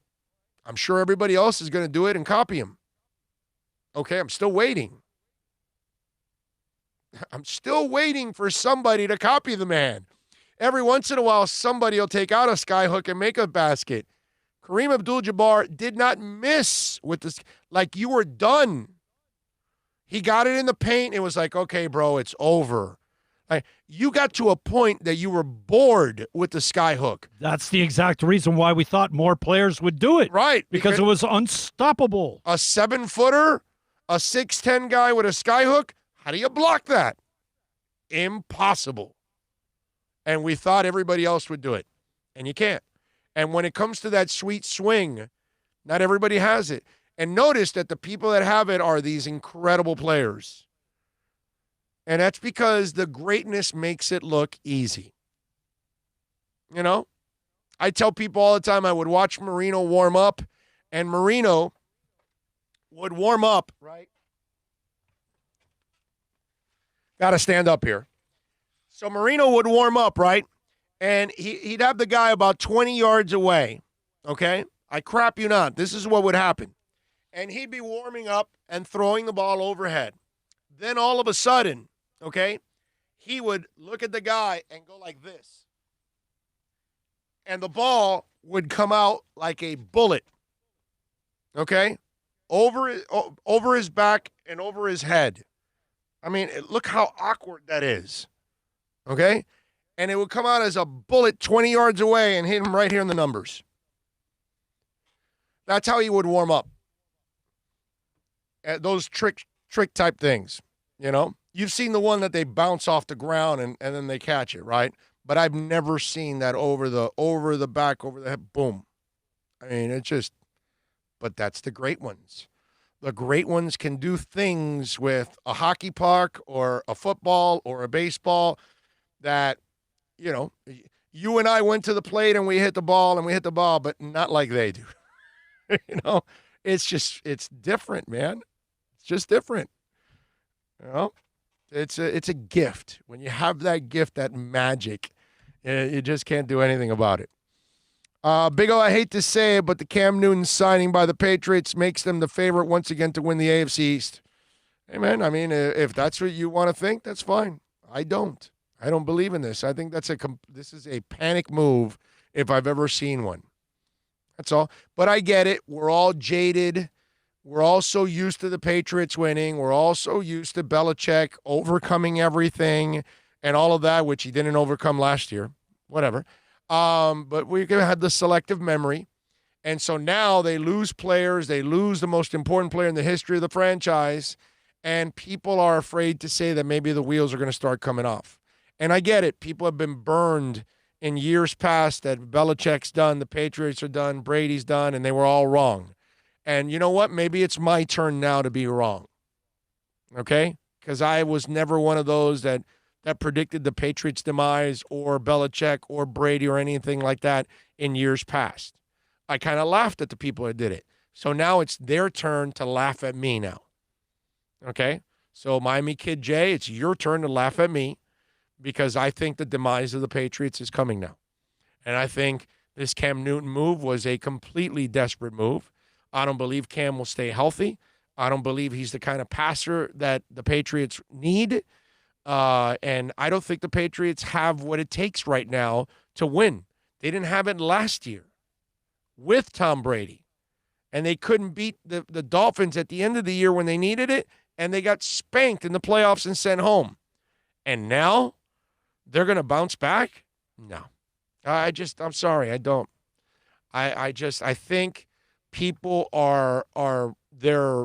I'm sure everybody else is going to do it and copy him. Okay, I'm still waiting. I'm still waiting for somebody to copy the man. Every once in a while, somebody will take out a sky hook and make a basket. Kareem Abdul-Jabbar did not miss with this. Like, you were done. He got it in the paint. It was like, okay, bro, it's over. Like, you got to a point that you were bored with the sky hook. That's the exact reason why we thought more players would do it. Right. Because it was unstoppable. A 7-footer, a 6'10" guy with a sky hook, how do you block that? Impossible. And we thought everybody else would do it. And you can't. And when it comes to that sweet swing, not everybody has it. And notice that the people that have it are these incredible players. And that's because the greatness makes it look easy. You know? I tell people all the time I would watch Marino warm up, and Marino would warm up, right? Got to stand up here. So Marino would warm up, right? And he'd have the guy about 20 yards away, okay? I crap you not. This is what would happen. And he'd be warming up and throwing the ball overhead. Then all of a sudden, okay, he would look at the guy and go like this. And the ball would come out like a bullet, okay, over his back and over his head. I mean, look how awkward that is, okay? And it would come out as a bullet 20 yards away and hit him right here in the numbers. That's how he would warm up. Those trick type things, you know? You've seen the one that they bounce off the ground and then they catch it, right? But I've never seen that over the back, over the head, boom. I mean, it's just, but that's the great ones. The great ones can do things with a hockey puck or a football or a baseball that, you know, you and I went to the plate and we hit the ball, but not like they do. You know, it's different, man. It's just different. You know, it's a gift. When you have that gift, that magic, you just can't do anything about it. Big O, I hate to say it, but the Cam Newton signing by the Patriots makes them the favorite once again to win the AFC East. Hey, man, I mean, if that's what you want to think, that's fine. I don't believe in this. I think this is a panic move if I've ever seen one. That's all. But I get it. We're all jaded. We're all so used to the Patriots winning. We're all so used to Belichick overcoming everything and all of that, which he didn't overcome last year. Whatever. But we had the selective memory. And so now they lose players. They lose the most important player in the history of the franchise. And people are afraid to say that maybe the wheels are going to start coming off. And I get it. People have been burned in years past that Belichick's done, the Patriots are done, Brady's done, and they were all wrong. And you know what? Maybe it's my turn now to be wrong. Okay? Because I was never one of those that predicted the Patriots' demise or Belichick or Brady or anything like that in years past. I kind of laughed at the people that did it. So now it's their turn to laugh at me now. Okay? So Miami Kid J, it's your turn to laugh at me because I think the demise of the Patriots is coming now. And I think this Cam Newton move was a completely desperate move. I don't believe Cam will stay healthy. I don't believe he's the kind of passer that the Patriots need. And I don't think the Patriots have what it takes right now to win. They didn't have it last year with Tom Brady. And they couldn't beat the Dolphins at the end of the year when they needed it, and they got spanked in the playoffs and sent home. And now they're going to bounce back? No. I'm sorry, I don't. I think people they're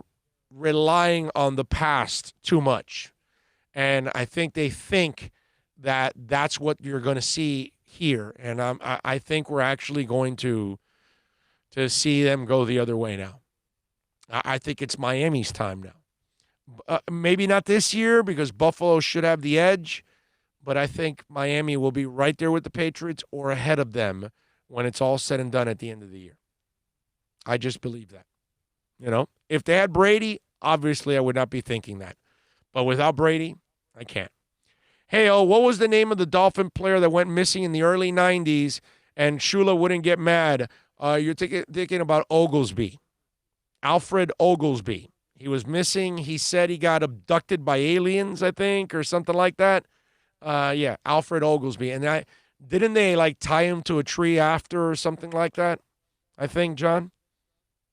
relying on the past too much. And I think they think that that's what you're going to see here. And I think we're actually going to see them go the other way now. I think it's Miami's time now. Maybe not this year because Buffalo should have the edge, but I think Miami will be right there with the Patriots or ahead of them when it's all said and done at the end of the year. I just believe that. If they had Brady, obviously I would not be thinking that. But without Brady, I can't. Hey, what was the name of the Dolphin player that went missing in the early 90s and Shula wouldn't get mad? You're thinking about Oglesby. Alfred Oglesby. He was missing. He said he got abducted by aliens, I think, or something like that. Yeah, Alfred Oglesby. And didn't they, tie him to a tree after or something like that? I think, John?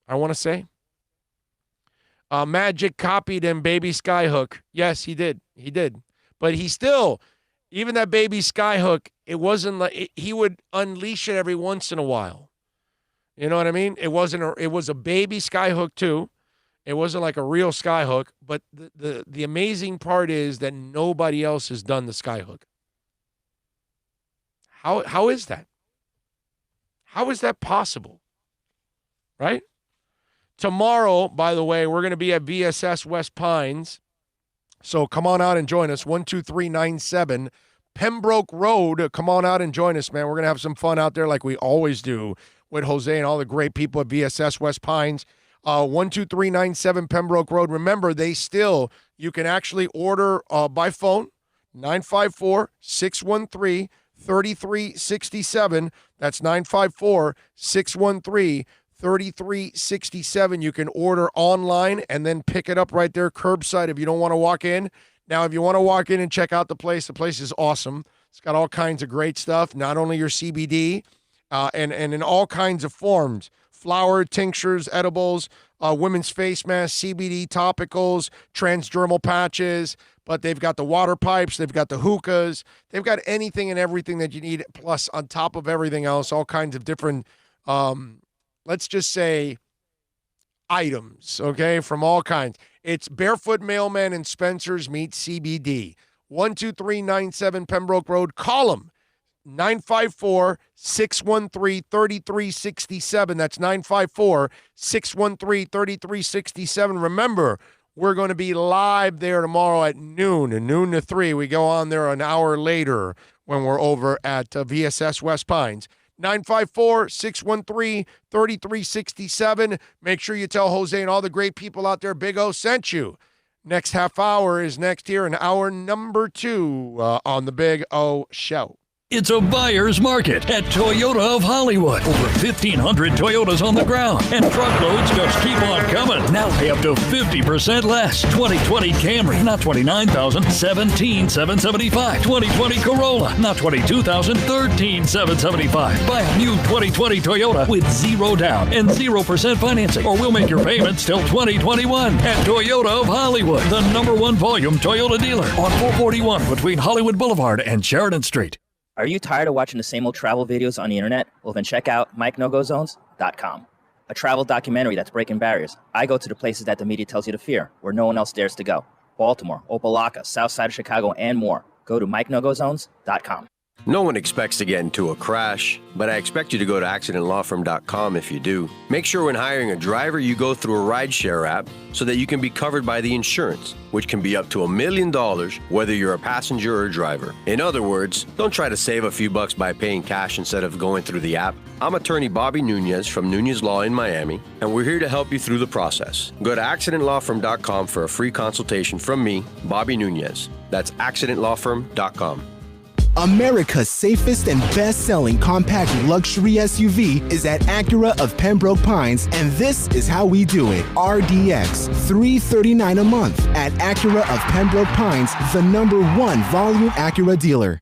I want to say. Magic copied him, Baby Skyhook. Yes, he did. He did. But he still, even that Baby Skyhook, it wasn't like he would unleash it every once in a while. You know what I mean? It was a baby Skyhook too. It wasn't like a real Skyhook, but the amazing part is that nobody else has done the Skyhook. How is that? How is that possible? Right? Tomorrow, by the way, we're going to be at VSS West Pines. So come on out and join us. 12397 Pembroke Road. Come on out and join us, man. We're going to have some fun out there like we always do with Jose and all the great people at VSS West Pines. 12397 Pembroke Road. Remember, you can actually order by phone, 954-613-3367. That's 954-613-3367. You can order online and then pick it up right there curbside if you don't want to walk in. Now, if you want to walk in and check out the place is awesome. It's got all kinds of great stuff, not only your CBD, and in all kinds of forms. Flower, tinctures, edibles, women's face masks, CBD topicals, transdermal patches, but they've got the water pipes, they've got the hookahs, they've got anything and everything that you need, plus on top of everything else, all kinds of different, let's just say, items, okay, from all kinds. It's Barefoot Mailman and Spencer's meet CBD. 12397 Pembroke Road. Call them. 954-613-3367. That's 954-613-3367. Remember, we're going to be live there tomorrow at noon to 3. We go on there an hour later when we're over at VSS West Pines. 954-613-3367. Make sure you tell Jose and all the great people out there Big O sent you. Next half hour is next here, and hour number 2 on the Big O Show. It's a buyer's market at Toyota of Hollywood. Over 1,500 Toyotas on the ground, and truckloads just keep on coming. Now pay up to 50% less. 2020 Camry, not $29,000, $17,775. 2020 Corolla, not $22,000, $13,775. Buy a new 2020 Toyota with 0 down and 0% financing, or we'll make your payments till 2021 at Toyota of Hollywood, the #1 volume Toyota dealer on 441 between Hollywood Boulevard and Sheridan Street. Are you tired of watching the same old travel videos on the internet? Well, then check out MikeNoGoZones.com, a travel documentary that's breaking barriers. I go to the places that the media tells you to fear, where no one else dares to go. Baltimore, Opelika, South Side of Chicago, and more. Go to MikeNoGoZones.com. No one expects to get into a crash, but I expect you to go to accidentlawfirm.com if you do. Make sure when hiring a driver, you go through a rideshare app so that you can be covered by the insurance, which can be up to $1 million whether you're a passenger or a driver. In other words, don't try to save a few bucks by paying cash instead of going through the app. I'm attorney Bobby Nunez from Nunez Law in Miami, and we're here to help you through the process. Go to accidentlawfirm.com for a free consultation from me, Bobby Nunez. That's accidentlawfirm.com. America's safest and best-selling compact luxury SUV is at Acura of Pembroke Pines, and this is how we do it. RDX, $339 a month at Acura of Pembroke Pines, the #1 volume Acura dealer.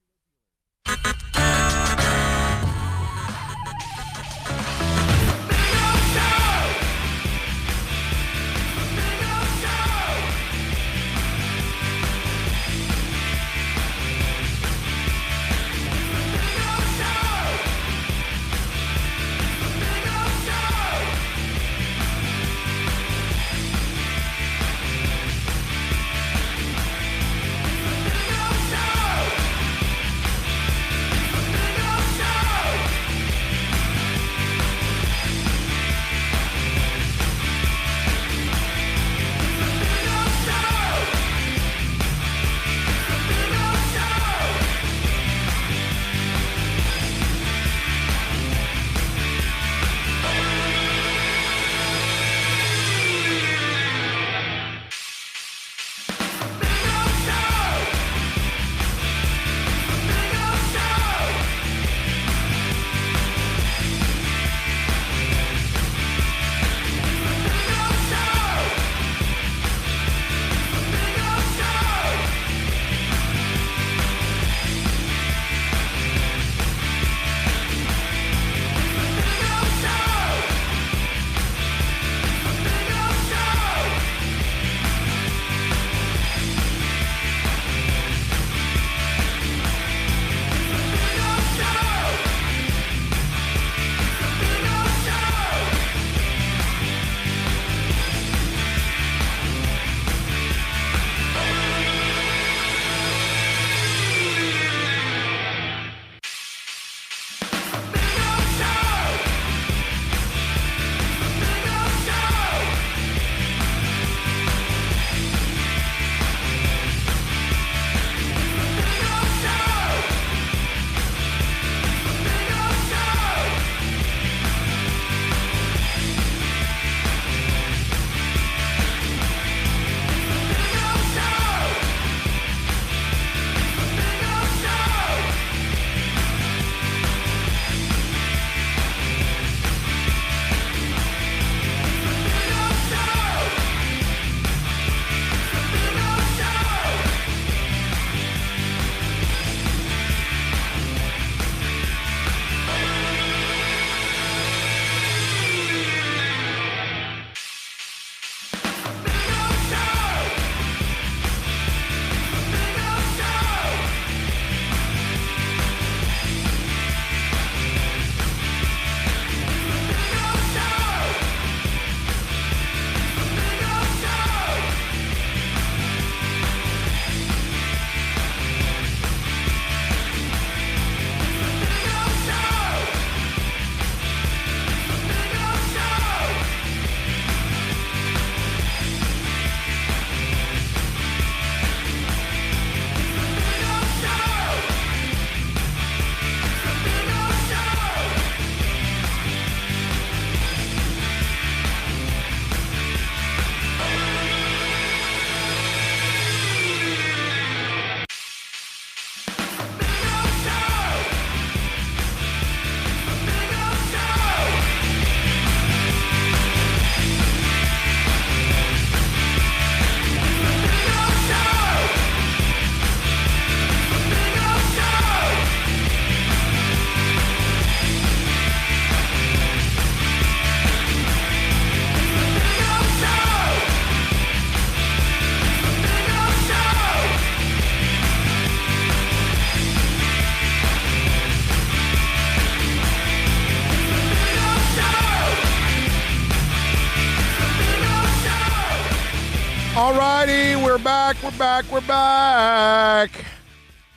All righty, we're back.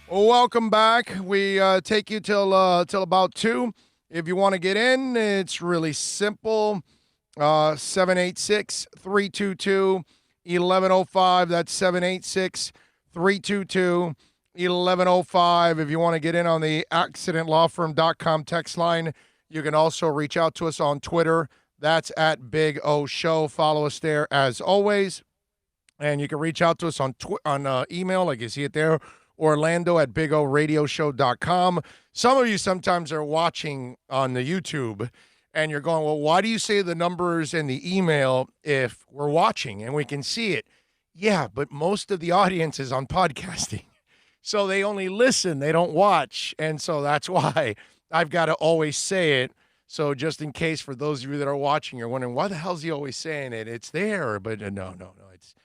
Welcome back. We take you till about 2. If you want to get in, it's really simple. 786-322-1105. That's 786-322-1105. If you want to get in on the accidentlawfirm.com text line, you can also reach out to us on Twitter. That's at Big O Show. Follow us there as always. And you can reach out to us on email, like you see it there, Orlando at BigORadioshow.com. Some of you sometimes are watching on the YouTube, and you're going, well, why do you say the numbers and the email if we're watching and we can see it? Yeah, but most of the audience is on podcasting. So they only listen, they don't watch. And so that's why I've got to always say it. So just in case for those of you that are watching, you're wondering, why the hell is he always saying it? It's there, but no. It's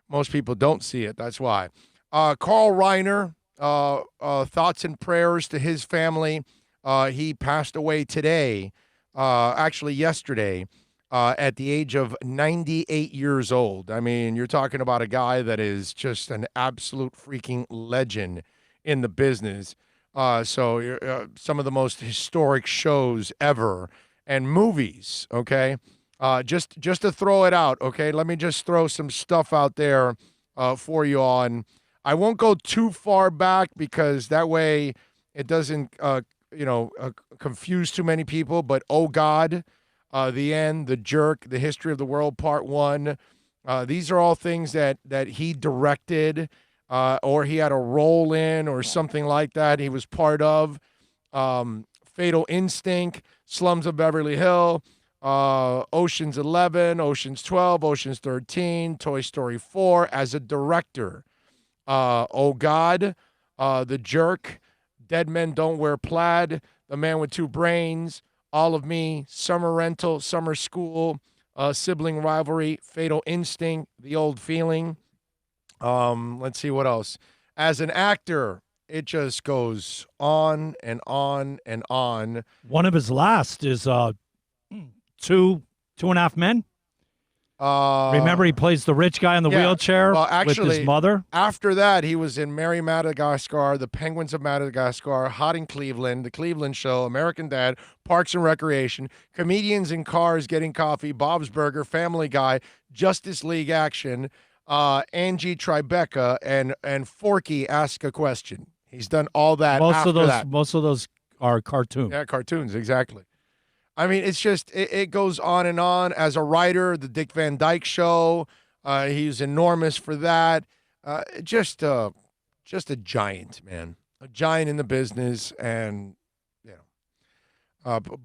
most people don't see it. That's why. Carl Reiner, thoughts and prayers to his family. He passed away today, actually yesterday, at the age of 98 years old. I mean, you're talking about a guy that is just an absolute freaking legend in the business. So some of the most historic shows ever and movies, okay? Just to throw it out, okay? Let me just throw some stuff out there for you on. I won't go too far back because that way it doesn't, confuse too many people. But Oh God, The End, The Jerk, The History of the World, Part 1. These are all things that he directed or he had a role in or something like that he was part of. Fatal Instinct, Slums of Beverly Hills, Ocean's 11, Ocean's 12, Ocean's 13, Toy Story 4 as a director. Oh God, The Jerk, Dead Men Don't Wear Plaid, The Man with Two Brains, All of Me, Summer Rental, Summer School, Sibling Rivalry, Fatal Instinct, The Old Feeling. Let's see what else. As an actor, it just goes on and on and on. One of his last is Two and a Half Men. Remember, he plays the rich guy in the wheelchair with his mother? After that, he was in Mary Madagascar, The Penguins of Madagascar, Hot in Cleveland, The Cleveland Show, American Dad, Parks and Recreation, Comedians in Cars Getting Coffee, Bob's Burger, Family Guy, Justice League Action, Angie Tribeca, and Forky Ask a Question. He's done all that Most of those are cartoons. Yeah, cartoons, exactly. I mean, it's just, it goes on and on. As a writer, the Dick Van Dyke Show, he's enormous for that. Just a giant, man. A giant in the business. And,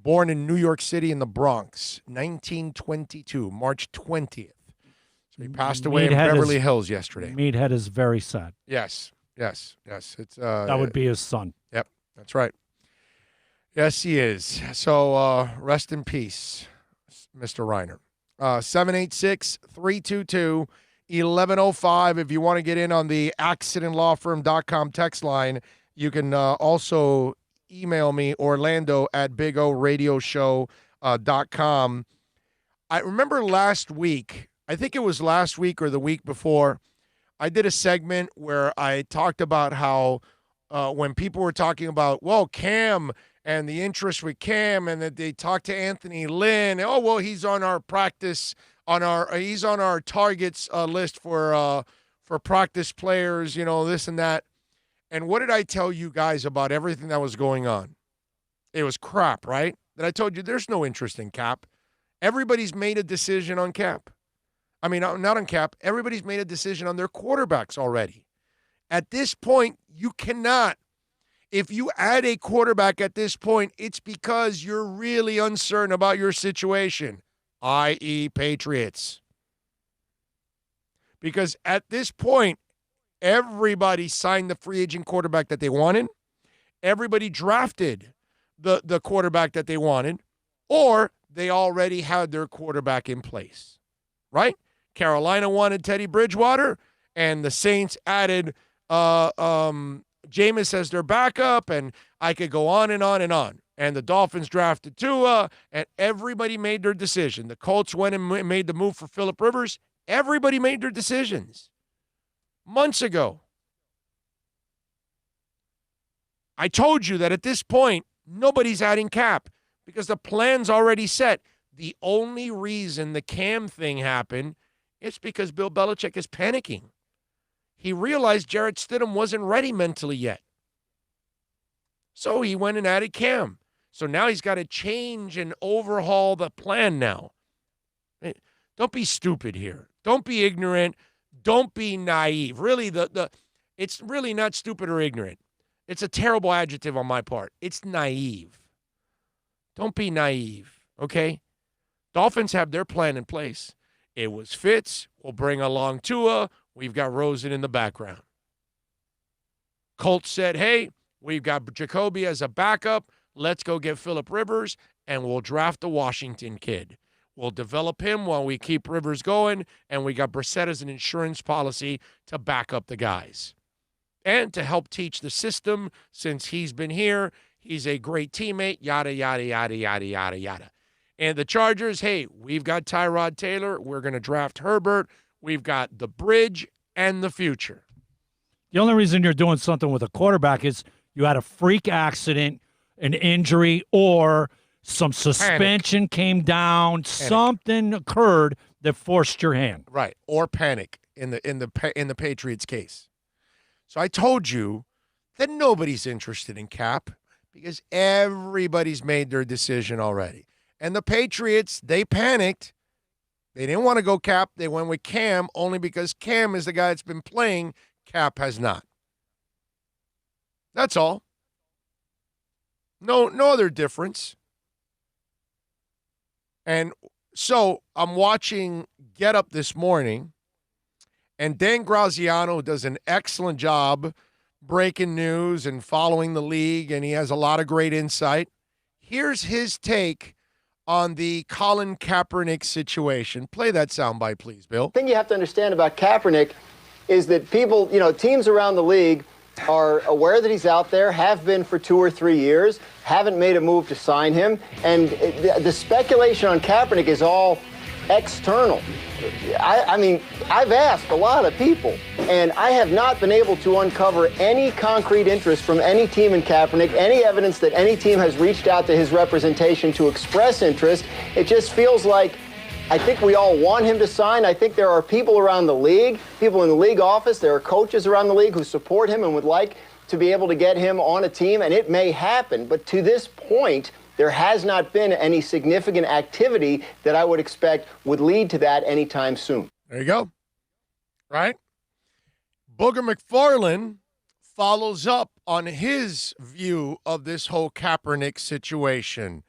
born in New York City in the Bronx, 1922, March 20th. So he passed away in Beverly Hills yesterday. Meathead is very sad. Yes. It's that would be his son. Yep, that's right. Yes, he is. So rest in peace, Mr. Reiner. 786-322-1105. If you want to get in on the accidentlawfirm.com text line, you can also email me, Orlando at BigORadioshow.com. I remember last week, I think it was last week or the week before, I did a segment where I talked about how when people were talking about, well, Cam and the interest with Cam, and that they talked to Anthony Lynn. Oh, well, he's on our practice, he's on our targets list for practice players, this and that. And what did I tell you guys about everything that was going on? It was crap, right? That I told you there's no interest in Cap. Everybody's made a decision on Cap. I mean, not on Cap. Everybody's made a decision on their quarterbacks already. At this point, you cannot. If you add a quarterback at this point, it's because you're really uncertain about your situation, i.e. Patriots. Because at this point, everybody signed the free agent quarterback that they wanted. Everybody drafted the quarterback that they wanted, or they already had their quarterback in place, right? Carolina wanted Teddy Bridgewater, and the Saints added Jameis as their backup, and I could go on and on and on. And the Dolphins drafted Tua, and everybody made their decision. The Colts went and made the move for Phillip Rivers. Everybody made their decisions months ago. I told you that at this point, nobody's adding Cap because the plan's already set. The only reason the Cam thing happened is because Bill Belichick is panicking. He realized Jarrett Stidham wasn't ready mentally yet. So he went and added Cam. So now he's got to change and overhaul the plan now. Don't be stupid here. Don't be ignorant. Don't be naive. Really, It's really not stupid or ignorant. It's a terrible adjective on my part. It's naive. Don't be naive, okay? Dolphins have their plan in place. It was Fitz. We'll bring along Tua. We've got Rosen in the background. Colts said, hey, we've got Jacoby as a backup. Let's go get Phillip Rivers, and we'll draft the Washington kid. We'll develop him while we keep Rivers going, and we got Brissett as an insurance policy to back up the guys. And to help teach the system, since he's been here, he's a great teammate, yada, yada, yada, yada, yada, yada. And the Chargers, hey, we've got Tyrod Taylor. We're going to draft Herbert. We've got the bridge and the future. The only reason you're doing something with a quarterback is you had a freak accident, an injury, or some suspension came down, something occurred that forced your hand. Right, or panic in the Patriots case. So I told you that nobody's interested in Cap because everybody's made their decision already. And the Patriots, they panicked. They didn't want to go Cap. They went with Cam only because Cam is the guy that's been playing. Cap has not. That's all. No other difference. And so I'm watching Get Up this morning, and Dan Graziano does an excellent job breaking news and following the league, and he has a lot of great insight. Here's his take on the Colin Kaepernick situation. Play that soundbite, please, Bill. The thing you have to understand about Kaepernick is that people, teams around the league are aware that he's out there, have been for 2 or 3 years, haven't made a move to sign him, and the speculation on Kaepernick is all external. I mean, I've asked a lot of people, and I have not been able to uncover any concrete interest from any team in Kaepernick, any evidence that any team has reached out to his representation to express interest. It just feels like I think we all want him to sign. I think there are people around the league, people in the league office, there are coaches around the league who support him and would like to be able to get him on a team, and it may happen. But to this point, there has not been any significant activity that I would expect would lead to that anytime soon. There you go. Right? Booger McFarland follows up on his view of this whole Kaepernick situation.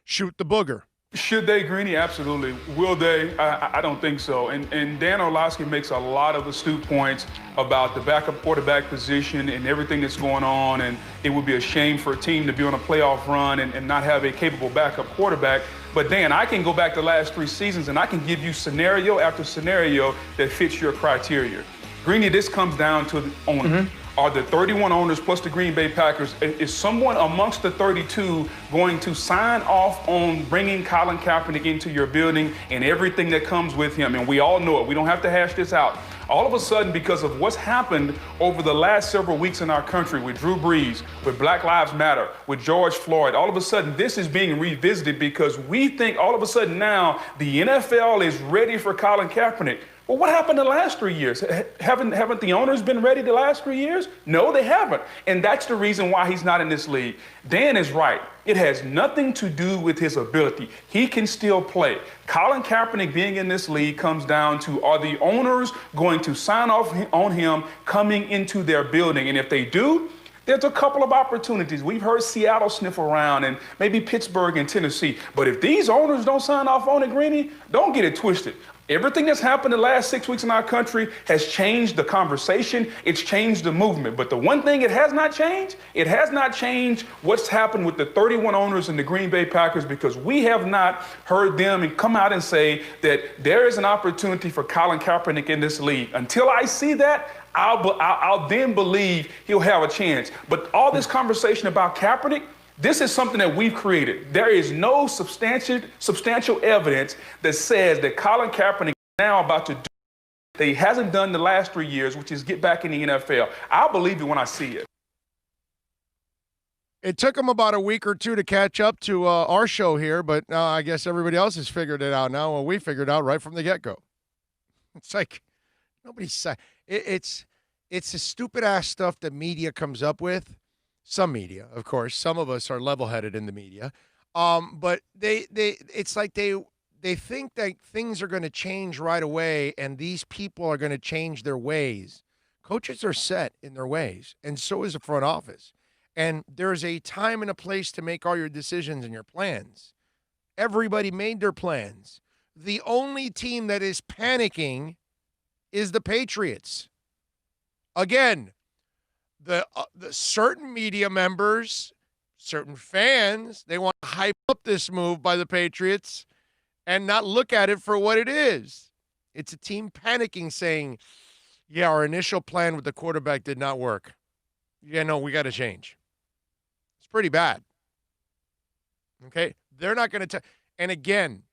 Shoot the Booger. Should they, Greeny? Absolutely. Will they? I don't think so. And Dan Orlovsky makes a lot of astute points about the backup quarterback position and everything that's going on. And it would be a shame for a team to be on a playoff run and not have a capable backup quarterback. But Dan, I can go back the last 3 seasons and I can give you scenario after scenario that fits your criteria. Greeny, this comes down to the owner. Mm-hmm. Are the 31 owners plus the Green Bay Packers, is someone amongst the 32 going to sign off on bringing Colin Kaepernick into your building and everything that comes with him? And we all know it. We don't have to hash this out. All of a sudden, because of what's happened over the last several weeks in our country with Drew Brees, with Black Lives Matter, with George Floyd, all of a sudden this is being revisited because we think all of a sudden now the NFL is ready for Colin Kaepernick. Well, what happened the last 3 years? Haven't the owners been ready the last 3 years? No, they haven't. And that's the reason why he's not in this league. Dan is right. It has nothing to do with his ability. He can still play. Colin Kaepernick being in this league comes down to, are the owners going to sign off on him coming into their building? And if they do, there's a couple of opportunities. We've heard Seattle sniff around and maybe Pittsburgh and Tennessee. But if these owners don't sign off on it, Greeny, don't get it twisted. Everything that's happened the last 6 weeks in our country has changed the conversation. It's changed the movement. But the one thing it has not changed what's happened with the 31 owners in the Green Bay Packers, because we have not heard them come out and say that there is an opportunity for Colin Kaepernick in this league. Until I see that, I'll then believe he'll have a chance. But all this conversation about Kaepernick, this is something that we've created. There is no substantial evidence that says that Colin Kaepernick is now about to do that he hasn't done the last 3 years, which is get back in the NFL. I'll believe it when I see it. It took him about a week or two to catch up to our show here, but I guess everybody else has figured it out now. Well, we figured it out right from the get-go. It's like nobody's saying it's the stupid-ass stuff that media comes up with. Some media, of course. Some of us are level-headed in the media. But it's like they think that things are going to change right away and these people are going to change their ways. Coaches are set in their ways, and so is the front office. And there's a time and a place to make all your decisions and your plans. Everybody made their plans. The only team that is panicking is the Patriots. Again, the certain media members, certain fans, they want to hype up this move by the Patriots and not look at it for what it is. It's a team panicking, saying, yeah, our initial plan with the quarterback did not work. Yeah, no, we got to change. It's pretty bad. Okay? They're not going to and again,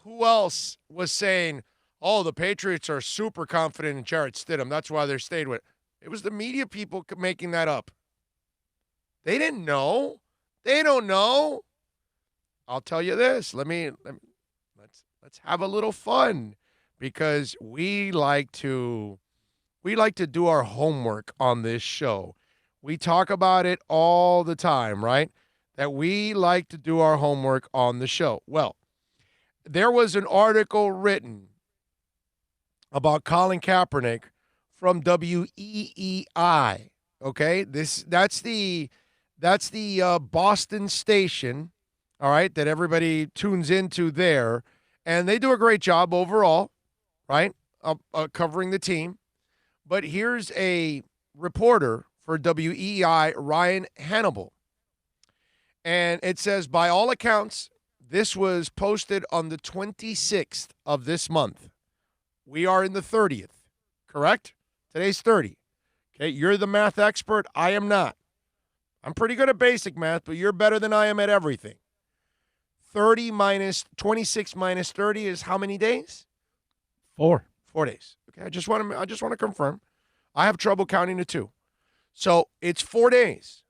who else was saying, oh, the Patriots are super confident in Jarrett Stidham. That's why they're stayed with it. It was the media people making that up. They didn't know. They don't know. I'll tell you this. Let's have a little fun, because we like to do our homework on this show. We talk about it all the time, right? That we like to do our homework on the show. Well, there was an article written about Colin Kaepernick from WEEI. Okay, that's the Boston station, all right, that everybody tunes into there, and they do a great job overall, right, covering the team. But here's a reporter for WEEI, Ryan Hannibal, and it says, by all accounts, this was posted on the 26th of this month. We are in the 30th, correct? Today's 30. Okay, you're the math expert. I am not. I'm pretty good at basic math, but you're better than I am at everything. 26 minus 30 is how many days? 4. 4 days. Okay, I just want to confirm. I have trouble counting to 2. So it's 4 days.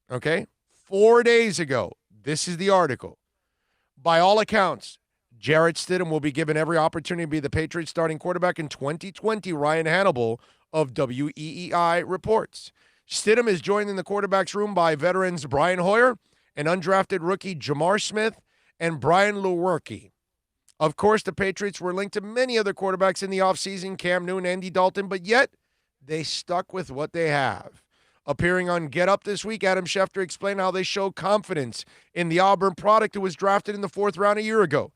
Okay? 4 days ago, this is the article. By all accounts, Jarrett Stidham will be given every opportunity to be the Patriots starting quarterback in 2020, Ryan Hannibal of WEEI reports. Stidham is joined in the quarterback's room by veterans Brian Hoyer, an undrafted rookie Jamar Smith, and Brian Lewerke. Of course, the Patriots were linked to many other quarterbacks in the offseason, Cam Newton, Andy Dalton, but yet they stuck with what they have. Appearing on Get Up this week, Adam Schefter explained how they show confidence in the Auburn product who was drafted in the 4th round a year ago.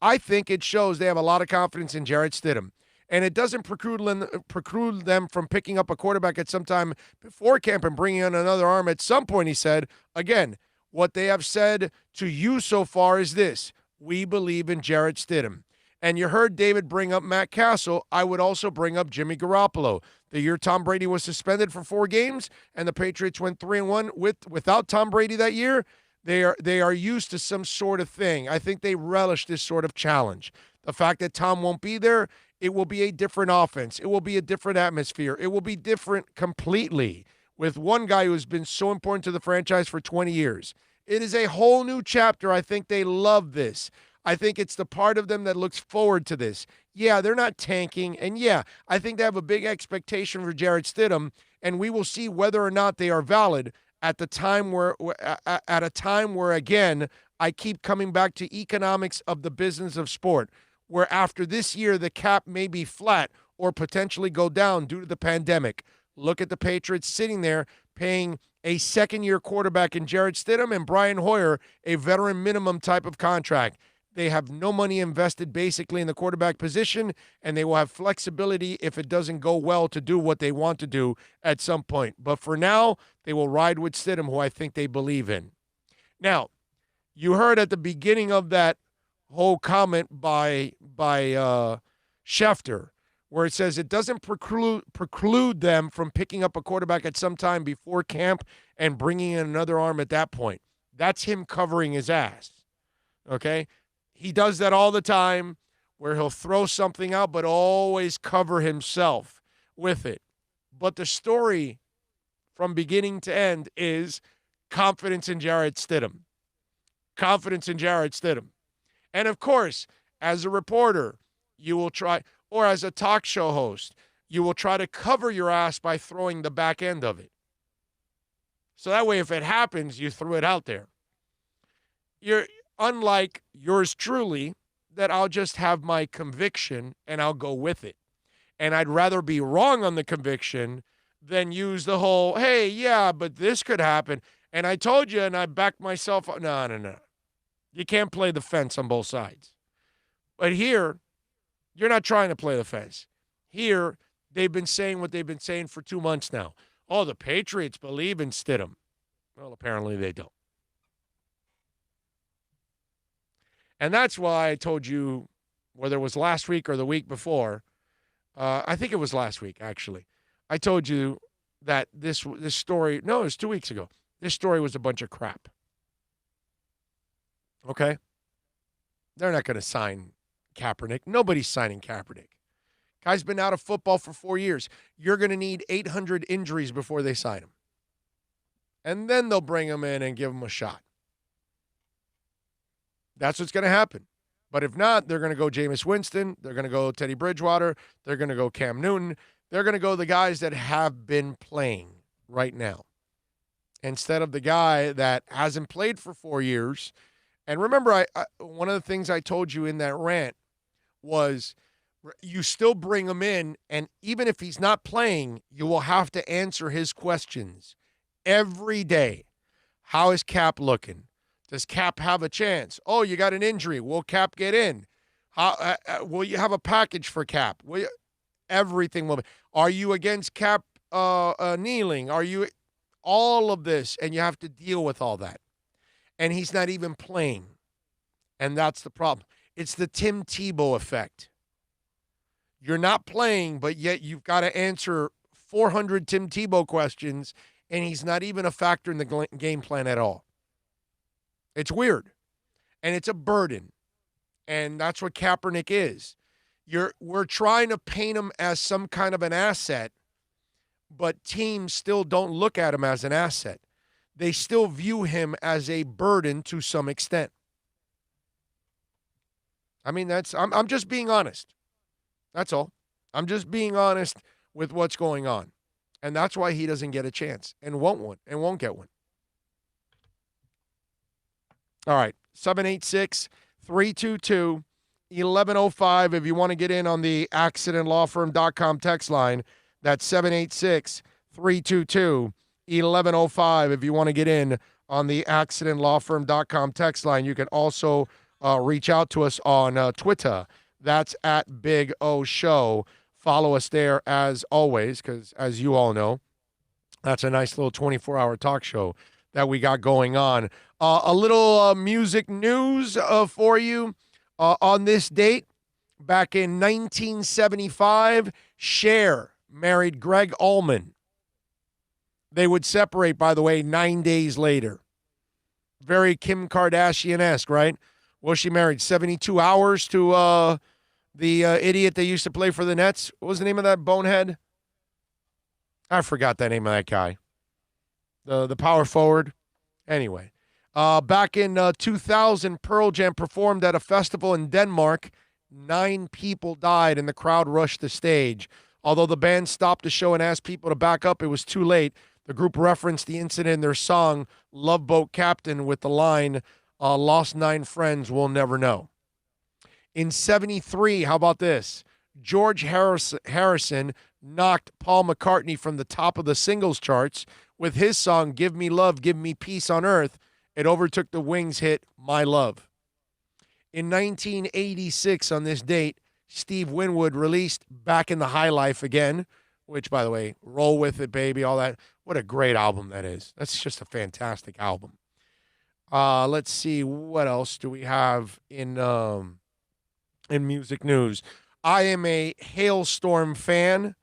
I think it shows they have a lot of confidence in Jarrett Stidham. And it doesn't preclude them from picking up a quarterback at some time before camp and bringing in another arm at some point, he said. Again, what they have said to you so far is this: we believe in Jarrett Stidham. And you heard David bring up Matt Castle. I would also bring up Jimmy Garoppolo. The year Tom Brady was suspended for 4 games and the Patriots went 3-1 without Tom Brady that year, they are used to some sort of thing. I think they relish this sort of challenge. The fact that Tom won't be there, it will be a different offense. It will be a different atmosphere. It will be different completely with one guy who has been so important to the franchise for 20 years. It is a whole new chapter. I think they love this. I think it's the part of them that looks forward to this. Yeah, they're not tanking. And yeah, I think they have a big expectation for Jarrett Stidham, and we will see whether or not they are valid at a time where, again, I keep coming back to economics of the business of sport, where after this year, the cap may be flat or potentially go down due to the pandemic. Look at the Patriots sitting there paying a second-year quarterback in Jarrett Stidham and Brian Hoyer a veteran minimum type of contract. They have no money invested basically in the quarterback position, and they will have flexibility if it doesn't go well to do what they want to do at some point. But for now, they will ride with Stidham, who I think they believe in. Now, you heard at the beginning of that whole comment by Schefter, where it says it doesn't preclude them from picking up a quarterback at some time before camp and bringing in another arm at that point. That's him covering his ass, okay? He does that all the time, where he'll throw something out but always cover himself with it. But the story from beginning to end is confidence in Jarrett Stidham. Confidence in Jarrett Stidham. And, of course, as a reporter, you will try, or as a talk show host, you will try to cover your ass by throwing the back end of it. So that way, if it happens, you threw it out there. You're unlike yours truly, that I'll just have my conviction and I'll go with it. And I'd rather be wrong on the conviction than use the whole, hey, yeah, but this could happen. And I told you, and I backed myself up. No. You can't play the fence on both sides. But here, you're not trying to play the fence. Here, they've been saying what they've been saying for 2 months now. Oh, the Patriots believe in Stidham. Well, apparently they don't. And that's why I told you, whether it was last week or the week before, I think it was last week, actually. I told you that this story, no, it was 2 weeks ago. This story was a bunch of crap. Okay? They're not going to sign Kaepernick. Nobody's signing Kaepernick. Guy's been out of football for 4 years. You're going to need 800 injuries before they sign him. And then they'll bring him in and give him a shot. That's what's going to happen. But if not, they're going to go Jameis Winston. They're going to go Teddy Bridgewater. They're going to go Cam Newton. They're going to go the guys that have been playing right now instead of the guy that hasn't played for 4 years. And remember, I one of the things I told you in that rant was you still bring him in, and even if he's not playing, you will have to answer his questions every day. How is Cap looking? Does Cap have a chance? Oh, you got an injury. Will Cap get in? How will you have a package for Cap? Will you, everything will be. Are you against Cap kneeling? Are you all of this? And you have to deal with all that. And he's not even playing. And that's the problem. It's the Tim Tebow effect. You're not playing, but yet you've got to answer 400 Tim Tebow questions, and he's not even a factor in the game plan at all. It's weird, and it's a burden, and that's what Kaepernick is. We're trying to paint him as some kind of an asset, but teams still don't look at him as an asset. They still view him as a burden to some extent. I mean, I'm just being honest. That's all. I'm just being honest with what's going on, and that's why he doesn't get a chance and won't get one. All right, 786-322-1105. If you want to get in on the accidentlawfirm.com text line, that's 786-322-1105. If you want to get in on the accidentlawfirm.com text line, you can also reach out to us on Twitter. That's at Big O Show. Follow us there as always, because as you all know, that's a nice little 24-hour talk show that we got going on. A little music news for you. On this date, back in 1975, Cher married Greg Allman. They would separate, by the way, 9 days later. Very Kim Kardashian-esque, right? Well, she married 72 hours to the idiot that used to play for the Nets. What was the name of that bonehead? I forgot the name of that guy. The power forward. Anyway, back in 2000, Pearl Jam performed at a festival in Denmark. 9 people died and the crowd rushed the stage. Although the band stopped the show and asked people to back up, it was too late. The group referenced the incident in their song, Love Boat Captain, with the line, lost 9 friends, we'll never know. In 73, how about this? George Harrison knocked Paul McCartney from the top of the singles charts with his song, Give Me Love, Give Me Peace on Earth. It overtook the Wings hit, My Love. In 1986, on this date, Steve Winwood released Back in the High Life Again, which, by the way, Roll With It, Baby, all that. What a great album that is. That's just a fantastic album. Let's see, what else do we have in music news? I am a Hailstorm fan,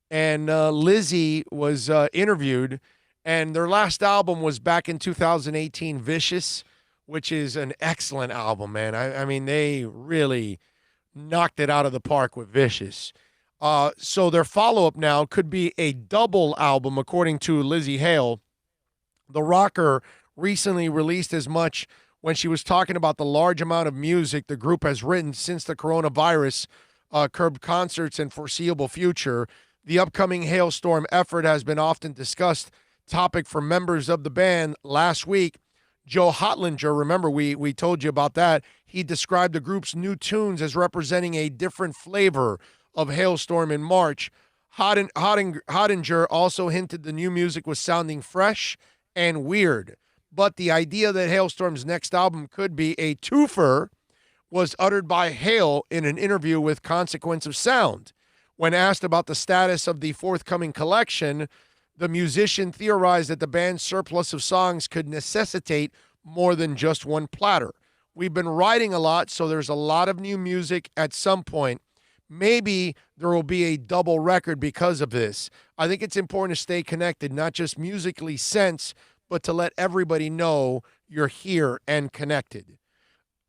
and Lizzie was interviewed, and their last album was back in 2018, Vicious, which is an excellent album, man. I mean, they really knocked it out of the park with Vicious. So their follow-up now could be a double album, according to Lizzie Hale. The rocker recently released as much when she was talking about the large amount of music the group has written since the coronavirus curbed concerts and foreseeable future. The upcoming Hailstorm effort has been often discussed topic for members of the band. Last week, Joe Hotlinger, remember we told you about that, he described the group's new tunes as representing a different flavor, of Hailstorm in March. Hottinger also hinted the new music was sounding fresh and weird. But the idea that Hailstorm's next album could be a twofer was uttered by Hale in an interview with Consequence of Sound. When asked about the status of the forthcoming collection, the musician theorized that the band's surplus of songs could necessitate more than just one platter. We've been writing a lot, so there's a lot of new music at some point. Maybe there will be a double record because of this. I think it's important to stay connected, not just musically sense, but to let everybody know you're here and connected.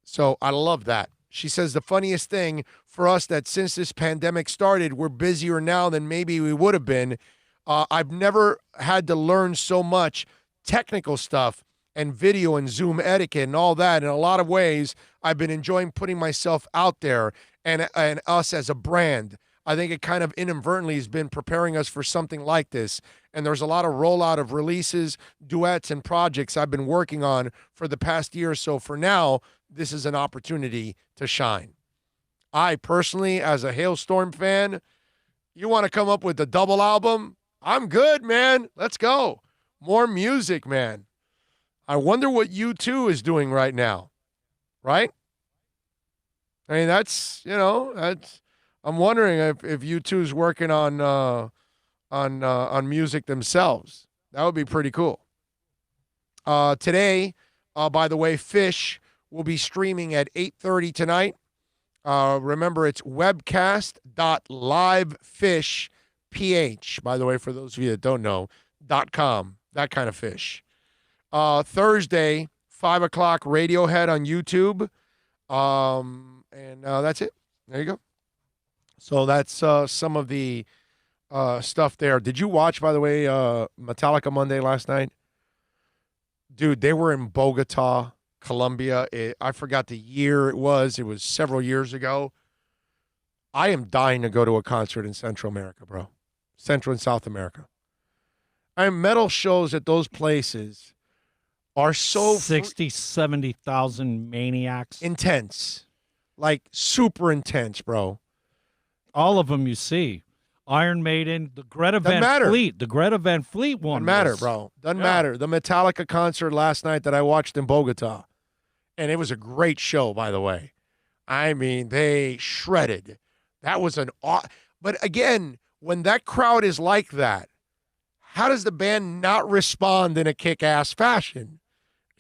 So I love that. She says the funniest thing for us that since this pandemic started, we're busier now than maybe we would have been. I've never had to learn so much technical stuff and video and Zoom etiquette and all that. In a lot of ways, I've been enjoying putting myself out there and us as a brand. I think it kind of inadvertently has been preparing us for something like this. And there's a lot of rollout of releases, duets, and projects I've been working on for the past year or so. For now, this is an opportunity to shine. I personally, as a Hailstorm fan, you want to come up with a double album? I'm good, man. Let's go. More music, man. I wonder what U2 is doing right now, right? I mean, I'm wondering if U2 is working on music themselves. That would be pretty cool. Today, by the way, Fish will be streaming at 8:30 tonight. Remember, it's webcast.livefishph, by the way, for those of you that don't know, .com, that kind of fish. Thursday, 5 o'clock, Radiohead on YouTube. And that's it. There you go. So that's some of the stuff there. Did you watch, by the way, Metallica Monday last night? Dude, they were in Bogota, Colombia. I forgot the year it was. It was several years ago. I am dying to go to a concert in Central America, bro. Central and South America. Metal shows at those places are so 70,000 maniacs. Intense. Like super intense, bro. All of them you see. Iron Maiden, the Greta Van Fleet. The Greta Van Fleet one. Doesn't matter, bro. Doesn't matter. The Metallica concert last night that I watched in Bogota. And it was a great show, by the way. I mean, they shredded. That was but again, when that crowd is like that, how does the band not respond in a kick-ass fashion?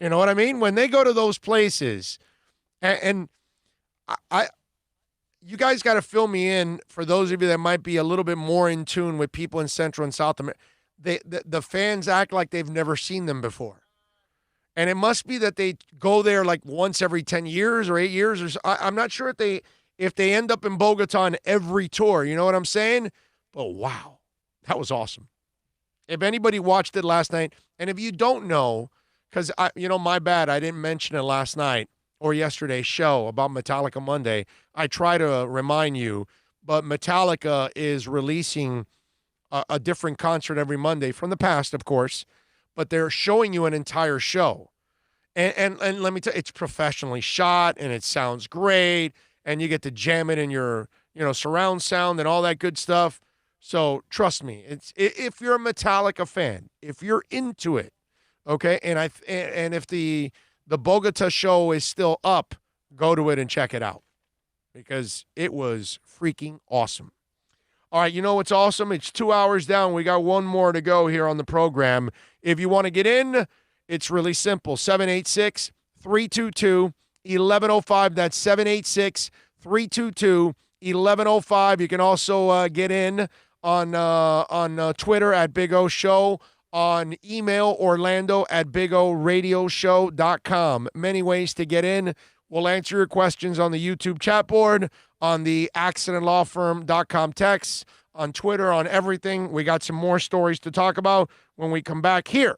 You know what I mean? When they go to those places, and you guys got to fill me in for those of you that might be a little bit more in tune with people in Central and South America. The fans act like they've never seen them before. And it must be that they go there like once every 10 years or 8 years. Or so. I'm not sure if they end up in Bogota on every tour. You know what I'm saying? But wow, that was awesome. If anybody watched it last night, and if you don't know, because my bad, I didn't mention it last night or yesterday's show about Metallica Monday. I try to remind you, but Metallica is releasing a different concert every Monday from the past, of course, but they're showing you an entire show. And let me tell you, it's professionally shot, and it sounds great, and you get to jam it in your surround sound and all that good stuff. So trust me, if you're a Metallica fan, if you're into it, okay, and if the Bogota show is still up, go to it and check it out because it was freaking awesome. All right, you know what's awesome? It's 2 hours down. We got one more to go here on the program. If you want to get in, it's really simple. 786-322-1105. That's 786-322-1105. You can also get in on Twitter at Big O Show, on email orlando@bigoradioshow.com. Many ways to get in. We'll answer your questions on the YouTube chat board, on the accidentlawfirm.com text, on Twitter, on everything. We got some more stories to talk about when we come back here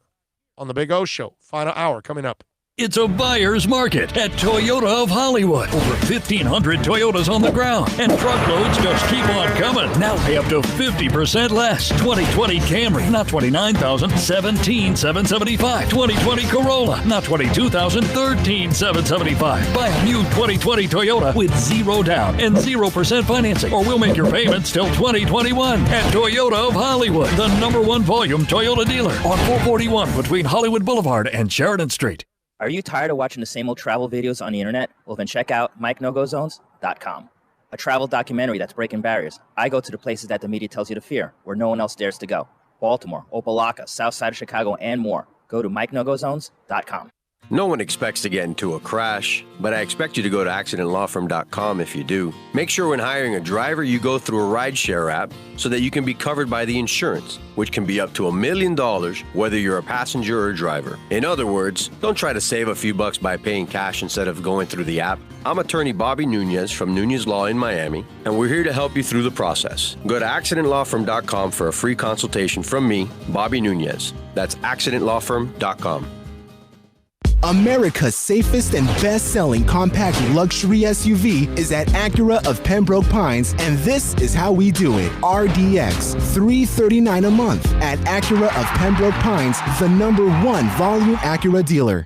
on the Big O Show. Final hour coming up. It's a buyer's market at Toyota of Hollywood. Over 1,500 Toyotas on the ground, and truckloads just keep on coming. Now pay up to 50% less. 2020 Camry, not $29,000, $17,775. 2020 Corolla, not $22,000, $13,775. Buy a new 2020 Toyota with 0 down and 0% financing, or we'll make your payments till 2021 at Toyota of Hollywood, the #1 volume Toyota dealer on 441 between Hollywood Boulevard and Sheridan Street. Are you tired of watching the same old travel videos on the internet? Well, then check out MikeNoGoZones.com, a travel documentary that's breaking barriers. I go to the places that the media tells you to fear, where no one else dares to go. Baltimore, Opelika, South Side of Chicago, and more. Go to MikeNoGoZones.com. No one expects to get into a crash, but I expect you to go to accidentlawfirm.com if you do. Make sure when hiring a driver, you go through a rideshare app so that you can be covered by the insurance, which can be up to $1 million whether you're a passenger or a driver. In other words, don't try to save a few bucks by paying cash instead of going through the app. I'm attorney Bobby Nunez from Nunez Law in Miami, and we're here to help you through the process. Go to accidentlawfirm.com for a free consultation from me, Bobby Nunez. That's accidentlawfirm.com. America's safest and best-selling compact luxury SUV is at Acura of Pembroke Pines, and this is how we do it. RDX, $339 a month at Acura of Pembroke Pines, the #1 volume Acura dealer.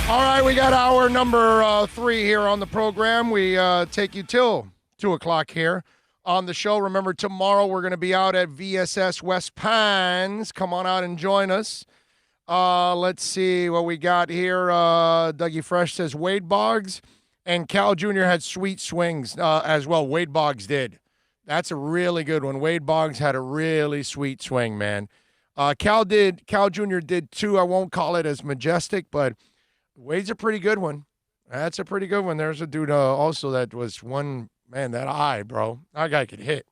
All right, we got hour number 3 here on the program. We take you till 2 o'clock here on the show. Remember, tomorrow we're going to be out at VSS West Pines. Come on out and join us. Let's see what we got here. Dougie Fresh says Wade Boggs and Cal Jr. had sweet swings as well. Wade Boggs did. That's a really good one. Wade Boggs had a really sweet swing, man. Cal Jr. did too. I won't call it as majestic, but Wade's a pretty good one. That's a pretty good one. There's a dude also that was one, man, that eye, bro. That guy can hit.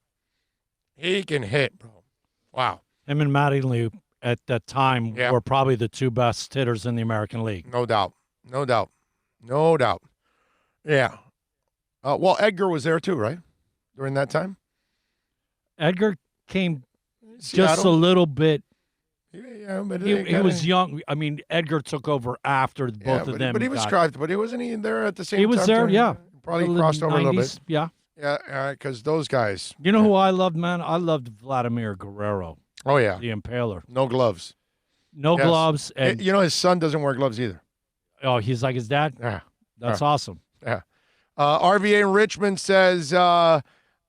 He can hit, bro. Wow. Him and Matty Lee at that time were probably the 2 best hitters in the American League. No doubt. No doubt. No doubt. Yeah. Well, Edgar was there too, right? During that time? Edgar came Seattle? just a little bit. Yeah, but he was young. I mean, Edgar took over after both of them. But he was strived. But wasn't he there at the same time? He was there, yeah. Probably crossed over 90s, a little bit. Yeah. Yeah, because those guys. You know who I loved, man? I loved Vladimir Guerrero. Oh, yeah. The Impaler. No gloves. No gloves. And you know, his son doesn't wear gloves either. Oh, he's like his dad? Yeah. That's awesome. Yeah. RVA in Richmond says,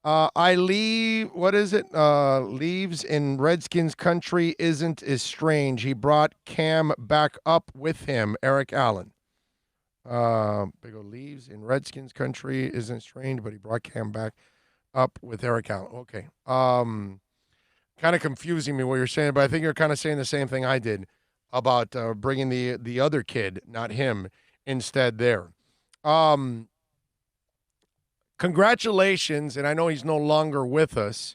I leave, what is it? Leaves in Redskins country isn't as strange. He brought Cam back up with him, Eric Allen. Big O leaves in Redskins country isn't strange, but he brought Cam back up with Eric Allen. Okay. Kind of confusing me what you're saying, but I think you're kind of saying the same thing I did about bringing the other kid, not him, instead there. Congratulations, and I know he's no longer with us,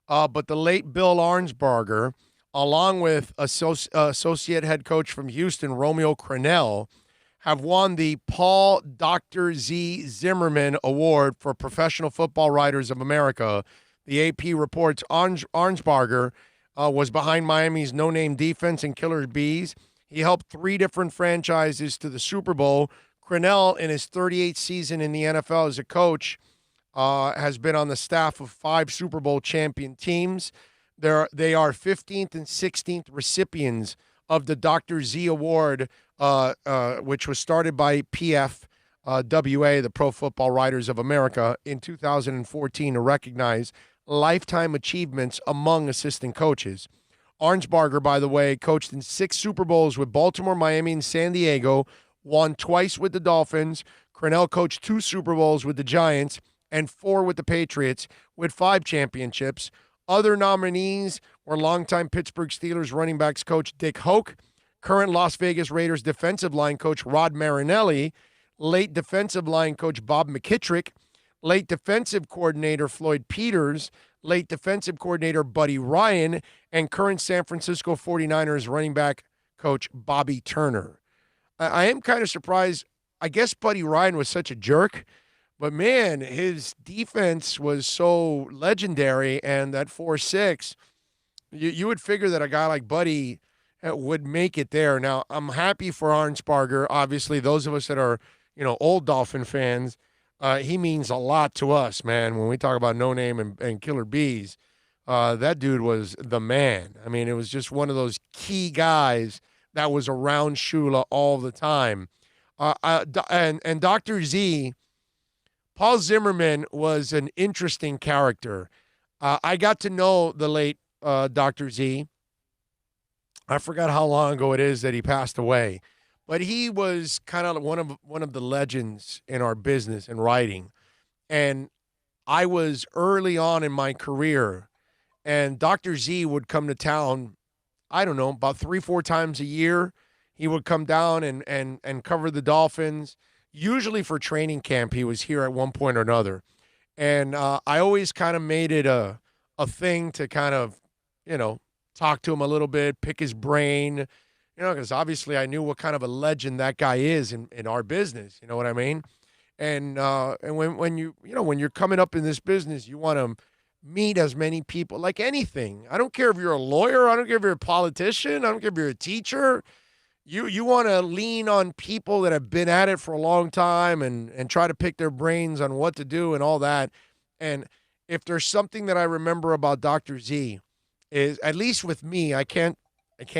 but the late Bill Arnsparger, along with associate head coach from Houston, Romeo Crennel, have won the Paul Dr. Z. Zimmerman Award for Professional Football Writers of America. The AP reports Arnsparger was behind Miami's no-name defense and Killer Bees. He helped 3 different franchises to the Super Bowl. Crennel, in his 38th season in the NFL as a coach, has been on the staff of 5 Super Bowl champion teams. They are 15th and 16th recipients of the Dr. Z Award, which was started by PFWA, the Pro Football Writers of America, in 2014 to recognize lifetime achievements among assistant coaches. Arnsparger, by the way, coached in 6 Super Bowls with Baltimore, Miami, and San Diego, won twice with the Dolphins. Crennel coached 2 Super Bowls with the Giants and 4 with the Patriots, with 5 championships. Other nominees were longtime Pittsburgh Steelers running backs coach Dick Hoke, current Las Vegas Raiders defensive line coach Rod Marinelli, late defensive line coach Bob McKittrick, late defensive coordinator Floyd Peters, late defensive coordinator Buddy Ryan, and current San Francisco 49ers running back coach Bobby Turner. I am kind of surprised. I guess Buddy Ryan was such a jerk, but man, his defense was so legendary, and that 4-6, you would figure that a guy like Buddy would make it there. Now, I'm happy for Arnsparger. Obviously, those of us that are, old Dolphin fans, he means a lot to us, man. When we talk about No Name and Killer Bees, that dude was the man. I mean, it was just one of those key guys that was around Shula all the time. And Dr. Z, Paul Zimmerman was an interesting character. I got to know the late Dr. Z. I forgot how long ago it is that he passed away, but he was kind of one of the legends in our business and writing. And I was early on in my career, and Dr. Z would come to town, I don't know, about 3-4 times a year. He would come down and cover the Dolphins. Usually for training camp, he was here at one point or another. And I always kind of made it a thing to kind of, talk to him a little bit, pick his brain, because obviously I knew what kind of a legend that guy is in our business. You know what I mean? And when you're coming up in this business, you want to meet as many people, like anything. I don't care if you're a lawyer. I don't care if you're a politician. I don't care if you're a teacher. You want to lean on people that have been at it for a long time and try to pick their brains on what to do and all that. And if there's something that I remember about Dr. Z, is, at least with me, I can't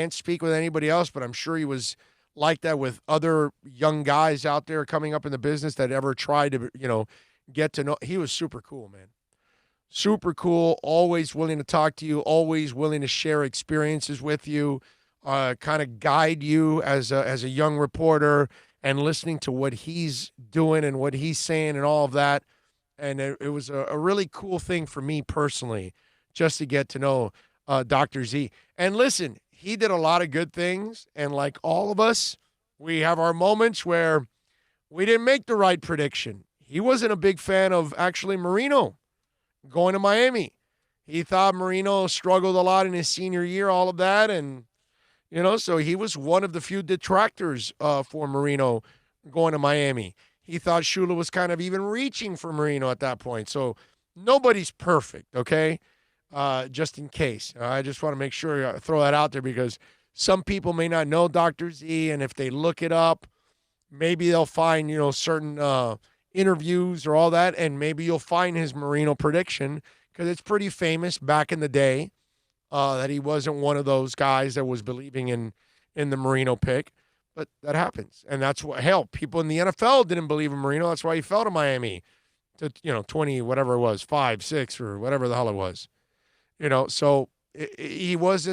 speak with anybody else, but I'm sure he was like that with other young guys out there coming up in the business that ever tried to, get to know. He was super cool, man. Super cool, always willing to talk to you, always willing to share experiences with you. Kind of guide you as a young reporter, and listening to what he's doing and what he's saying and all of that. And it was a really cool thing for me personally, just to get to know Dr. Z. And listen, he did a lot of good things. And like all of us, we have our moments where we didn't make the right prediction. He wasn't a big fan of actually Marino going to Miami. He thought Marino struggled a lot in his senior year, all of that. And so he was one of the few detractors for Marino going to Miami. He thought Shula was kind of even reaching for Marino at that point. So nobody's perfect, okay? Just in case. I just want to make sure I throw that out there, because some people may not know Dr. Z, and if they look it up, maybe they'll find, certain interviews or all that, and maybe you'll find his Marino prediction, because it's pretty famous back in the day. That he wasn't one of those guys that was believing in the Marino pick. But that happens. And that's what, hell, people in the NFL didn't believe in Marino. That's why he fell to Miami to, 20, whatever it was, 5, 6, or whatever the hell it was. So he was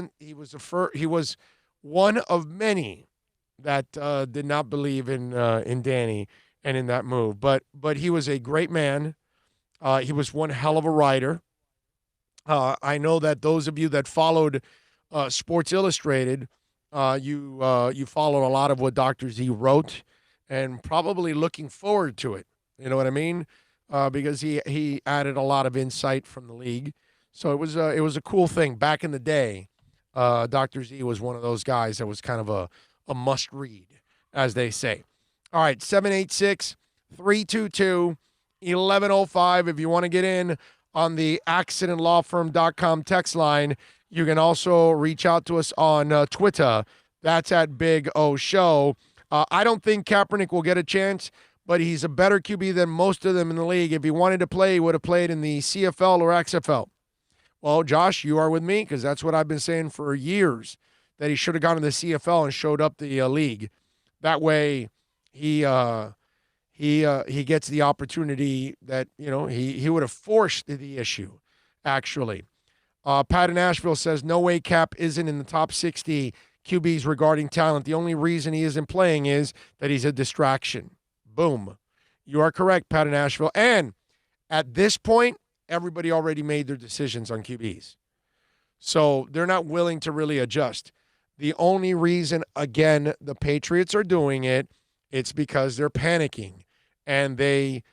one of many that did not believe in Danny and in that move. But he was a great man. He was one hell of a writer. I know that those of you that followed Sports Illustrated, you followed a lot of what Dr. Z wrote, and probably looking forward to it. You know what I mean? Because he added a lot of insight from the league. So it was a cool thing. Back in the day, Dr. Z was one of those guys that was kind of a must read, as they say. All right, 786-322-1105 if you want to get in on the accidentlawfirm.com text line. You can also reach out to us on Twitter. That's at Big O Show. I don't think Kaepernick will get a chance, but he's a better QB than most of them in the league. If he wanted to play, he would have played in the CFL or XFL. Well, Josh, you are with me because that's what I've been saying for years, that he should have gone to the CFL and showed up the league. That way he gets the opportunity that, he would have forced the issue, actually. Pat in Nashville says, no way Cap isn't in the top 60 QBs regarding talent. The only reason he isn't playing is that he's a distraction. Boom. You are correct, Pat in Nashville. And at this point, everybody already made their decisions on QBs. So they're not willing to really adjust. The only reason, again, the Patriots are doing it, it's because they're panicking. And they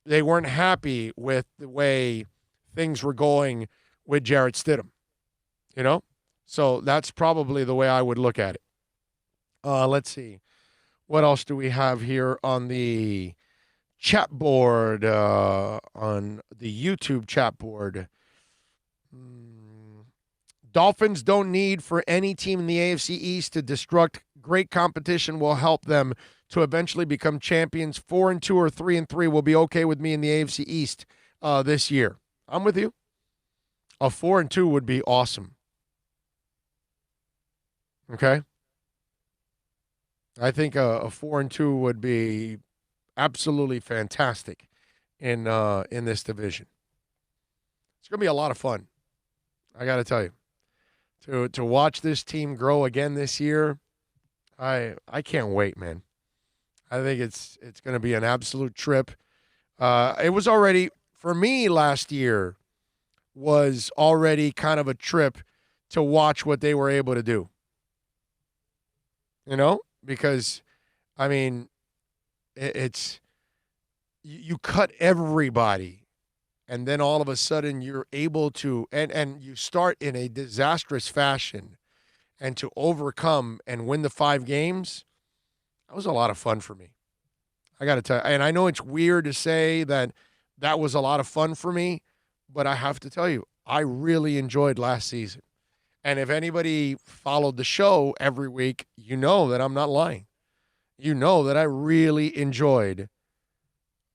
weren't happy with the way things were going with Jarrett Stidham. So that's probably the way I would look at it. Let's see. What else do we have here on the chat board, on the YouTube chat board? Dolphins don't need for any team in the AFC East to destruct. Great competition will help them to eventually become champions. 4-2 or 3-3 will be okay with me in the AFC East this year. I'm with you. A 4-2 would be awesome. Okay? I think a 4-2 would be absolutely fantastic in this division. It's going to be a lot of fun. I got to tell you. To watch this team grow again this year, I can't wait, man. I think it's going to be an absolute trip. It was already, for me last year, was already kind of a trip to watch what they were able to do. Because, I mean, it's you cut everybody, and then all of a sudden you're able to, and you start in a disastrous fashion, and to overcome and win the 5 games, that was a lot of fun for me. I got to tell you, and I know it's weird to say that was a lot of fun for me, but I have to tell you, I really enjoyed last season. And if anybody followed the show every week, you know that I'm not lying. You know that I really enjoyed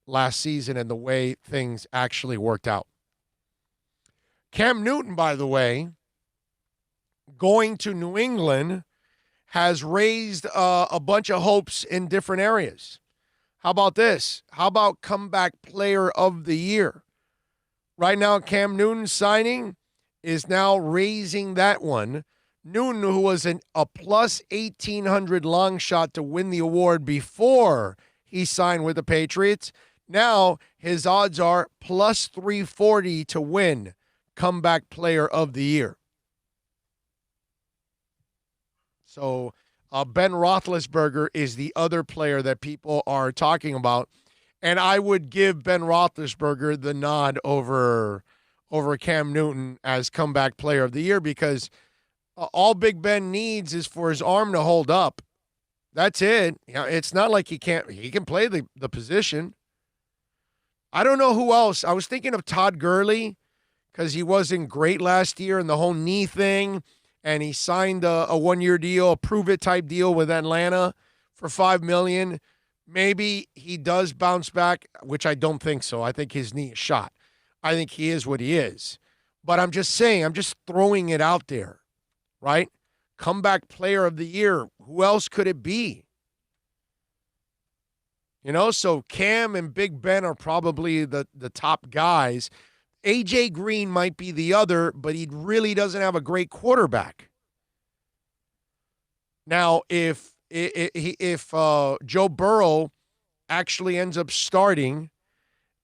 last season and the way things actually worked out. Cam Newton, by the way, going to New England has raised a bunch of hopes in different areas. How about this? How about comeback player of the year? Right now, Cam Newton's signing is now raising that one. Newton, who was a plus 1,800 long shot to win the award before he signed with the Patriots, now his odds are plus 340 to win comeback player of the year. So Ben Roethlisberger is the other player that people are talking about, and I would give Ben Roethlisberger the nod over Cam Newton as comeback player of the year, because all Big Ben needs is for his arm to hold up. That's it. It's not like he can play the position. I don't know who else. I was thinking of Todd Gurley because he wasn't great last year and the whole knee thing, and he signed a one-year deal, a prove-it type deal with Atlanta for $5 million. Maybe he does bounce back, which I don't think so. I think his knee is shot. I think he is what he is. But I'm just saying, I'm just throwing it out there, right? Comeback player of the year. Who else could it be? So Cam and Big Ben are probably the top guys. A.J. Green might be the other, but he really doesn't have a great quarterback. Now, if Joe Burrow actually ends up starting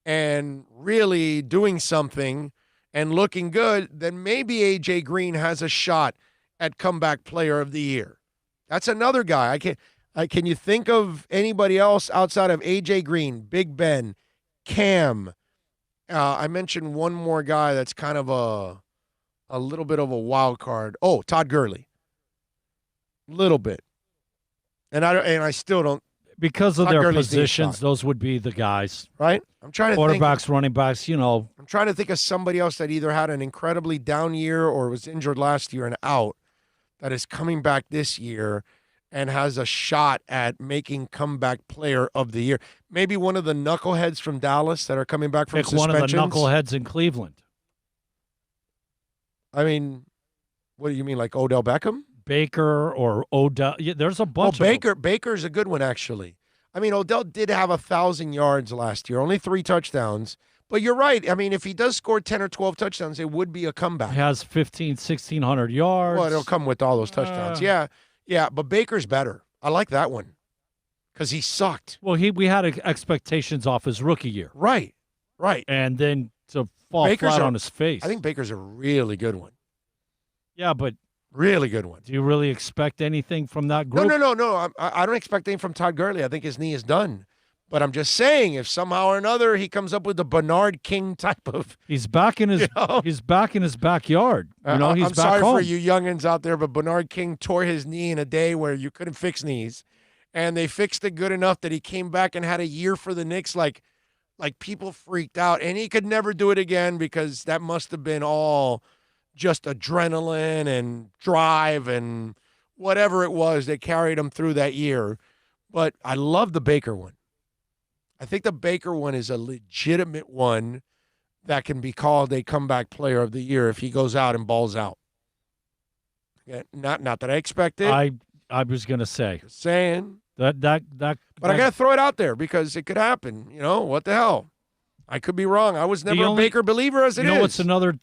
and really doing something and looking good, then maybe A.J. Green has a shot at comeback player of the year. That's another guy. Can you think of anybody else outside of A.J. Green, Big Ben, Cam? I mentioned one more guy that's kind of a little bit of a wild card. Oh, Todd Gurley. Little bit. And I still don't. Because of their positions, those would be the guys. Right? I'm trying to Quarterbacks, running backs, I'm trying to think of somebody else that either had an incredibly down year or was injured last year and out that is coming back this year and has a shot at making comeback player of the year. Maybe one of the knuckleheads from Dallas that are coming back from suspensions. One of the knuckleheads in Cleveland. I mean, what do you mean, like Odell Beckham? Baker or Odell. Yeah, there's a bunch of them. Baker's a good one, actually. I mean, Odell did have 1,000 yards last year, only 3 touchdowns. But you're right. I mean, if he does score 10 or 12 touchdowns, it would be a comeback. He has 1,600 yards. Well, it'll come with all those touchdowns. Yeah, but Baker's better. I like that one because he sucked. Well, we had expectations off his rookie year. Right. And then to fall flat on his face. I think Baker's a really good one. Yeah, but really good one. Do you really expect anything from that group? No. I don't expect anything from Todd Gurley. I think his knee is done. But I'm just saying, if somehow or another he comes up with the Bernard King type of, he's back in his he's back in his backyard. He's I'm back sorry home. for you youngins out there, but Bernard King tore his knee in a day where you couldn't fix knees, and they fixed it good enough that he came back and had a year for the Knicks. Like people freaked out, and he could never do it again because that must have been all just adrenaline and drive and whatever it was that carried him through that year. But I love the Baker one. I think the Baker one is a legitimate one that can be called a comeback player of the year if he goes out and balls out. Yeah, not that I expect it. I was going to say. Just saying. But I got to throw it out there because it could happen. You know, what the hell? I could be wrong. I was never a Baker believer as it is. You know what's another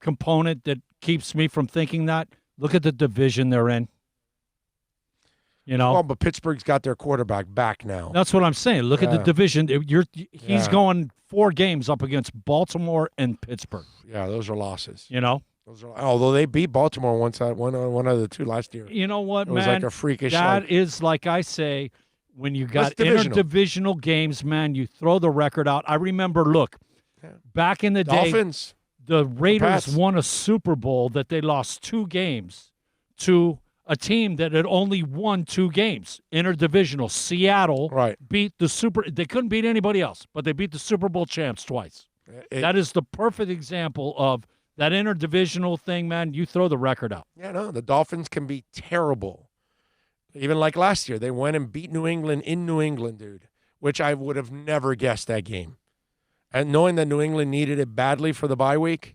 component that keeps me from thinking that? Look at the division they're in. You know, well, but Pittsburgh's got their quarterback back now. That's what I'm saying. Look at the division. He's going 4 games up against Baltimore and Pittsburgh. Yeah, those are losses. You know, although they beat Baltimore one of the 2 last year. You know what, man? It was like a freakish. That is like I say, when you got interdivisional games, man, you throw the record out. I remember, back in the Dolphins, day, the Raiders won a Super Bowl that they lost 2 games to a team that had only won 2 games, interdivisional. Seattle beat they couldn't beat anybody else, but they beat the Super Bowl champs twice. That is the perfect example of that interdivisional thing, man. You throw the record out. Yeah, no, the Dolphins can be terrible. Even like last year, they went and beat New England in New England, dude, which I would have never guessed that game. And knowing that New England needed it badly for the bye week,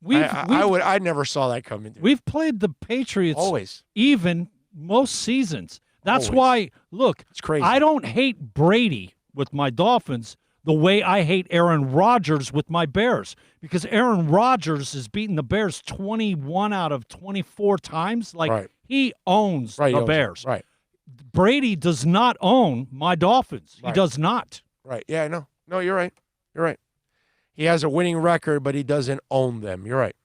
I never saw that coming. Dude. We've played the Patriots always, even most seasons. That's why, look, it's crazy. I don't hate Brady with my Dolphins the way I hate Aaron Rodgers with my Bears, because Aaron Rodgers has beaten the Bears 21 out of 24 times. He owns the Bears. Right. Brady does not own my Dolphins. He does not. Right. Yeah, I know. No, you're right. You're right. He has a winning record, but he doesn't own them. You're right.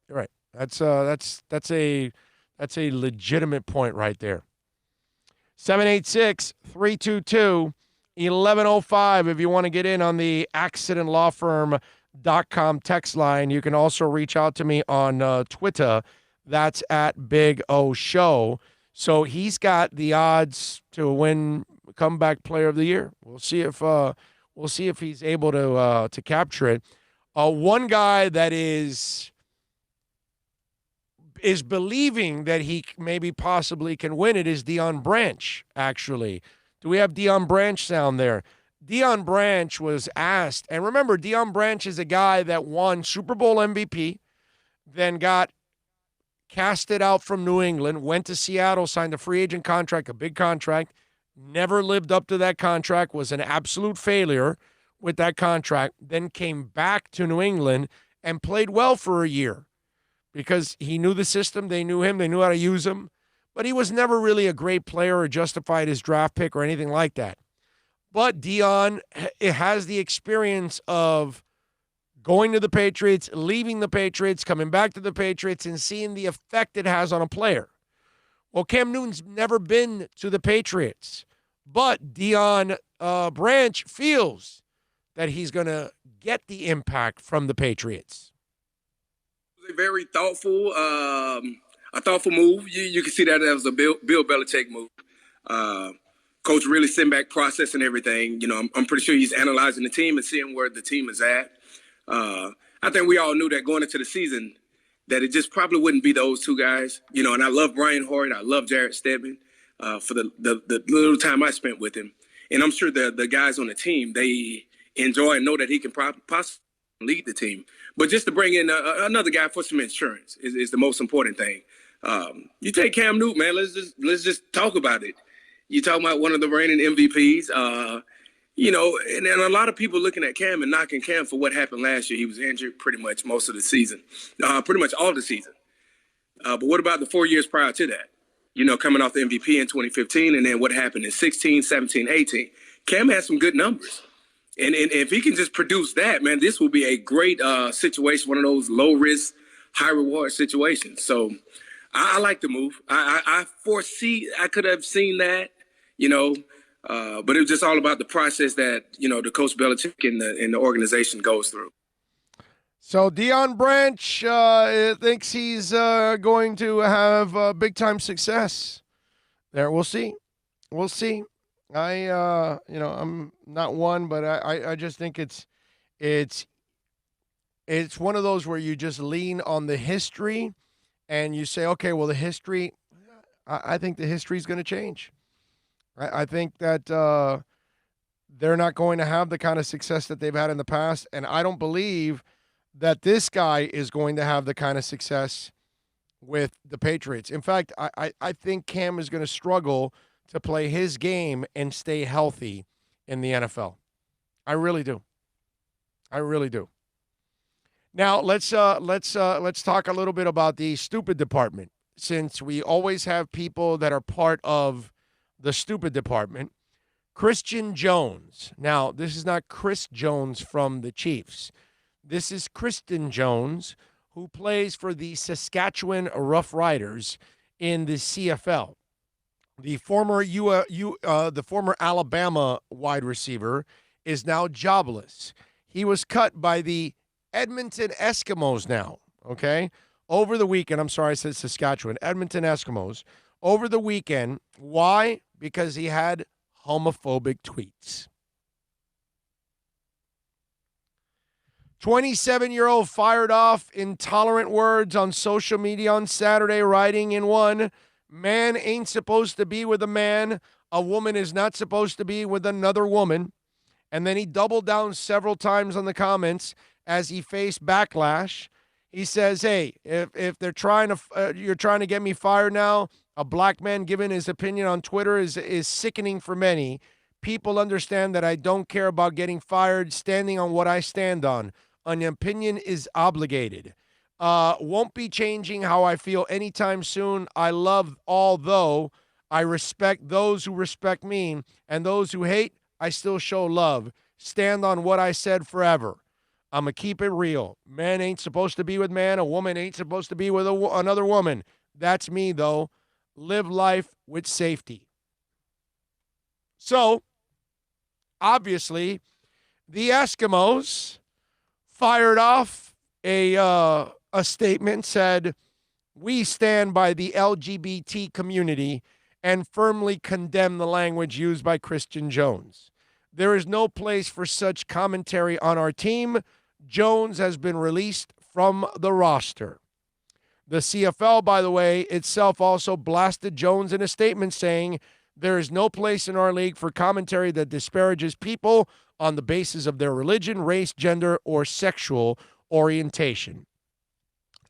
You're right. That's a legitimate point right there. 786-322-1105 if you want to get in on the accidentlawfirm.com text line. You can also reach out to me on Twitter. That's at Big O Show. So he's got the odds to win comeback player of the year. We'll see if he's able to capture it. One guy that is believing that he maybe possibly can win it is Deion Branch, actually. Do we have Deion Branch sound there? Deion Branch was asked, and remember, Deion Branch is a guy that won Super Bowl MVP, then got casted out from New England, went to Seattle, signed a free agent contract, a big contract, never lived up to that contract, was an absolute failure with that contract, then came back to New England and played well for a year because he knew the system, they knew him, they knew how to use him, but he was never really a great player or justified his draft pick or anything like that. But Deion has the experience of going to the Patriots, leaving the Patriots, coming back to the Patriots, and seeing the effect it has on a player. Well, Cam Newton's never been to the Patriots, but Deion Branch feels that he's going to get the impact from the Patriots. It was a very thoughtful move. You can see that as a Bill Belichick move. Coach really sitting back, processing everything. You know, I'm pretty sure he's analyzing the team and seeing where the team is at. I think we all knew that going into the season that it just probably wouldn't be those two guys. You know, and I love Brian Hoyer. I love Jarrett Stedman for the little time I spent with him. And I'm sure the guys on the team, they enjoy and know that he can possibly lead the team. But just to bring in another guy for some insurance is the most important thing. You take Cam Newton, man. Let's just talk about it. You talking about one of the reigning MVPs. You know, and a lot of people looking at Cam and knocking Cam for what happened last year. He was injured pretty much most of the season, pretty much all the season. But what about the 4 years prior to that? You know, coming off the MVP in 2015, and then what happened in 16, 17, 18. Cam has some good numbers. And if he can just produce that, man, this will be a great situation, one of those low-risk, high-reward situations. So I like the move. I foresee I could have seen that, you know, but it was just all about the process that, you know, the Coach Belichick and the organization goes through. So Deion Branch thinks he's going to have big-time success there. We'll see. We'll see. I'm not one, but I just think it's one of those where you just lean on the history and you say, okay, well, the history, I think the history is going to change. I think that they're not going to have the kind of success that they've had in the past, and I don't believe that this guy is going to have the kind of success with the Patriots. In fact, I think Cam is going to struggle to play his game and stay healthy in the NFL. I really do. I really do. Now, let's talk a little bit about the stupid department, since we always have people that are part of the stupid department. Christian Jones. Now, this is not Chris Jones from the Chiefs. This is Kristen Jones, who plays for the Saskatchewan Roughriders in the CFL. The former Alabama wide receiver is now jobless. He was cut by the Edmonton Eskimos now, okay? Over the weekend, I'm sorry I said Saskatchewan, Edmonton Eskimos. Over the weekend. Why? Because he had homophobic tweets. 27-year-old fired off intolerant words on social media on Saturday, writing in one, "Man ain't supposed to be with a man. A woman is not supposed to be with another woman." And then he doubled down several times on the comments as he faced backlash. He says, hey, if they're trying to, you're trying to get me fired now, a black man giving his opinion on Twitter is sickening for many. People understand that I don't care about getting fired, standing on what I stand on. An opinion is obligated. Won't be changing how I feel anytime soon. I love although I respect those who respect me, and those who hate, I still show love. Stand on what I said forever. I'm going to keep it real. Man ain't supposed to be with man. A woman ain't supposed to be with another woman. That's me, though. Live life with safety. So, obviously, the Eskimos fired off a statement, said, "We stand by the LGBT community and firmly condemn the language used by Christian Jones. There is no place for such commentary on our team. Jones has been released from the roster." The CFL, by the way, itself also blasted Jones in a statement saying, "There is no place in our league for commentary that disparages people on the basis of their religion, race, gender, or sexual orientation."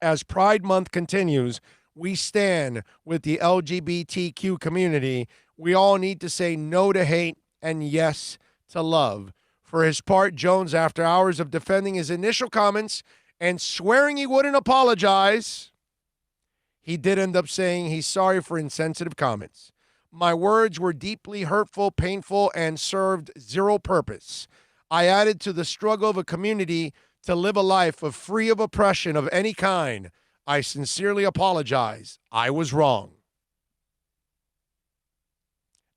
As Pride Month continues, we stand with the LGBTQ community. We all need to say no to hate and yes to love. For his part, Jones, after hours of defending his initial comments and swearing he wouldn't apologize, he did end up saying he's sorry for insensitive comments. "My words were deeply hurtful, painful, and served zero purpose. I added to the struggle of a community to live a life of free of oppression of any kind. I sincerely apologize. I was wrong."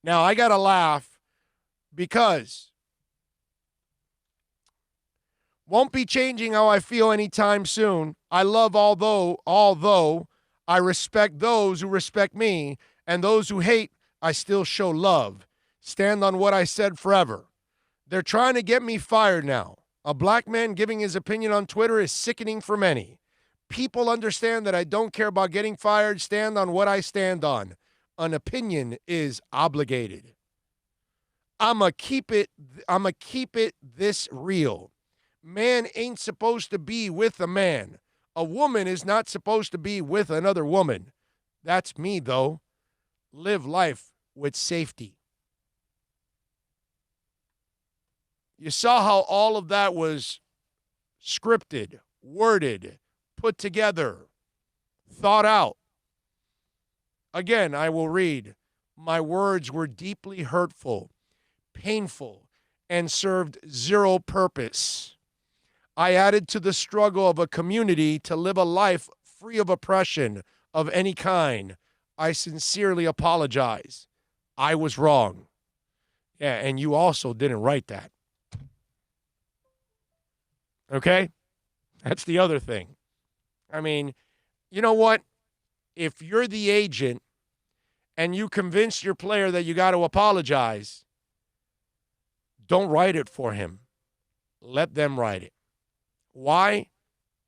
Now, I got to laugh because won't be changing how I feel anytime soon. I love although I respect those who respect me, and those who hate, I still show love. Stand on what I said forever. They're trying to get me fired now. A black man giving his opinion on Twitter is sickening for many. People understand that I don't care about getting fired. Stand on what I stand on. An opinion is obligated. I'ma keep it this real. Man ain't supposed to be with a man. A woman is not supposed to be with another woman. That's me, though. Live life with safety. You saw how all of that was scripted, worded, put together, thought out. Again, I will read. My words were deeply hurtful, painful, and served zero purpose. I added to the struggle of a community to live a life free of oppression of any kind. I sincerely apologize. I was wrong. Yeah, and you also didn't write that. Okay? That's the other thing. I mean, you know what? If you're the agent and you convince your player that you got to apologize, don't write it for him. Let them write it. Why?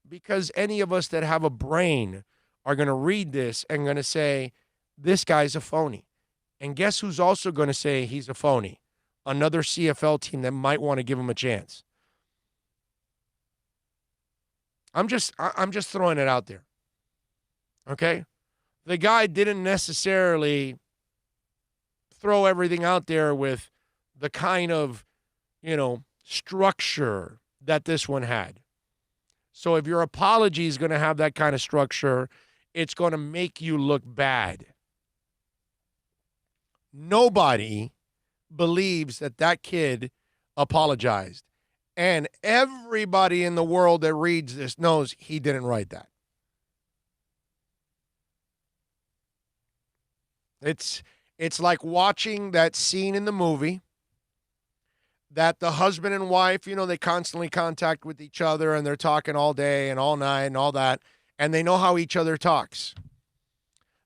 Because any of us that have a brain are going to read this and going to say, this guy's a phony. And guess who's also going to say he's a phony? Another CFL team that might want to give him a chance. I'm just throwing it out there. Okay? The guy didn't necessarily throw everything out there with the kind of, structure that this one had. So if your apology is going to have that kind of structure, it's going to make you look bad. Nobody believes that kid apologized. And everybody in the world that reads this knows he didn't write that. It's like watching that scene in the movie that the husband and wife, they constantly contact with each other and they're talking all day and all night and all that, and they know how each other talks.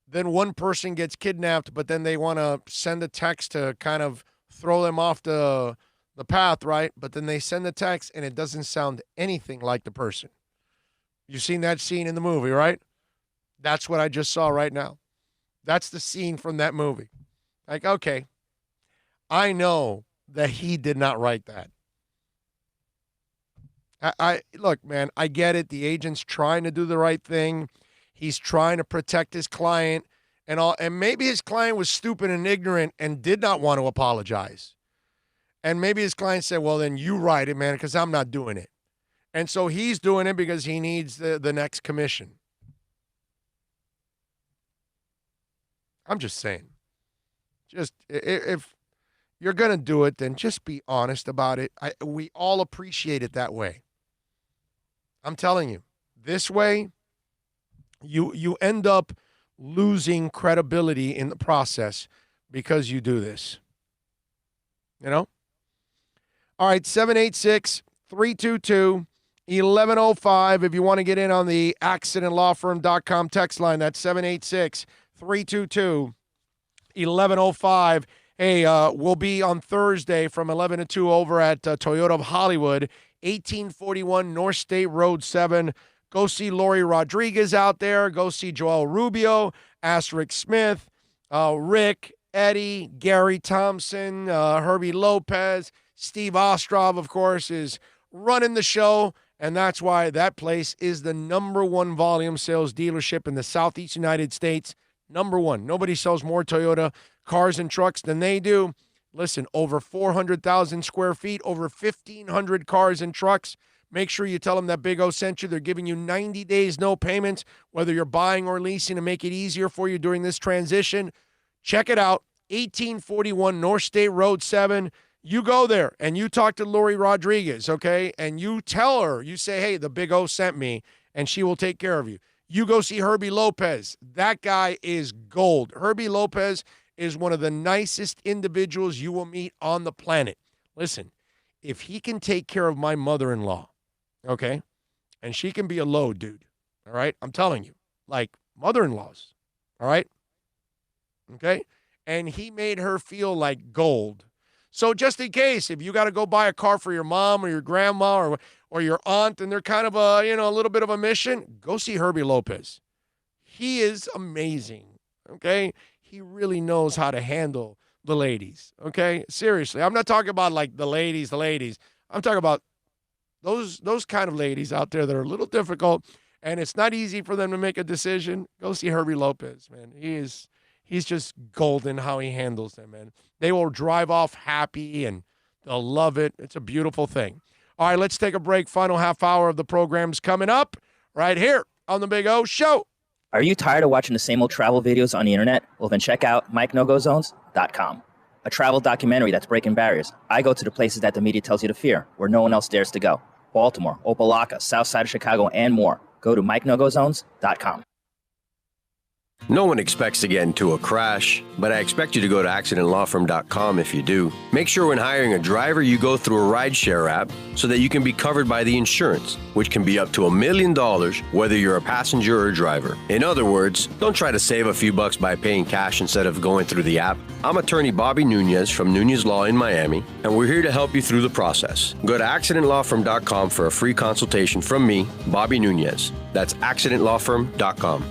Then one person gets kidnapped, but then they want to send a text to kind of throw them off the path, right? But then they send the text and it doesn't sound anything like the person. You've seen that scene in the movie, right? That's what I just saw right now. That's the scene from that movie. Like, okay, I know that he did not write that. I look, man, I get it. The agent's trying to do the right thing. He's trying to protect his client and all. And maybe his client was stupid and ignorant and did not want to apologize. And maybe his client said, well, then you write it, man, because I'm not doing it. And so he's doing it because he needs the next commission. I'm just saying. Just if you're going to do it, then just be honest about it. We all appreciate it that way. I'm telling you, this way, you end up losing credibility in the process because you do this. All right, 786-322-1105. If you want to get in on the accidentlawfirm.com text line, that's 786-322-1105. Hey, we'll be on Thursday from 11 to 2 over at Toyota of Hollywood, 1841 North State Road 7. Go see Lori Rodriguez out there. Go see Joel Rubio, Rick Smith, Rick, Eddie, Gary Thompson, Herbie Lopez, Steve Ostrov, of course, is running the show, and that's why that place is the number one volume sales dealership in the Southeast United States. Number one. Nobody sells more Toyota cars and trucks than they do. Listen, over 400,000 square feet, over 1,500 cars and trucks. Make sure you tell them that Big O sent you. They're giving you 90 days, no payments, whether you're buying or leasing, to make it easier for you during this transition. Check it out, 1841 North State Road 7. You go there and you talk to Lori Rodriguez, okay? And you tell her, you say, hey, the Big O sent me, and she will take care of you. You go see Herbie Lopez. That guy is gold. Herbie Lopez is one of the nicest individuals you will meet on the planet. Listen, if he can take care of my mother-in-law, okay, and she can be a load, dude, all right? I'm telling you, like mother-in-laws, all right? Okay? And he made her feel like gold. So just in case, if you got to go buy a car for your mom or your grandma or your aunt and they're kind of a little bit of a mission, go see Herbie Lopez. He is amazing, okay? He really knows how to handle the ladies, okay? Seriously, I'm not talking about like the ladies. I'm talking about those kind of ladies out there that are a little difficult, and it's not easy for them to make a decision. Go see Herbie Lopez, man. He's just golden how he handles them, man. They will drive off happy, and they'll love it. It's a beautiful thing. All right, let's take a break. Final half hour of the program's coming up right here on the Big O Show. Are you tired of watching the same old travel videos on the internet? Well, then check out MikeNoGoZones.com, a travel documentary that's breaking barriers. I go to the places that the media tells you to fear, where no one else dares to go. Baltimore, Opelika, South Side of Chicago, and more. Go to MikeNoGoZones.com. No one expects to get into a crash, but I expect you to go to accidentlawfirm.com if you do. Make sure when hiring a driver, you go through a rideshare app so that you can be covered by the insurance, which can be up to $1 million whether you're a passenger or a driver. In other words, don't try to save a few bucks by paying cash instead of going through the app. I'm attorney Bobby Nunez from Nunez Law in Miami, and we're here to help you through the process. Go to accidentlawfirm.com for a free consultation from me, Bobby Nunez. That's accidentlawfirm.com.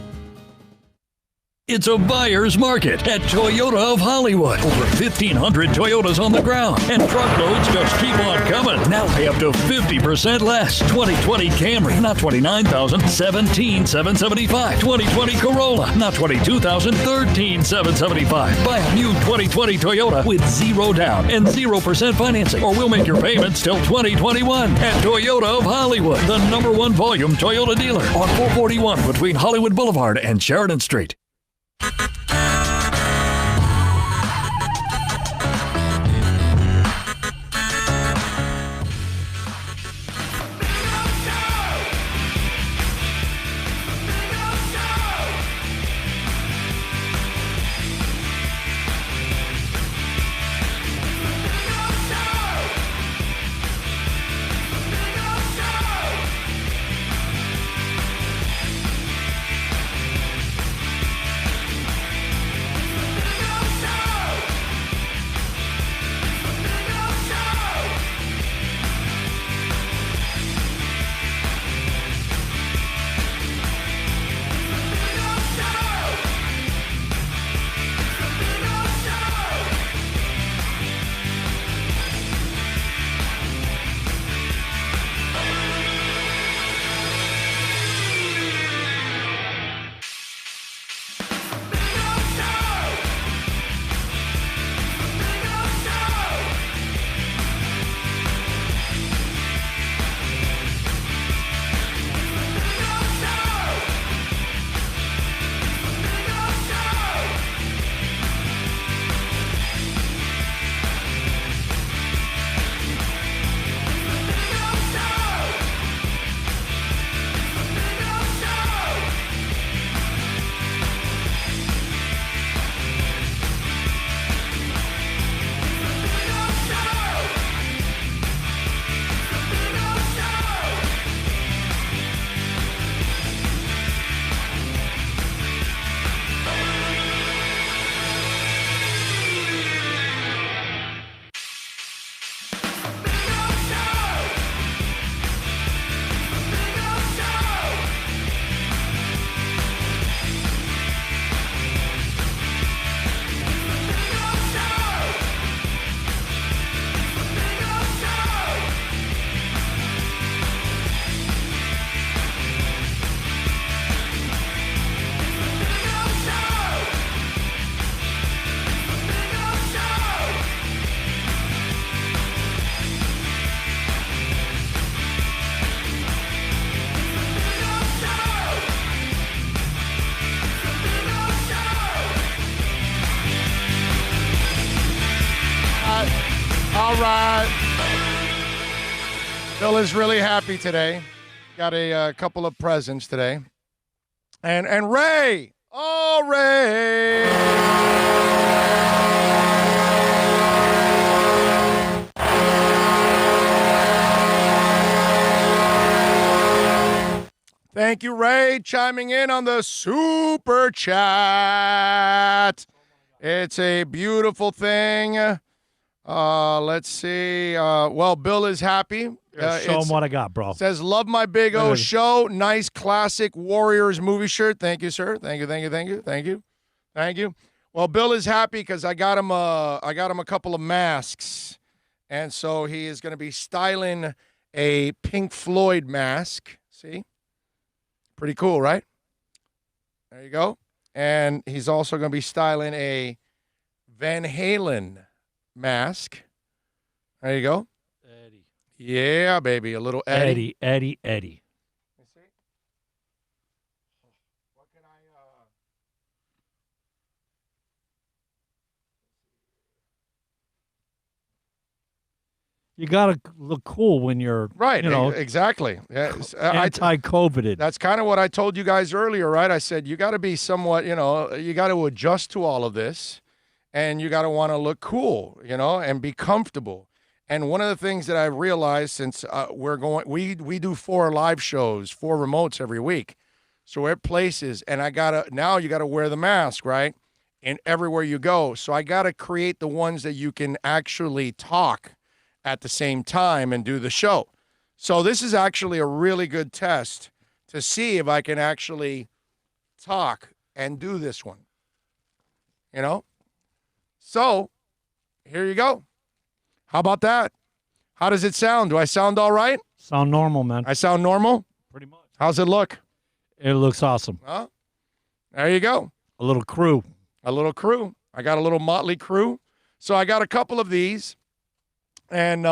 It's a buyer's market at Toyota of Hollywood. Over 1,500 Toyotas on the ground, and truckloads just keep on coming. Now pay up to 50% less. 2020 Camry, not $29,000, $17,775. 2020 Corolla, not $22,000, $13,775. Buy a new 2020 Toyota with 0 down and 0% financing, or we'll make your payments till 2021. At Toyota of Hollywood, the #1 volume Toyota dealer on 441 between Hollywood Boulevard and Sheridan Street. All right. Bill is really happy today. Got a couple of presents today. And Ray. Oh, Ray. Thank you, Ray, chiming in on the super chat. It's a beautiful thing. Let's see. Well, Bill is happy. Show them what I got, bro. Says, love my Big O show. Nice classic Warriors movie shirt. Thank you, sir. Thank you. Well, Bill is happy because I got him a couple of masks. And so he is going to be styling a Pink Floyd mask. See? Pretty cool, right? There you go. And he's also going to be styling a Van Halen mask. There you go. Eddie. Yeah, baby. A little Eddie. Eddie. You see? What can I You gotta look cool when you're right. You know, exactly. Yes. anti-COVIDed. That's kind of what I told you guys earlier, right? I said you got to be somewhat, you got to adjust to all of this, and you got to want to look cool, and be comfortable. And one of the things that I've realized since we do 4 live shows, 4 remotes every week, so we're at places, and now you got to wear the mask, right? And everywhere you go, so I got to create the ones that you can actually talk at the same time and do the show. So this is actually a really good test to see if I can actually talk and do this one. So here you go. How about that? How does it sound? Do I sound all right? Sound normal, man. I sound normal? Pretty much. How's it look? It looks awesome. Huh? There you go. A little crew. I got a little motley crew. So I got a couple of these. And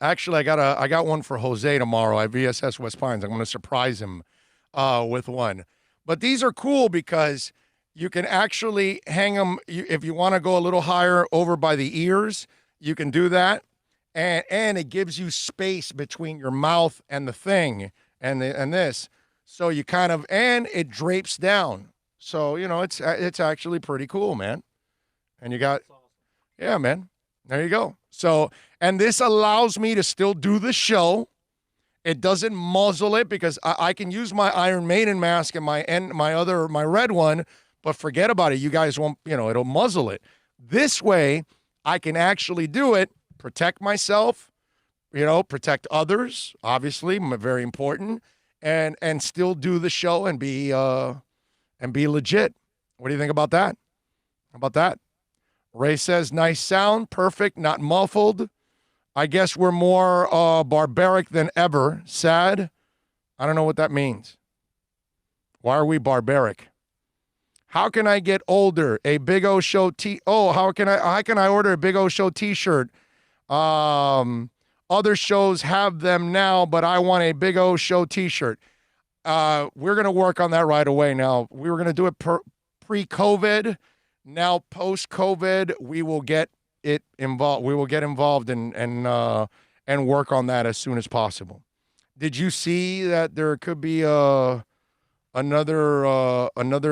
actually, I got one for Jose tomorrow at VSS West Pines. I'm going to surprise him with one. But these are cool because you can actually hang them. If you want to go a little higher over by the ears, you can do that. And it gives you space between your mouth and the thing and this. So you and it drapes down. So, it's actually pretty cool, man. And you got, yeah, man. There you go. So, and this allows me to still do the show. It doesn't muzzle it because I can use my Iron Maiden mask and my red one, but forget about it. You guys won't, it'll muzzle it. This way, I can actually do it, protect myself, protect others, obviously, very important, and still do the show and be legit. What do you think about that? How about that? Ray says, nice sound, perfect, not muffled. I guess we're more barbaric than ever. Sad. I don't know what that means. Why are we barbaric? How can I get older? A Big O Show how can I order a Big O Show t-shirt? Other shows have them now, but I want a Big O Show t-shirt. We're going to work on that right away now. We were going to do it pre-COVID. Now, post-COVID, we will get it involved. We will get involved and work on that as soon as possible. Did you see that there could be another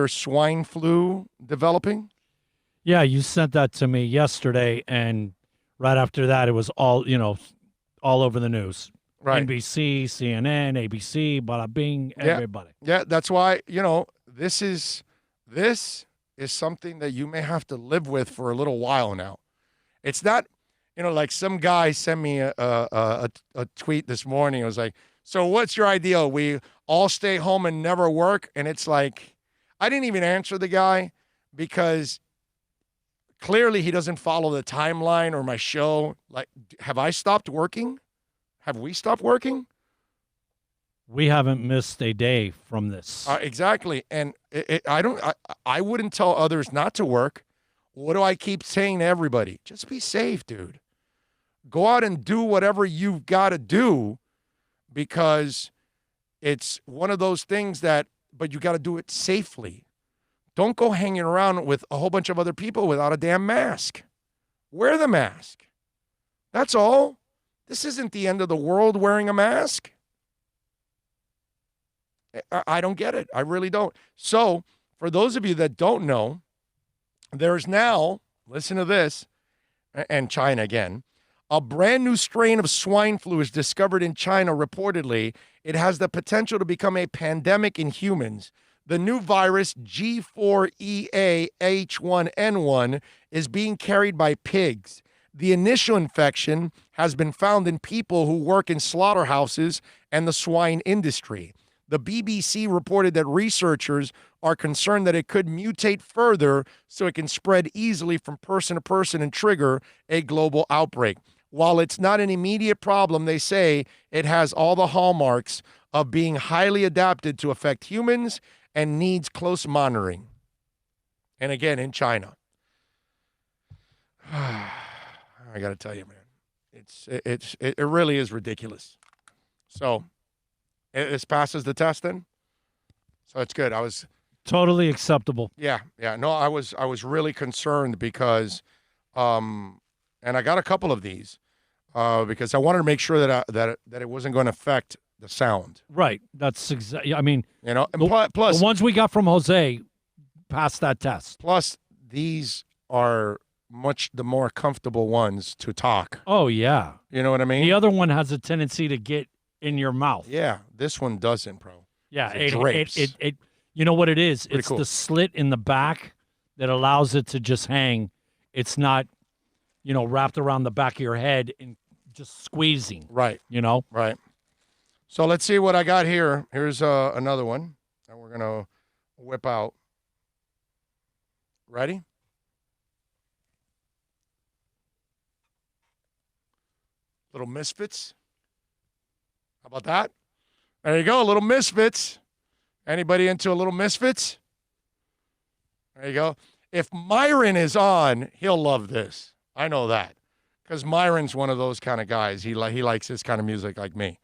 swine flu developing? Yeah, you sent that to me yesterday, and right after that, it was all over the news. Right. NBC, CNN, ABC, bada bing, everybody. Yeah, that's why this is something that you may have to live with for a little while now. It's not, like some guy sent me a tweet this morning. It was like, so what's your ideal? We all stay home and never work? And it's like, I didn't even answer the guy because clearly he doesn't follow the timeline or my show. Like, have I stopped working? Have we stopped working? We haven't missed a day from this. Exactly. And I wouldn't tell others not to work. What do I keep saying to everybody? Just be safe, dude. Go out and do whatever you've got to do because it's one of those things but you got to do it safely. Don't go hanging around with a whole bunch of other people without a damn mask. Wear the mask. That's all. This isn't the end of the world wearing a mask. I don't get it. I really don't. So, for those of you that don't know, there's now, listen to this, and China again, a brand new strain of swine flu is discovered in China reportedly. It has the potential to become a pandemic in humans. The new virus, G4EA H1N1, is being carried by pigs. The initial infection has been found in people who work in slaughterhouses and the swine industry. The BBC reported that researchers are concerned that it could mutate further so it can spread easily from person to person and trigger a global outbreak. While it's not an immediate problem, they say it has all the hallmarks of being highly adapted to affect humans and needs close monitoring. And again, in China. I got to tell you, man, it really is ridiculous. So this passes the test then. So it's good. I was totally acceptable. Yeah. No, I was really concerned because, and I got a couple of these because I wanted to make sure that it wasn't going to affect the sound. Right. That's exactly. I mean, and plus the ones we got from Jose passed that test. Plus, these are much the more comfortable ones to talk. Oh yeah. You know what I mean? The other one has a tendency to get in your mouth. Yeah. This one doesn't, bro. Yeah. It drapes. It you know what it is? Pretty it's cool. the slit in the back that allows it to just hang. It's not, wrapped around the back of your head and just squeezing. Right. Right. So let's see what I got here. Here's another one that we're going to whip out. Ready? Little Misfits. How about that? There you go, Little Misfits. Anybody into a Little Misfits? There you go. If Myron is on, he'll love this. I know that. Because Myron's one of those kind of guys. He likes this kind of music like me.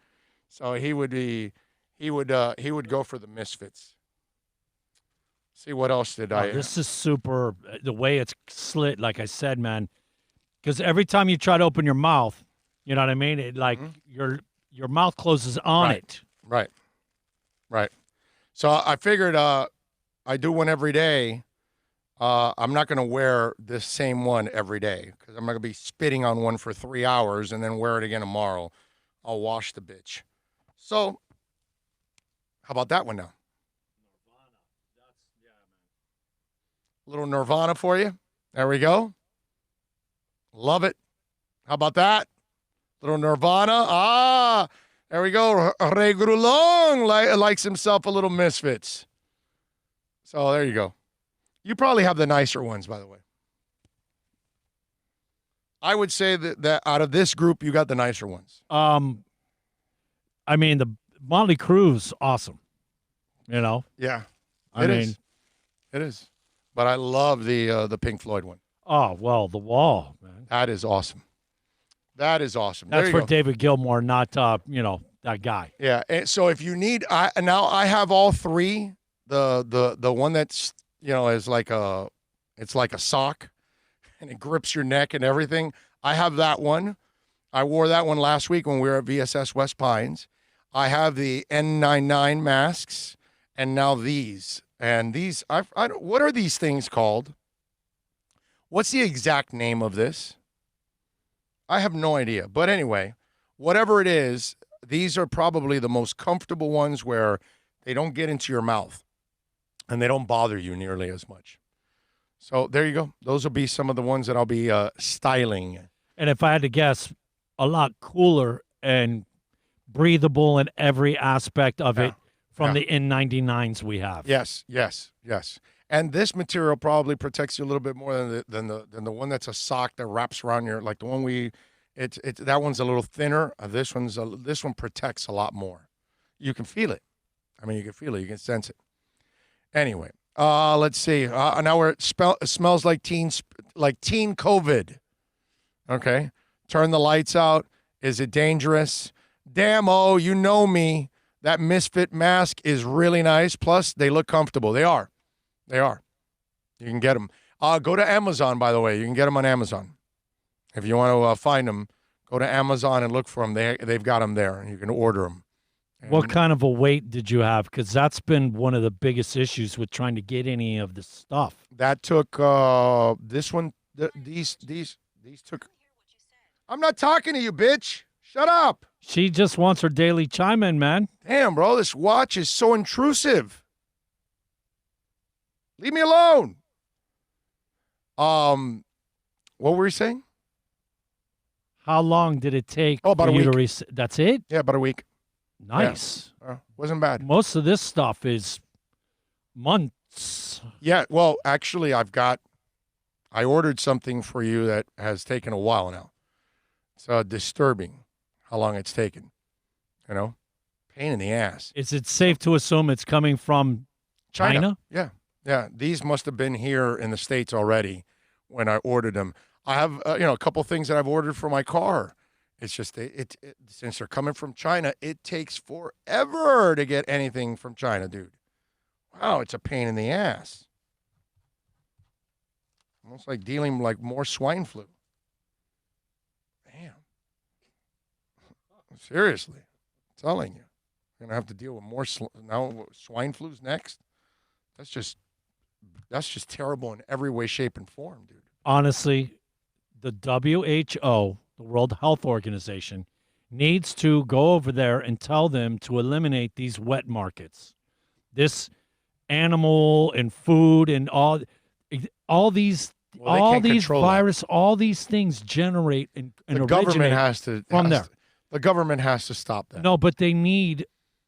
So he would go for the Misfits. See what else did I? This is super. The way it's slit, like I said, man. Because every time you try to open your mouth, you know what I mean? It your mouth closes on it. Right. So I figured I do one every day. I'm not going to wear this same one every day because I'm not going to be spitting on one for 3 hours and then wear it again tomorrow. I'll wash the bitch. So how about that one now? Little Nirvana for you. There we go. Love it. How about that? Little Nirvana. There we go. Ray Grulong likes himself a little Misfits. So there you go. You probably have the nicer ones, by the way. I would say that out of this group, you got the nicer ones. I mean, the Motley Crue's awesome. Yeah. It is. But I love the Pink Floyd one. Oh, well, The Wall, man. That is awesome. That's for go. David Gilmour, not, that guy. Yeah. And so if you need, now I have all three. The one that's, is like it's like a sock and it grips your neck and everything. I have that one. I wore that one last week when we were at VSS West Pines. I have the N99 masks and now these. And these, what are these things called? What's the exact name of this? I have no idea. But anyway, whatever it is, these are probably the most comfortable ones where they don't get into your mouth and they don't bother you nearly as much. So there you go. Those will be some of the ones that I'll be styling. And if I had to guess, a lot cooler and breathable in every aspect of it from the N99s we have. Yes. And this material probably protects you a little bit more than the one that's a sock that wraps around your, like the one that one's a little thinner. This one protects a lot more. You can feel it. I mean, you can feel it. You can sense it. Anyway, let's see. Now it smells like teen COVID. Okay. Turn the lights out. Is it dangerous? Damn, you know me. That Misfit mask is really nice. Plus, they look comfortable. They are. You can get them. Go to Amazon, by the way. You can get them on Amazon. If you want to find them, go to Amazon and look for them. They've got them there, and you can order them. What kind of a weight did you have? Because that's been one of the biggest issues with trying to get any of this stuff. That took this one. These took. I'm not talking to you, bitch. Shut up. She just wants her daily chime in, man. Damn, bro, this watch is so intrusive. Leave me alone. What were you saying? How long did it take about for a you week. to That's it? Yeah, about a week. Nice. Yeah. Wasn't bad. Most of this stuff is months. Yeah, well, actually, I ordered something for you that has taken a while now. It's disturbing how long it's taken. You know? Pain in the ass. Is it safe to assume it's coming from China? Yeah. Yeah. These must have been here in the States already when I ordered them. I have, a couple things that I've ordered for my car. It's just, since they're coming from China, it takes forever to get anything from China, dude. Wow, it's a pain in the ass. Almost like dealing like more swine flu. Damn. Seriously. I'm telling you. You're going to have to deal with more now swine flu's next. That's just terrible in every way, shape, and form, dude. Honestly, the WHO, the World Health Organization, needs to go over there and tell them to eliminate these wet markets. This animal and food and all these virus, all these things generate and the government originate from there. The government has to stop that. No, but they need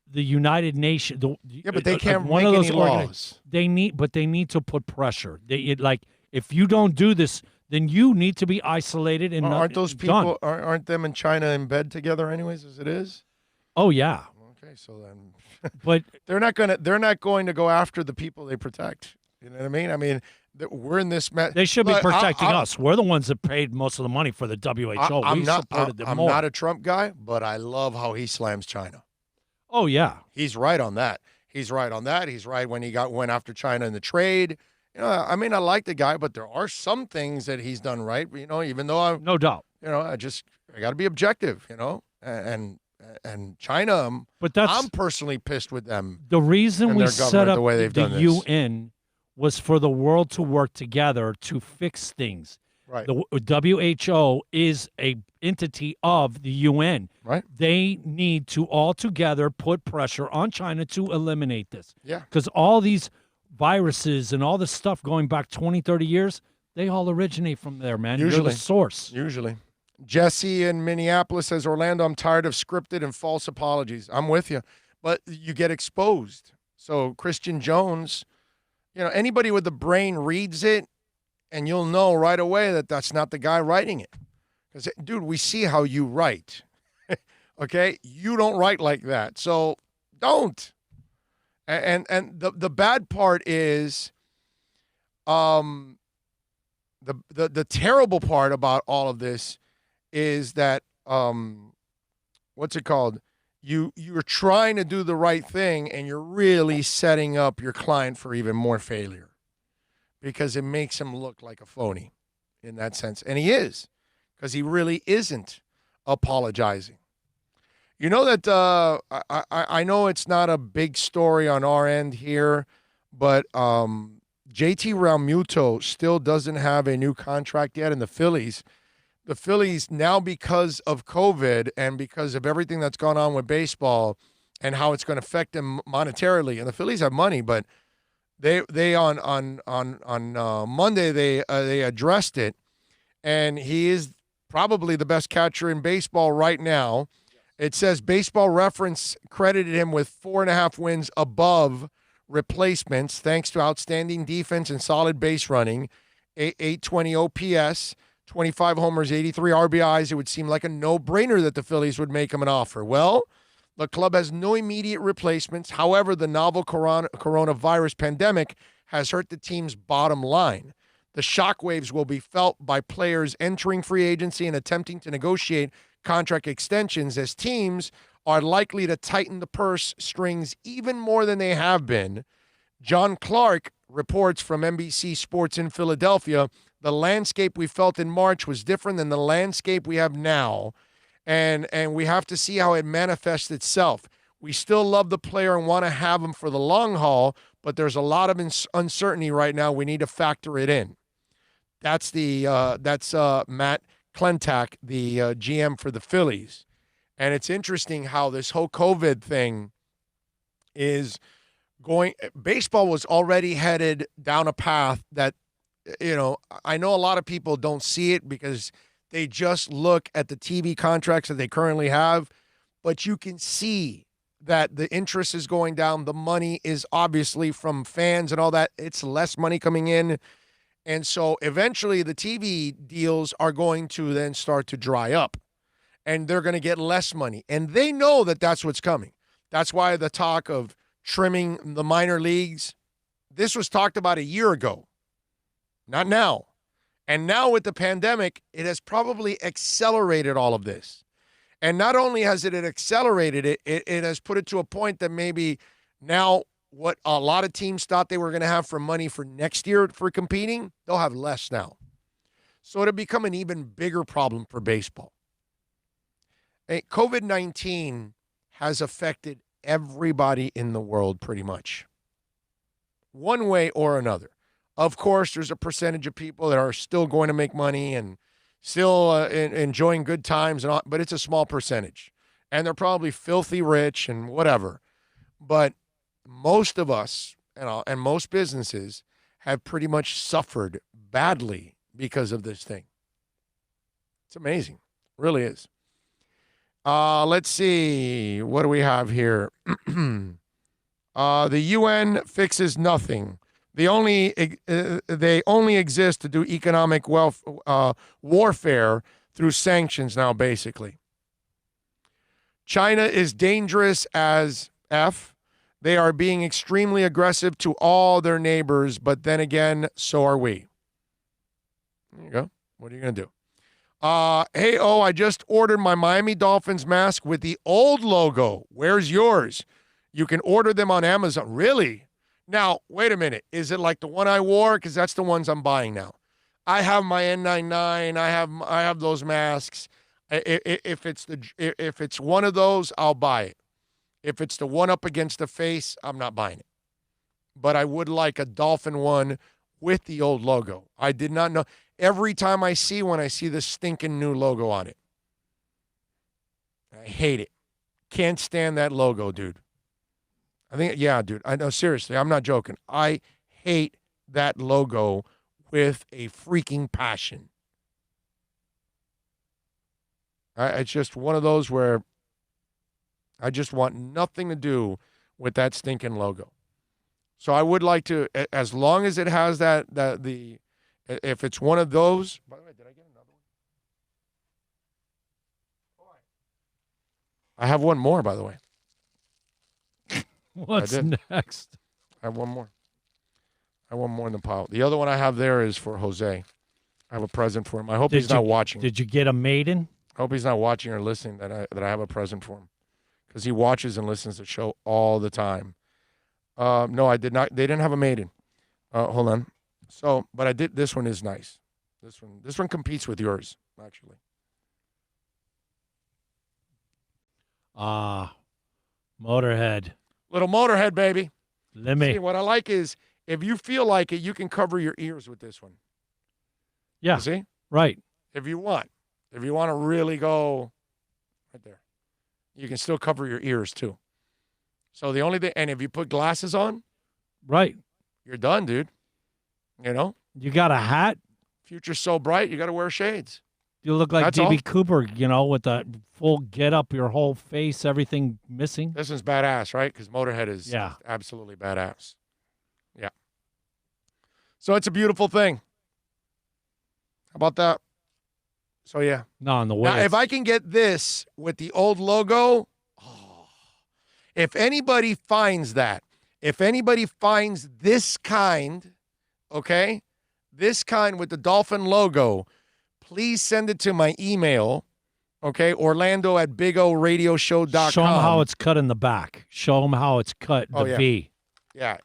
the United Nations. Yeah, but they can't one make of those any laws. They need to put pressure. If you don't do this, then you need to be isolated and aren't those people done. aren't them in China in bed together anyways as it is? Oh yeah. Okay, so then but they're not going to go after the people they protect. You know what I mean? I mean, we're in this mess. They should be protecting us. We're the ones that paid most of the money for the WHO. I'm them more. not a Trump guy, but I love how he slams China. Oh yeah. He's right on that. He's right when he went after China in the trade. You know, I mean, I like the guy, but there are some things that he's done right. You know, even though no doubt. You know, I got to be objective. You know, and China. But I'm personally pissed with them. The reason we set up the way they've done this. UN was for the world to work together to fix things. Right. The WHO is a entity of the UN. Right. They need to all together put pressure on China to eliminate this. Yeah. Because all these viruses and all this stuff going back 20, 30 years, they all originate from there, man. Usually. You're the source. Usually. Jesse in Minneapolis says, Orlando, I'm tired of scripted and false apologies. I'm with you. But you get exposed. So Christian Jones, you know, anybody with the brain reads it, and you'll know right away that that's not the guy writing it. Because, dude, we see how you write. Okay? You don't write like that. So don't. And the bad part is the terrible part about all of this is that what's it called? You're trying to do the right thing and you're really setting up your client for even more failure because it makes him look like a phony in that sense. And he is, because he really isn't apologizing. You know that I know it's not a big story on our end here, but JT Realmuto still doesn't have a new contract yet in the Phillies. The Phillies now, because of COVID and because of everything that's gone on with baseball and how it's going to affect them monetarily, and the Phillies have money, but they on Monday they addressed it, and he is probably the best catcher in baseball right now. It says Baseball Reference credited him with 4.5 wins above replacements thanks to outstanding defense and solid base running, 820 OPS, 25 homers, 83 RBIs. It would seem like a no-brainer that the Phillies would make him an offer. Well, the club has no immediate replacements. However, the novel coronavirus pandemic has hurt the team's bottom line. The shockwaves will be felt by players entering free agency and attempting to negotiate contract extensions as teams are likely to tighten the purse strings even more than they have been. John Clark reports from NBC Sports in Philadelphia, the landscape we felt in March was different than the landscape we have now, and we have to see how it manifests itself. We still love the player and want to have him for the long haul, but there's a lot of uncertainty right now. We need to factor it in. That's Matt Klentak, the GM for the Phillies. And it's interesting how this whole COVID thing is going. Baseball was already headed down a path that, you know, I know a lot of people don't see it because They just look at the TV contracts that they currently have, but you can see that the interest is going down. The money is obviously from fans and all that. It's less money coming in. And so eventually the TV deals are going to then start to dry up and they're going to get less money. And they know that that's what's coming. That's why the talk of trimming the minor leagues, this was talked about a year ago, not now. And now with the pandemic, it has probably accelerated all of this. And not only has it accelerated it, it has put it to a point that maybe now what a lot of teams thought they were going to have for money for next year for competing, they'll have less now. So it'll become an even bigger problem for baseball. COVID-19 has affected everybody in the world pretty much, one way or another. Of course, there's a percentage of people that are still going to make money and still enjoying good times, and all, but it's a small percentage. And they're probably filthy rich and whatever. But most of us and most businesses have pretty much suffered badly because of this thing. It's amazing. It really is. Let's see. What do we have here? The UN fixes nothing. They only exist to do economic warfare through sanctions now, basically. China is dangerous as F. They are being extremely aggressive to all their neighbors, but then again, so are we. There you go. What are you going to do? Hey, I just ordered my Miami Dolphins mask with the old logo. Where's yours? You can order them on Amazon. Really? Now, wait a minute. Is it like the one I wore? Because that's the ones I'm buying now. I have my N99. I have those masks. If it's one of those, I'll buy it. If it's the one up against the face, I'm not buying it. But I would like a Dolphin one with the old logo. I did not know. Every time I see one, I see the stinking new logo on it. I hate it. Can't stand that logo, dude. Yeah, dude. I know, seriously, I'm not joking. I hate that logo with a freaking passion. It's just one of those where I just want nothing to do with that stinking logo. So I would like to, as long as it has if it's one of those. By the way, did I get another one? I have one more, by the way. What's next? I have one more. I have one more in the pile. The other one I have there is for Jose. I have a present for him. I hope he's not watching. Did you get a maiden? I hope he's not watching or listening that I have a present for him. Because he watches and listens to the show all the time. No, I did not. They didn't have a maiden. Hold on. So, but I did. This one is nice. This one competes with yours, actually. Motorhead. Little Motorhead, baby. Lemmy. See, what I like is if you feel like it, you can cover your ears with this one. Yeah. You see? Right. If you want. If you want to really go right there, you can still cover your ears too. So the only thing, and if you put glasses on, right, you're done, dude. You know? You got a hat? Future's so bright, you got to wear shades. You look like That's D.B. all. Cooper, with the full get-up, your whole face, everything missing. This one's badass, right? Because Motorhead is absolutely badass. Yeah. So it's a beautiful thing. How about that? So, yeah. No, on the way. Now, if I can get this with the old logo, if anybody finds that, if anybody finds this kind, okay, this kind with the Dolphin logo, please send it to my email, okay, orlando@bigoradioshow.com. Show them how it's cut in the back. Show them how it's cut, the V. Yeah,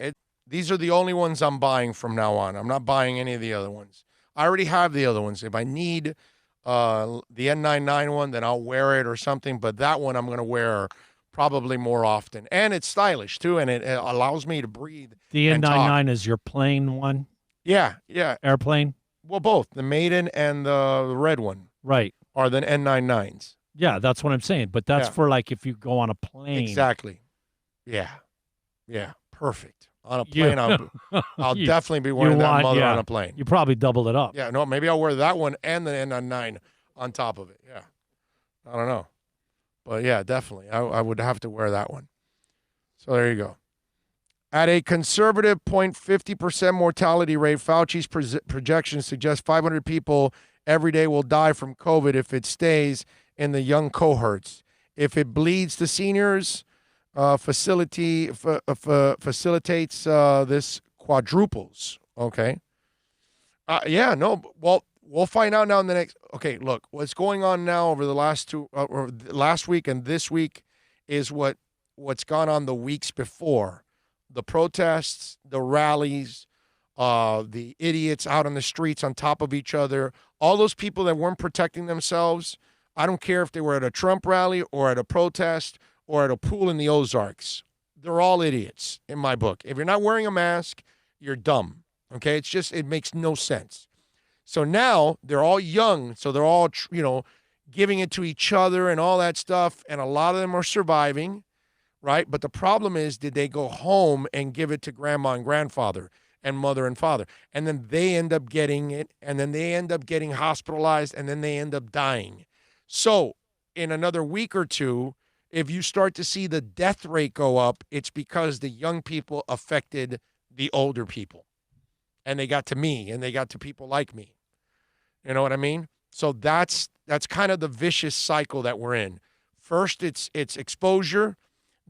these are the only ones I'm buying from now on. I'm not buying any of the other ones. I already have the other ones. If I need the N99 one, then I'll wear it or something, but that one I'm going to wear probably more often. And it's stylish, too, and it allows me to breathe. The N99 is your plane one? Yeah. Airplane? Well, both. The Maiden and the red one. Right. Are the N99s. Yeah, that's what I'm saying. But that's for, like, if you go on a plane. Exactly. Yeah. Perfect. On a plane, I'll definitely be wearing that mother on a plane. You probably double it up. Yeah, no, maybe I'll wear that one and the N99 on top of it. Yeah. I don't know. But, yeah, definitely. I would have to wear that one. So there you go. At a conservative 0.50% mortality rate, Fauci's projections suggest 500 people every day will die from COVID if it stays in the young cohorts. If it bleeds the seniors, facilitates this quadruples. Okay. Yeah, no. Well, we'll find out now in the next. Okay, look, what's going on now over the last last week and this week is what's gone on the weeks before. The protests, the rallies, the idiots out on the streets on top of each other, all those people that weren't protecting themselves. I don't care if they were at a Trump rally or at a protest or at a pool in the Ozarks. They're all idiots in my book. If you're not wearing a mask, you're dumb. Okay? It makes no sense. So now they're all young, so they're all, giving it to each other and all that stuff, and a lot of them are surviving. Right? But the problem is, did they go home and give it to grandma and grandfather and mother and father? And then they end up getting it, and then they end up getting hospitalized, and then they end up dying. So in another week or two, if you start to see the death rate go up, it's because the young people affected the older people. And they got to me, and they got to people like me. You know what I mean? So that's kind of the vicious cycle that we're in. First, it's exposure.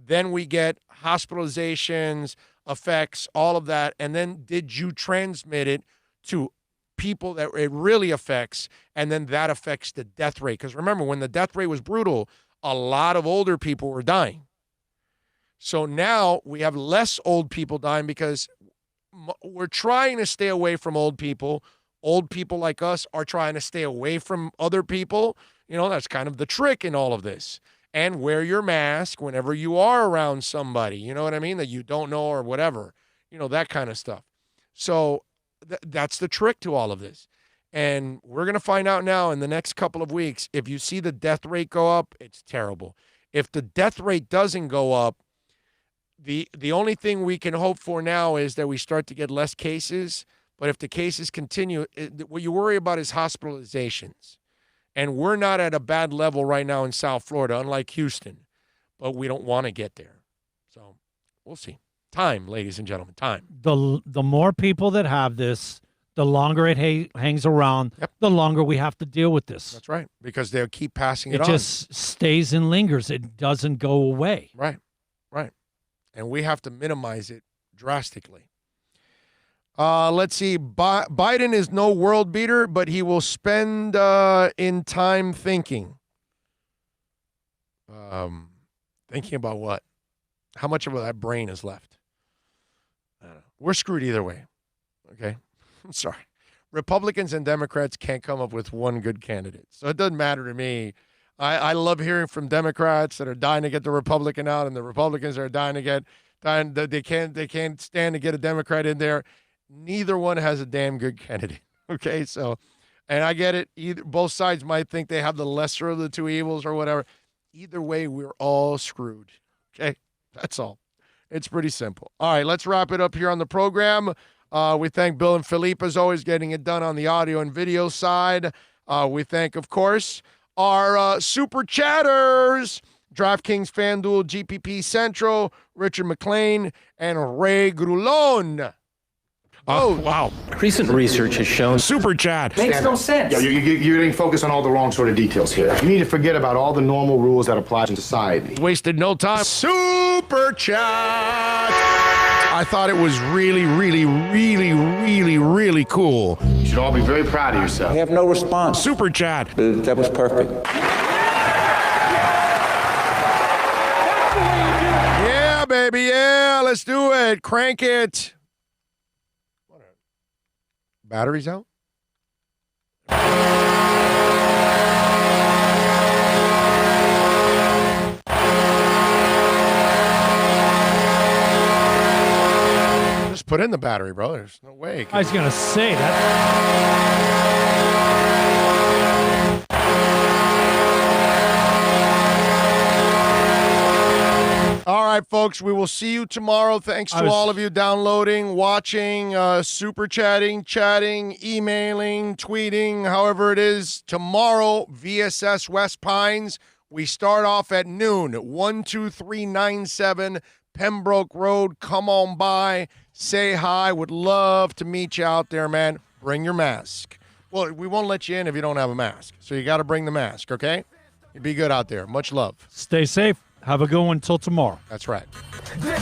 Then we get hospitalizations, effects, all of that. And then did you transmit it to people that it really affects? And then that affects the death rate. Because remember, when the death rate was brutal, a lot of older people were dying. So now we have less old people dying because we're trying to stay away from old people. Old people like us are trying to stay away from other people. That's kind of the trick in all of this. And wear your mask whenever you are around somebody, you know what I mean, that you don't know or whatever, that kind of stuff. So that's the trick to all of this. And we're going to find out now in the next couple of weeks, if you see the death rate go up, it's terrible. If the death rate doesn't go up, the only thing we can hope for now is that we start to get less cases. But if the cases continue, what you worry about is hospitalizations. And we're not at a bad level right now in South Florida, unlike Houston. But we don't want to get there. So we'll see. Time, ladies and gentlemen, time. The more people that have this, the longer it hangs around, the longer we have to deal with this. That's right, because they'll keep passing it on. It just stays and lingers. It doesn't go away. Right. And we have to minimize it drastically. Let's see. Biden is no world beater, but he will spend in time thinking. Thinking about what? How much of that brain is left? I don't know. We're screwed either way. Okay? I'm sorry. Republicans and Democrats can't come up with one good candidate. So it doesn't matter to me. I love hearing from Democrats that are dying to get the Republican out, and the Republicans are dying. They can't stand to get a Democrat in there. Neither one has a damn good candidate. Okay, so, and I get it. Both sides might think they have the lesser of the two evils or whatever. Either way, we're all screwed. Okay, that's all. It's pretty simple. All right, let's wrap it up here on the program. We thank Bill and Philippe, as always, getting it done on the audio and video side. We thank, of course, our super chatters, DraftKings, FanDuel, GPP Central, Richard McLean, and Ray Grulon. Oh, wow. Recent research has shown super chat makes no sense. Yeah, you're getting focused on all the wrong sort of details here. You need to forget about all the normal rules that apply in society. Wasted no time. Super chat. I thought it was really, really, really, really, really cool. You should all be very proud of yourself. I have no response. Super chat. That was perfect. Yeah, baby. Yeah, let's do it. Crank it. Batteries out? Just put in the battery, bro. There's no way. I was going to say that. All right, folks, we will see you tomorrow. Thanks to all of you downloading, watching, super chatting, emailing, tweeting, however it is. Tomorrow, VSS West Pines. We start off at noon, 12397 Pembroke Road. Come on by, say hi. Would love to meet you out there, man. Bring your mask. Well, we won't let you in if you don't have a mask, so you got to bring the mask, okay? You'd be good out there. Much love. Stay safe. Have a good one until tomorrow. That's right. This